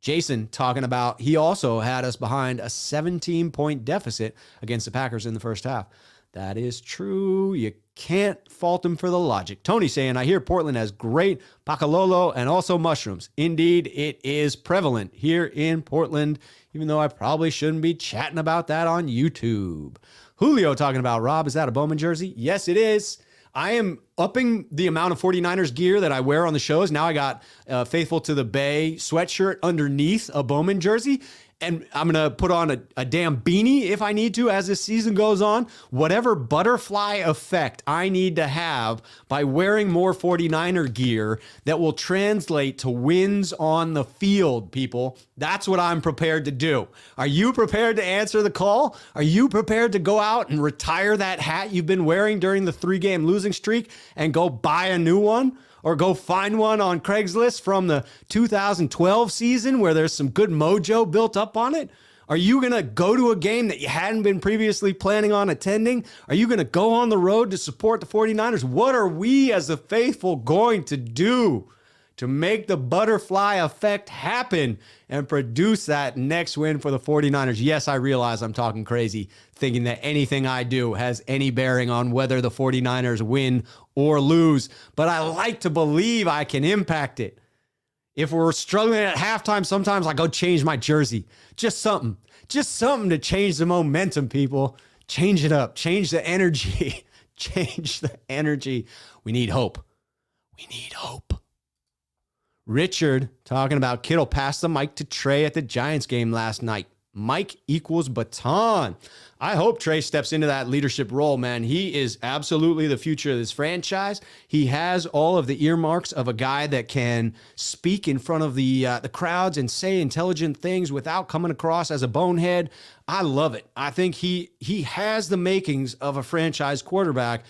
Jason talking about he also had us behind a 17-point deficit against the Packers in the first half. That is true. You can't fault him for the logic. Tony saying, I hear Portland has great pacalolo and also mushrooms. Indeed, it is prevalent here in Portland, even though I probably shouldn't be chatting about that on YouTube. Julio talking about, Rob, is that a Bowman jersey? Yes, it is. I am upping the amount of 49ers gear that I wear on the shows. Now I got Faithful to the Bay sweatshirt underneath a Bowman jersey. And I'm going to put on a damn beanie if I need to as this season goes on. Whatever butterfly effect I need to have by wearing more 49er gear that will translate to wins on the field, people. That's what I'm prepared to do. Are you prepared to answer the call? Are you prepared to go out and retire that hat you've been wearing during the 3-game losing streak and go buy a new one? Or go find one on Craigslist from the 2012 season where there's some good mojo built up on it? Are you going to go to a game that you hadn't been previously planning on attending? Are you going to go on the road to support the 49ers? What are we as the faithful going to do to make the butterfly effect happen and produce that next win for the 49ers? Yes, I realize I'm talking crazy, thinking that anything I do has any bearing on whether the 49ers win or lose, but I like to believe I can impact it. If we're struggling at halftime, sometimes I go change my jersey. Just something to change the momentum, people. Change it up, change the energy, change the energy. We need hope. We need hope. Richard talking about Kittle passed the mic to Trey at the Giants game last night. Mike equals baton. I hope Trey steps into that leadership role, man. He is absolutely the future of this franchise. He has all of the earmarks of a guy that can speak in front of the crowds and say intelligent things without coming across as a bonehead. I love it. I think he has the makings of a franchise quarterback.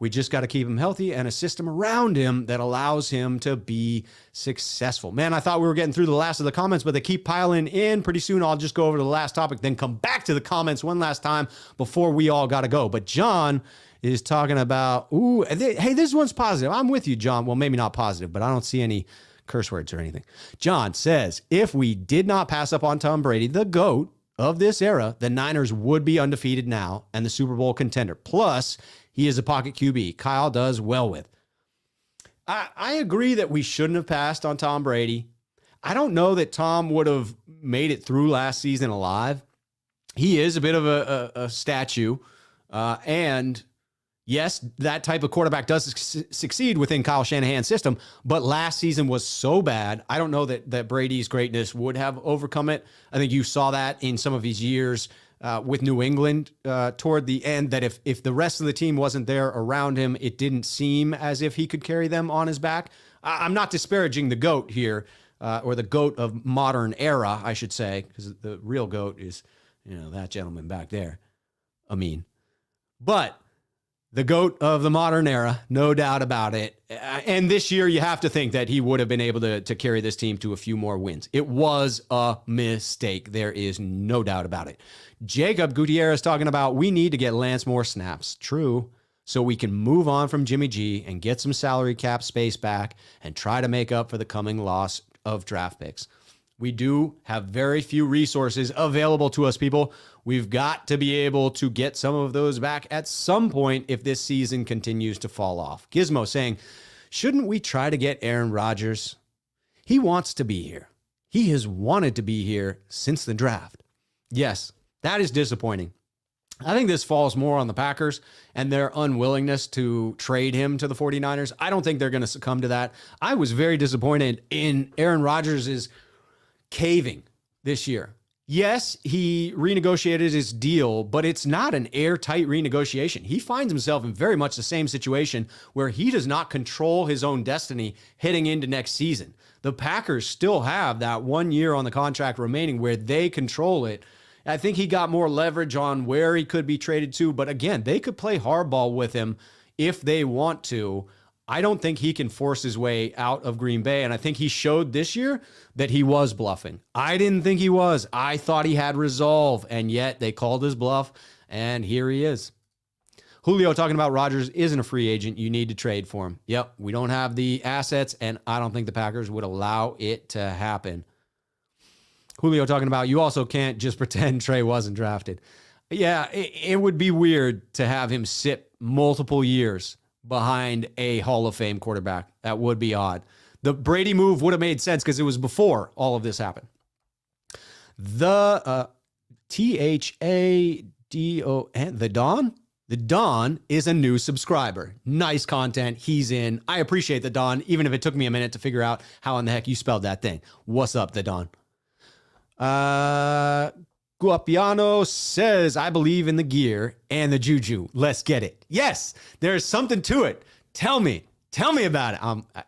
We just got to keep him healthy and a system around him that allows him to be successful. Man, I thought we were getting through the last of the comments, but they keep piling in. Pretty soon I'll just go over to the last topic, then come back to the comments one last time before we all got to go. But John is talking about, hey, this one's positive. I'm with you, John. Well, maybe not positive, but I don't see any curse words or anything. John says, if we did not pass up on Tom Brady, the GOAT of this era, the Niners would be undefeated now and the Super Bowl contender. Plus, he is a pocket QB. Kyle does well with. I agree that we shouldn't have passed on Tom Brady. I don't know that Tom would have made it through last season alive. He is a bit of a statue. And yes, that type of quarterback does succeed within Kyle Shanahan's system. But last season was so bad. I don't know that Brady's greatness would have overcome it. I think you saw that in some of his years with New England toward the end, that if the rest of the team wasn't there around him, it didn't seem as if he could carry them on his back. I'm not disparaging the GOAT here, or the GOAT of modern era, I should say, because the real GOAT is, that gentleman back there, Amin. But the GOAT of the modern era, no doubt about it. And this year, you have to think that he would have been able to carry this team to a few more wins. It was a mistake. There is no doubt about it. Jacob Gutierrez talking about, we need to get Lance more snaps. True. So we can move on from Jimmy G and get some salary cap space back and try to make up for the coming loss of draft picks. We do have very few resources available to us, people. We've got to be able to get some of those back at some point if this season continues to fall off. Gizmo saying, shouldn't we try to get Aaron Rodgers? He wants to be here. He has wanted to be here since the draft. Yes, that is disappointing. I think this falls more on the Packers and their unwillingness to trade him to the 49ers. I don't think they're going to succumb to that. I was very disappointed in Aaron Rodgers' caving this year. Yes, he renegotiated his deal, but it's not an airtight renegotiation. He finds himself in very much the same situation where he does not control his own destiny heading into next season. The Packers still have that 1 year on the contract remaining where they control it. I think he got more leverage on where he could be traded to, but again, they could play hardball with him if they want to. I don't think he can force his way out of Green Bay, and I think he showed this year that he was bluffing. I didn't think he was. I thought he had resolve, and yet they called his bluff, and here he is. Julio talking about Rodgers isn't a free agent. You need to trade for him. Yep, we don't have the assets, and I don't think the Packers would allow it to happen. Julio talking about, you also can't just pretend Trey wasn't drafted. Yeah, it would be weird to have him sit multiple years behind a Hall of Fame quarterback. That would be odd. The Brady move would have made sense because it was before all of this happened. The THADON, the Don? The Don is a new subscriber. Nice content. He's in. I appreciate the Don, even if it took me a minute to figure out how in the heck you spelled that thing. What's up, the Don? Guapiano says, I believe in the gear and the juju. Let's get it. Yes, there's something to it. Tell me about it.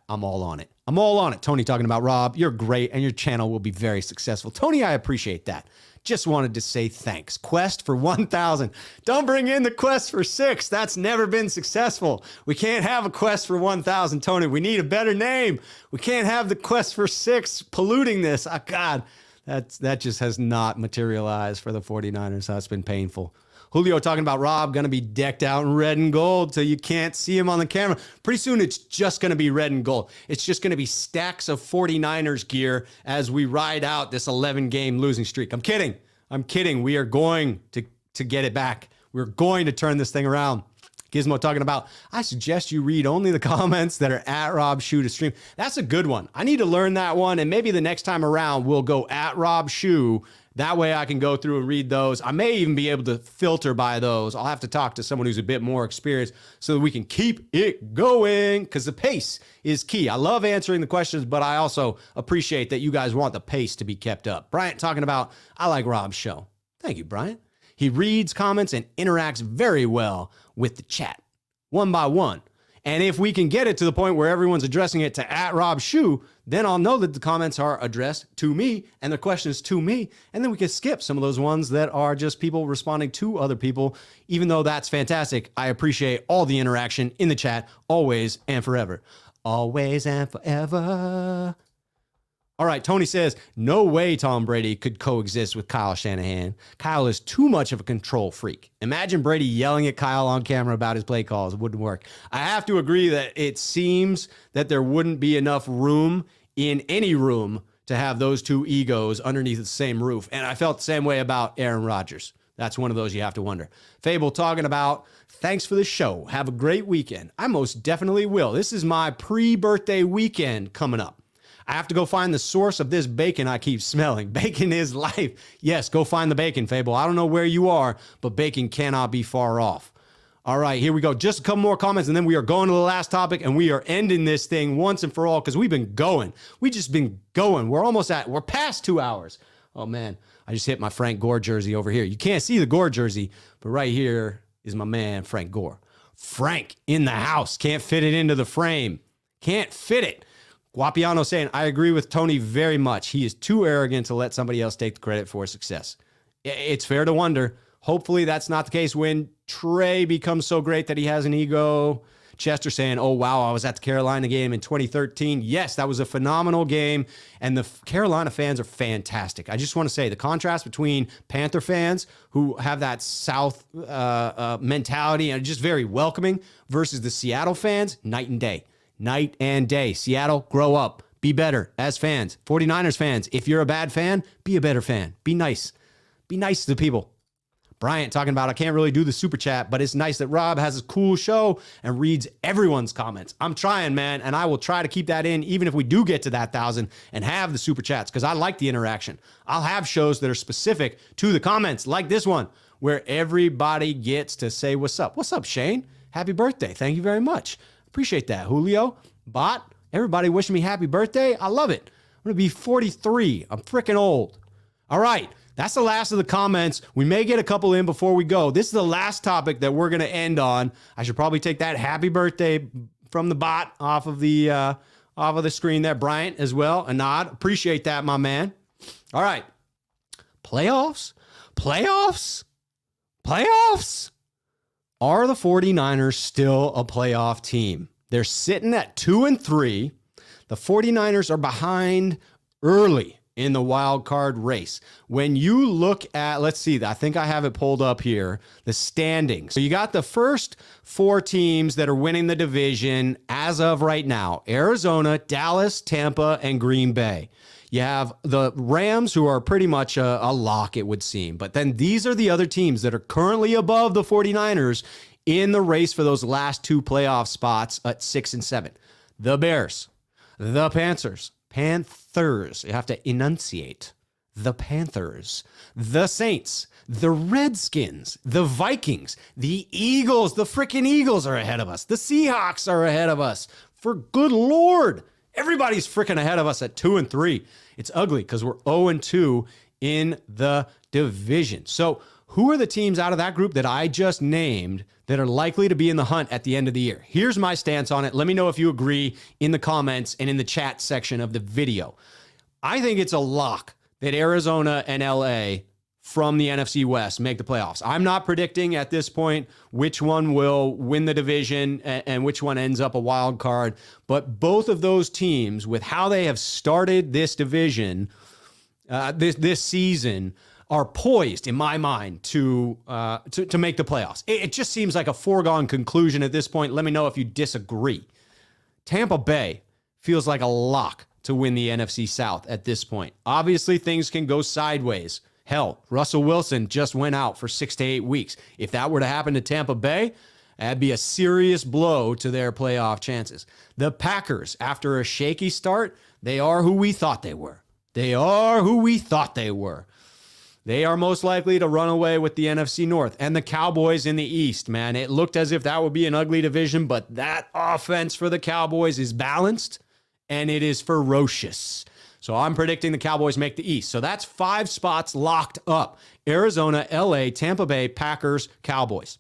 I'm all on it. I'm all on it. Tony talking about, Rob, you're great and your channel will be very successful. Tony, I appreciate that. Just wanted to say thanks. Quest for 1,000. Don't bring in the quest for 6. That's never been successful. We can't have a quest for 1,000, Tony. We need a better name. We can't have the quest for 6 polluting this. Oh, God. That just has not materialized for the 49ers. That's been painful. Julio talking about Rob going to be decked out in red and gold till you can't see him on the camera. Pretty soon it's just going to be red and gold. It's just going to be stacks of 49ers gear as we ride out this 11-game losing streak. I'm kidding. We are going to get it back. We're going to turn this thing around. Gizmo talking about, I suggest you read only the comments that are at Rob Shoe to stream. That's a good one. I need to learn that one, and maybe the next time around we'll go at Rob Shoe. That way I can go through and read those. I may even be able to filter by those. I'll have to talk to someone who's a bit more experienced so that we can keep it going, because the pace is key. I love answering the questions, but I also appreciate that you guys want the pace to be kept up. Bryant talking about, I like Rob's show. Thank you, Bryant. He reads comments and interacts very well with the chat, one by one. And if we can get it to the point where everyone's addressing it to at Rob Shoe, then I'll know that the comments are addressed to me and the questions to me. And then we can skip some of those ones that are just people responding to other people. Even though that's fantastic, I appreciate all the interaction in the chat, always and forever. Always and forever. All right, Tony says, no way Tom Brady could coexist with Kyle Shanahan. Kyle is too much of a control freak. Imagine Brady yelling at Kyle on camera about his play calls. It wouldn't work. I have to agree that it seems that there wouldn't be enough room in any room to have those two egos underneath the same roof. And I felt the same way about Aaron Rodgers. That's one of those you have to wonder. Fable talking about, thanks for the show. Have a great weekend. I most definitely will. This is my pre-birthday weekend coming up. I have to go find the source of this bacon I keep smelling. Bacon is life. Yes, go find the bacon, Fable. I don't know where you are, but bacon cannot be far off. All right, here we go. Just a couple more comments, and then we are going to the last topic, and we are ending this thing once and for all because we've been going. We've just been going. We're past 2 hours. Oh, man, I just hit my Frank Gore jersey over here. You can't see the Gore jersey, but right here is my man, Frank Gore. Frank in the house. Can't fit it into the frame. Can't fit it. Guapiano saying, I agree with Tony very much. He is too arrogant to let somebody else take the credit for success. It's fair to wonder. Hopefully that's not the case when Trey becomes so great that he has an ego. Chester saying, oh, wow, I was at the Carolina game in 2013. Yes, that was a phenomenal game, and the Carolina fans are fantastic. I just want to say the contrast between Panther fans who have that South mentality and just very welcoming versus the Seattle fans, night and day. Night and day. Seattle, grow up. Be better as fans. 49ers fans, if you're a bad fan, be a better fan. Be nice. Be nice to the people. Bryant talking about, I can't really do the super chat, but it's nice that Rob has a cool show and reads everyone's comments. I'm trying, man, and I will try to keep that in even if we do get to that 1,000 and have the super chats because I like the interaction. I'll have shows that are specific to the comments like this one where everybody gets to say what's up. What's up, Shane? Happy birthday. Thank you very much. Appreciate that. Julio, Bot, everybody wishing me happy birthday. I love it. I'm going to be 43. I'm freaking old. All right. That's the last of the comments. We may get a couple in before we go. This is the last topic that we're going to end on. I should probably take that happy birthday from the bot off of the screen there. Bryant as well. A nod. Appreciate that, my man. All right. Playoffs. Are the 49ers still a playoff team? They're sitting at 2-3. The 49ers are behind early in the wild card race. When you look at, let's see, I think I have it pulled up here, the standings. So you got the first 4 teams that are winning the division as of right now: Arizona, Dallas, Tampa, and Green Bay. You have the Rams, who are pretty much a lock, it would seem. But then these are the other teams that are currently above the 49ers in the race for those last 2 playoff spots at 6 and 7. The Bears, the Panthers, you have to enunciate. The Panthers, the Saints, the Redskins, the Vikings, the Eagles. The freaking Eagles are ahead of us. The Seahawks are ahead of us. For good Lord, everybody's freaking ahead of us at 2-3. It's ugly because we're 0-2 in the division. So who are the teams out of that group that I just named that are likely to be in the hunt at the end of the year? Here's my stance on it. Let me know if you agree in the comments and in the chat section of the video. I think it's a lock that Arizona and LA from the NFC West make the playoffs. I'm not predicting at this point which one will win the division and which one ends up a wild card, but both of those teams, with how they have started this division this season, are poised, in my mind, to make the playoffs. It just seems like a foregone conclusion at this point. Let me know if you disagree. Tampa Bay feels like a lock to win the NFC South at this point. Obviously, things can go sideways. Hell, Russell Wilson just went out for 6 to 8 weeks. If that were to happen to Tampa Bay, that'd be a serious blow to their playoff chances. The Packers, after a shaky start, they are who we thought they were. They are most likely to run away with the NFC North. And the Cowboys in the East, man. It looked as if that would be an ugly division, but that offense for the Cowboys is balanced and it is ferocious. So I'm predicting the Cowboys make the East. So that's 5 spots locked up: Arizona, LA, Tampa Bay, Packers, Cowboys.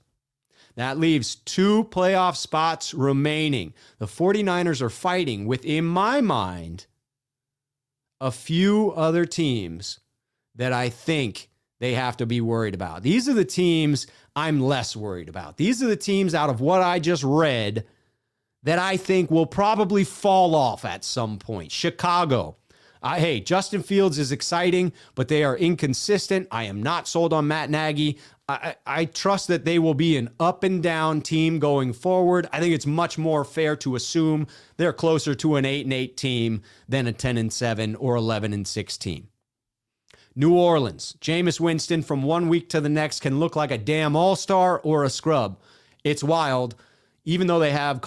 That leaves 2 playoff spots remaining. The 49ers are fighting with, in my mind, a few other teams that I think they have to be worried about. These are the teams I'm less worried about. These are the teams out of what I just read that I think will probably fall off at some point. Chicago. Hey, Justin Fields is exciting, but they are inconsistent. I am not sold on Matt Nagy. I trust that they will be an up and down team going forward. I think it's much more fair to assume they're closer to an 8-8 team than a 10-7 or 11-6 team. New Orleans, Jameis Winston from one week to the next can look like a damn all-star or a scrub. It's wild. Even though they have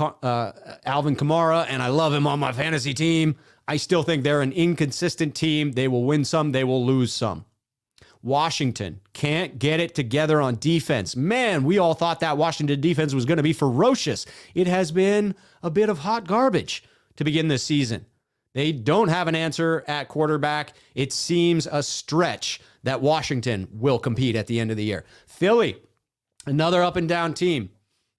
Alvin Kamara, and I love him on my fantasy team, I still think they're an inconsistent team. They will win some, they will lose some. Washington can't get it together on defense. Man, we all thought that Washington defense was going to be ferocious. It has been a bit of hot garbage to begin this season. They don't have an answer at quarterback. It seems a stretch that Washington will compete at the end of the year. Philly, another up and down team.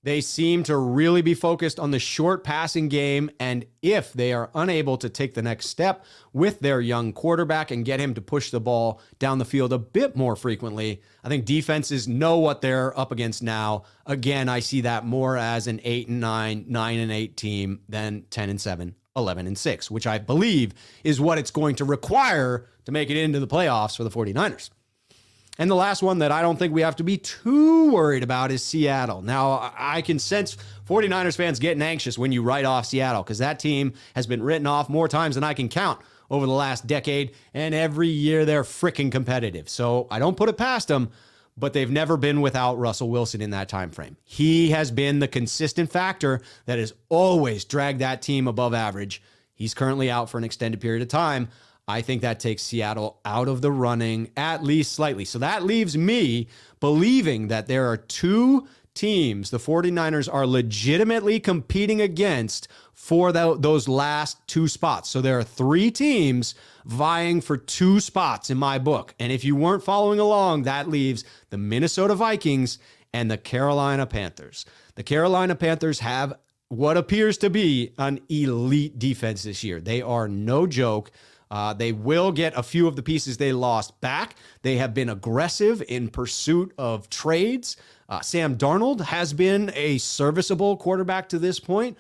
They seem to really be focused on the short passing game, and if they are unable to take the next step with their young quarterback and get him to push the ball down the field a bit more frequently, I think defenses know what they're up against now. Again, I see that more as an 8-9, 9-8 team than 10-7, 11-6, which I believe is what it's going to require to make it into the playoffs for the 49ers. And the last one that I don't think we have to be too worried about is Seattle. Now, I can sense 49ers fans getting anxious when you write off Seattle, because that team has been written off more times than I can count over the last decade, and every year they're freaking competitive. So I don't put it past them, but they've never been without Russell Wilson in that time frame. He has been the consistent factor that has always dragged that team above average. He's currently out for an extended period of time. I think that takes Seattle out of the running, at least slightly. So that leaves me believing that there are two teams the 49ers are legitimately competing against for those last two spots. So there are three teams vying for two spots in my book. And if you weren't following along, that leaves the Minnesota Vikings and the Carolina Panthers. The Carolina Panthers have what appears to be an elite defense this year. They are no joke. They will get a few of the pieces they lost back. They have been aggressive in pursuit of trades. Sam Darnold has been a serviceable quarterback to this point.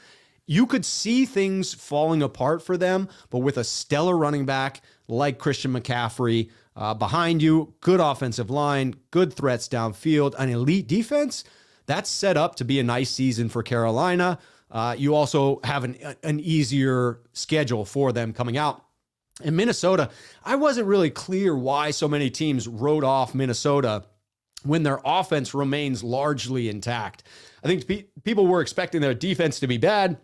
You could see things falling apart for them, but with a stellar running back like Christian McCaffrey behind you, good offensive line, good threats downfield, an elite defense, that's set up to be a nice season for Carolina. You also have an easier schedule for them coming out. In Minnesota, I wasn't really clear why so many teams wrote off Minnesota when their offense remains largely intact. I think people were expecting their defense to be bad,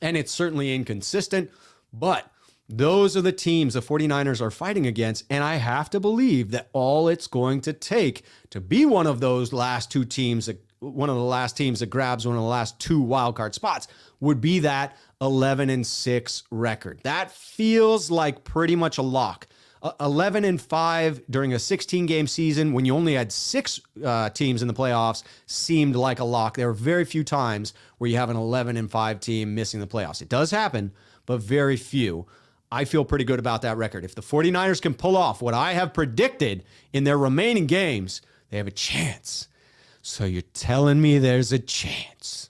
and it's certainly inconsistent, but those are the teams the 49ers are fighting against, and I have to believe that all it's going to take to be one of those last two teams, one of the last teams that grabs one of the last two wildcard spots, would be that 11-6 record. That feels like pretty much a lock. 11-5 during a 16-game season when you only had six teams in the playoffs seemed like a lock. There are very few times where you have an 11-5 team missing the playoffs. It does happen, but very few. I feel pretty good about that record. If the 49ers can pull off what I have predicted in their remaining games, they have a chance. So you're telling me there's a chance.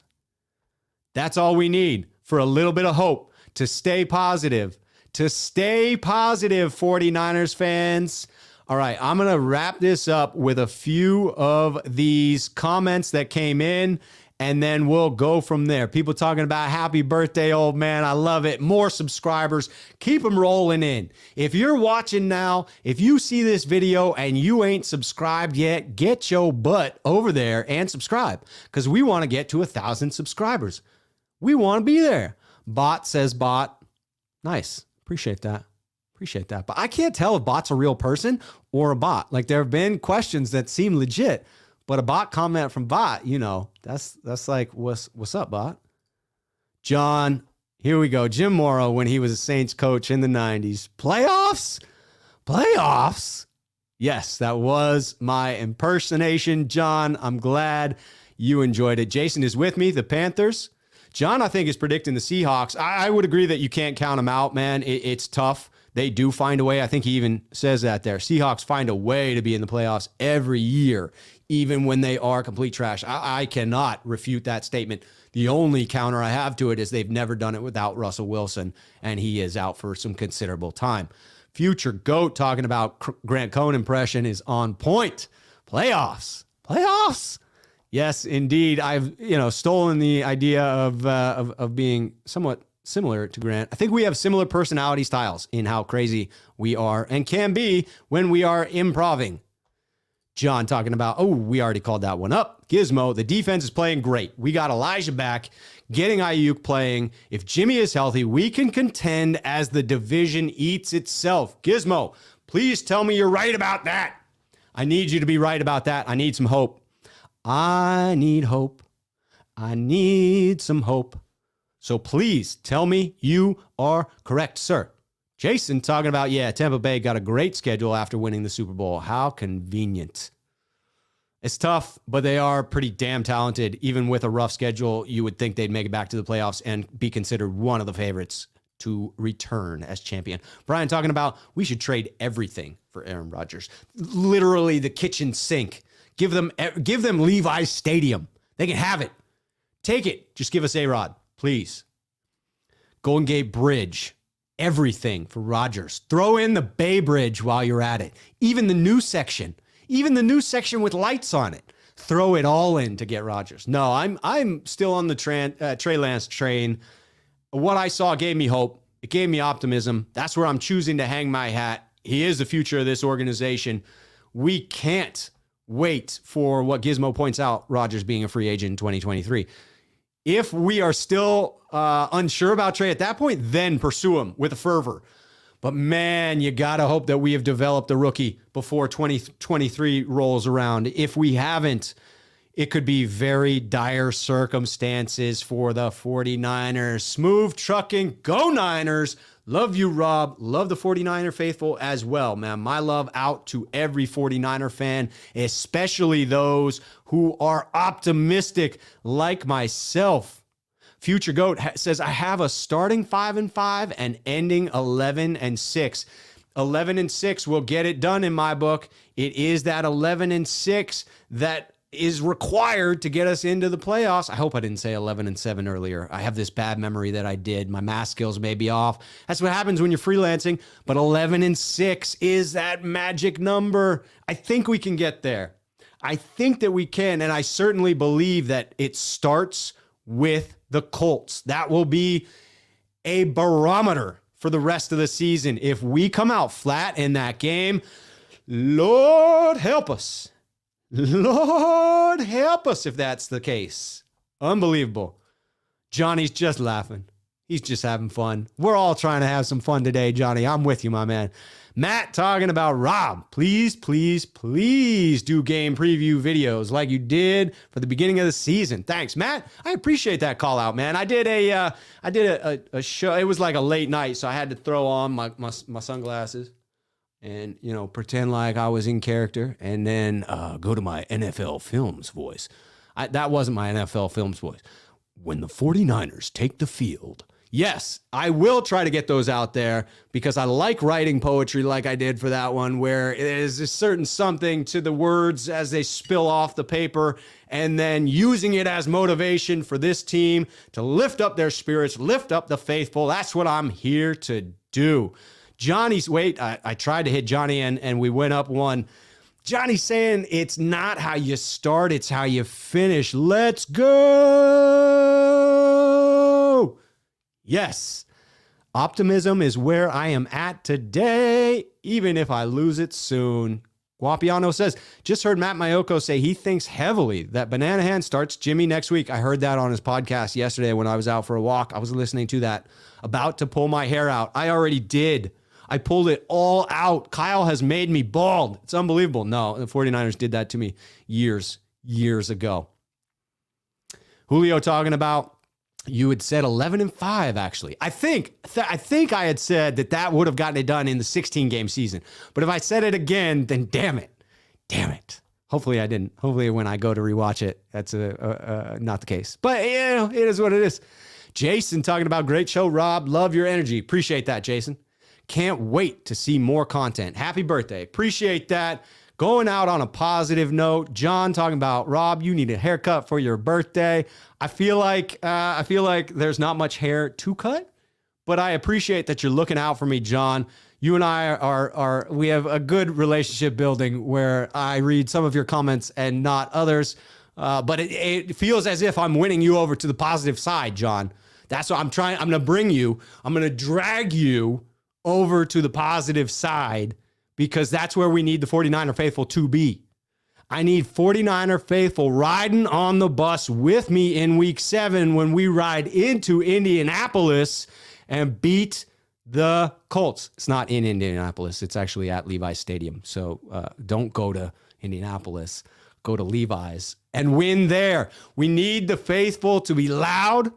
That's all we need for a little bit of hope to stay positive. To stay positive, 49ers fans. All right, I'm going to wrap this up with a few of these comments that came in, and then we'll go from there. People talking about happy birthday, old man. I love it. More subscribers. Keep them rolling in. If you're watching now, if you see this video and you ain't subscribed yet, get your butt over there and subscribe because we want to get to 1,000 subscribers. We want to be there. Bot says bot. Nice. Appreciate that. But I can't tell if bot's a real person or a bot. Like there have been questions that seem legit, but a bot comment from bot, that's like, what's up, bot? John, here we go. Jim Morrow, when he was a Saints coach in the 90s. Playoffs? Yes, that was my impersonation, John. I'm glad you enjoyed it. Jason is with me, the Panthers. John, I think, is predicting the Seahawks. I would agree that you can't count them out, man. It's tough. They do find a way. I think he even says that there. Seahawks find a way to be in the playoffs every year, even when they are complete trash. I cannot refute that statement. The only counter I have to it is they've never done it without Russell Wilson, and he is out for some considerable time. Future GOAT talking about Grant Cohn impression is on point. Playoffs. Yes, indeed. I've stolen the idea of being somewhat similar to Grant. I think we have similar personality styles in how crazy we are and can be when we are improving. John talking about, we already called that one up. Gizmo, the defense is playing great. We got Elijah back, getting Ayuk playing. If Jimmy is healthy, we can contend as the division eats itself. Gizmo, please tell me you're right about that. I need you to be right about that. I need some hope. I need hope. I need some hope. So please tell me you are correct, sir. Jason talking about, Tampa Bay got a great schedule after winning the Super Bowl. How convenient. It's tough, but they are pretty damn talented. Even with a rough schedule, you would think they'd make it back to the playoffs and be considered one of the favorites to return as champion. Brian talking about we should trade everything for Aaron Rodgers. Literally the kitchen sink. Give them Levi's Stadium. They can have it. Take it. Just give us A-Rod, please. Golden Gate Bridge. Everything for Rodgers. Throw in the Bay Bridge while you're at it. Even the new section with lights on it. Throw it all in to get Rodgers. No, I'm still on the Trey Lance train. What I saw gave me hope. It gave me optimism. That's where I'm choosing to hang my hat. He is the future of this organization. We can't wait for what Gizmo points out, Rodgers being a free agent in 2023. If we are still unsure about Trey at that point, then pursue him with a fervor. But man, you got to hope that we have developed a rookie before 2023 rolls around. If we haven't, it could be very dire circumstances for the 49ers. Smooth trucking. Go Niners. Love you, Rob. Love the 49er faithful as well, man. My love out to every 49er fan, especially those who are optimistic like myself. Future Goat says, I have a starting 5-5 and ending 11-6. 11-6 will get it done in my book. It is that 11-6 that is required to get us into the playoffs. I hope I didn't say 11-7 earlier. I have this bad memory that I did. My math skills may be off. That's what happens when you're freelancing. But 11-6 is that magic number. I think we can get there. I think that we can, and I certainly believe that it starts with the Colts. That will be a barometer for the rest of the season. If we come out flat in that game, Lord help us. Lord help us if that's the case. Unbelievable. Johnny's just laughing. He's just having fun. We're all trying to have some fun today, Johnny. I'm with you, my man. Matt talking about, Rob, please, please, please do game preview videos like you did for the beginning of the season. Thanks, Matt. I appreciate that call out, man. I did a show. It was like a late night, so I had to throw on my sunglasses and, you know, pretend like I was in character and then go to my NFL Films voice. That wasn't my NFL Films voice. When the 49ers take the field. Yes, I will try to get those out there because I like writing poetry like I did for that one, where there's a certain something to the words as they spill off the paper and then using it as motivation for this team to lift up their spirits, lift up the faithful. That's what I'm here to do. Johnny's, I tried to hit Johnny and we went up one. Johnny's saying it's not how you start, it's how you finish. Let's go. Yes, optimism is where I am at today, even if I lose it soon. Guapiano says, just heard Matt Mayoko say he thinks heavily that Banana Hand starts Jimmy next week. I heard that on his podcast yesterday when I was out for a walk. I was listening to that. About to pull my hair out. I already did. I pulled it all out. Kyle has made me bald. It's unbelievable. No, the 49ers did that to me years ago. Julio talking about, you had said 11-5, actually. I think I had said that would have gotten it done in the 16-game season. But if I said it again, then damn it. Hopefully I didn't. Hopefully when I go to rewatch it, that's not the case. But, you know, it is what it is. Jason talking about great show, Rob. Love your energy. Appreciate that, Jason. Can't wait to see more content. Happy birthday. Appreciate that. Going out on a positive note. John talking about, Rob, you need a haircut for your birthday. I feel like there's not much hair to cut, but I appreciate that you're looking out for me, John. You and I we have a good relationship building where I read some of your comments and not others. But it feels as if I'm winning you over to the positive side, John. That's what I'm trying. I'm going to drag you over to the positive side because that's where we need the 49er faithful to be. I need 49er faithful riding on the bus with me in week 7 when we ride into Indianapolis and beat the Colts. It's not in Indianapolis. It's actually at Levi's Stadium. So don't go to Indianapolis. Go to Levi's and win there. We need the faithful to be loud,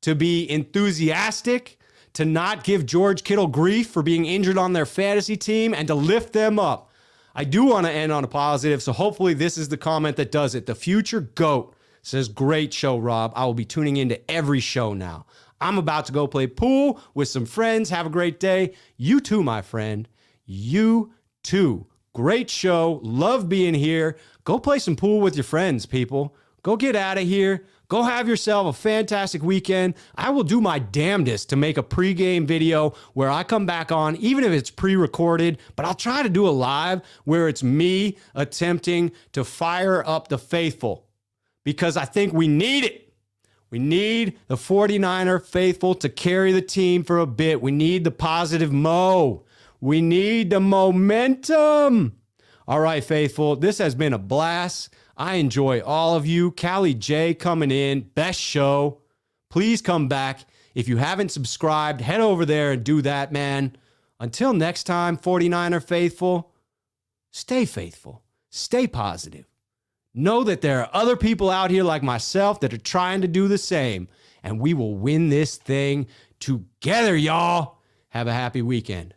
to be enthusiastic, to not give George Kittle grief for being injured on their fantasy team, and to lift them up. I do want to end on a positive, so hopefully this is the comment that does it. The Future Goat says, great show, Rob. I will be tuning into every show now. I'm about to go play pool with some friends. Have a great day. You too, my friend. You too. Great show. Love being here. Go play some pool with your friends, people. Go get out of here. Go have yourself a fantastic weekend. I will do my damnedest to make a pregame video where I come back on, even if it's pre-recorded, but I'll try to do a live where it's me attempting to fire up the faithful because I think we need it. We need the 49er faithful to carry the team for a bit. We need the positive mo. We need the momentum. All right, faithful, this has been a blast. I enjoy all of you. Callie J coming in. Best show. Please come back. If you haven't subscribed, head over there and do that, man. Until next time, 49er faithful, stay positive. Know that there are other people out here like myself that are trying to do the same, and we will win this thing together, y'all. Have a happy weekend.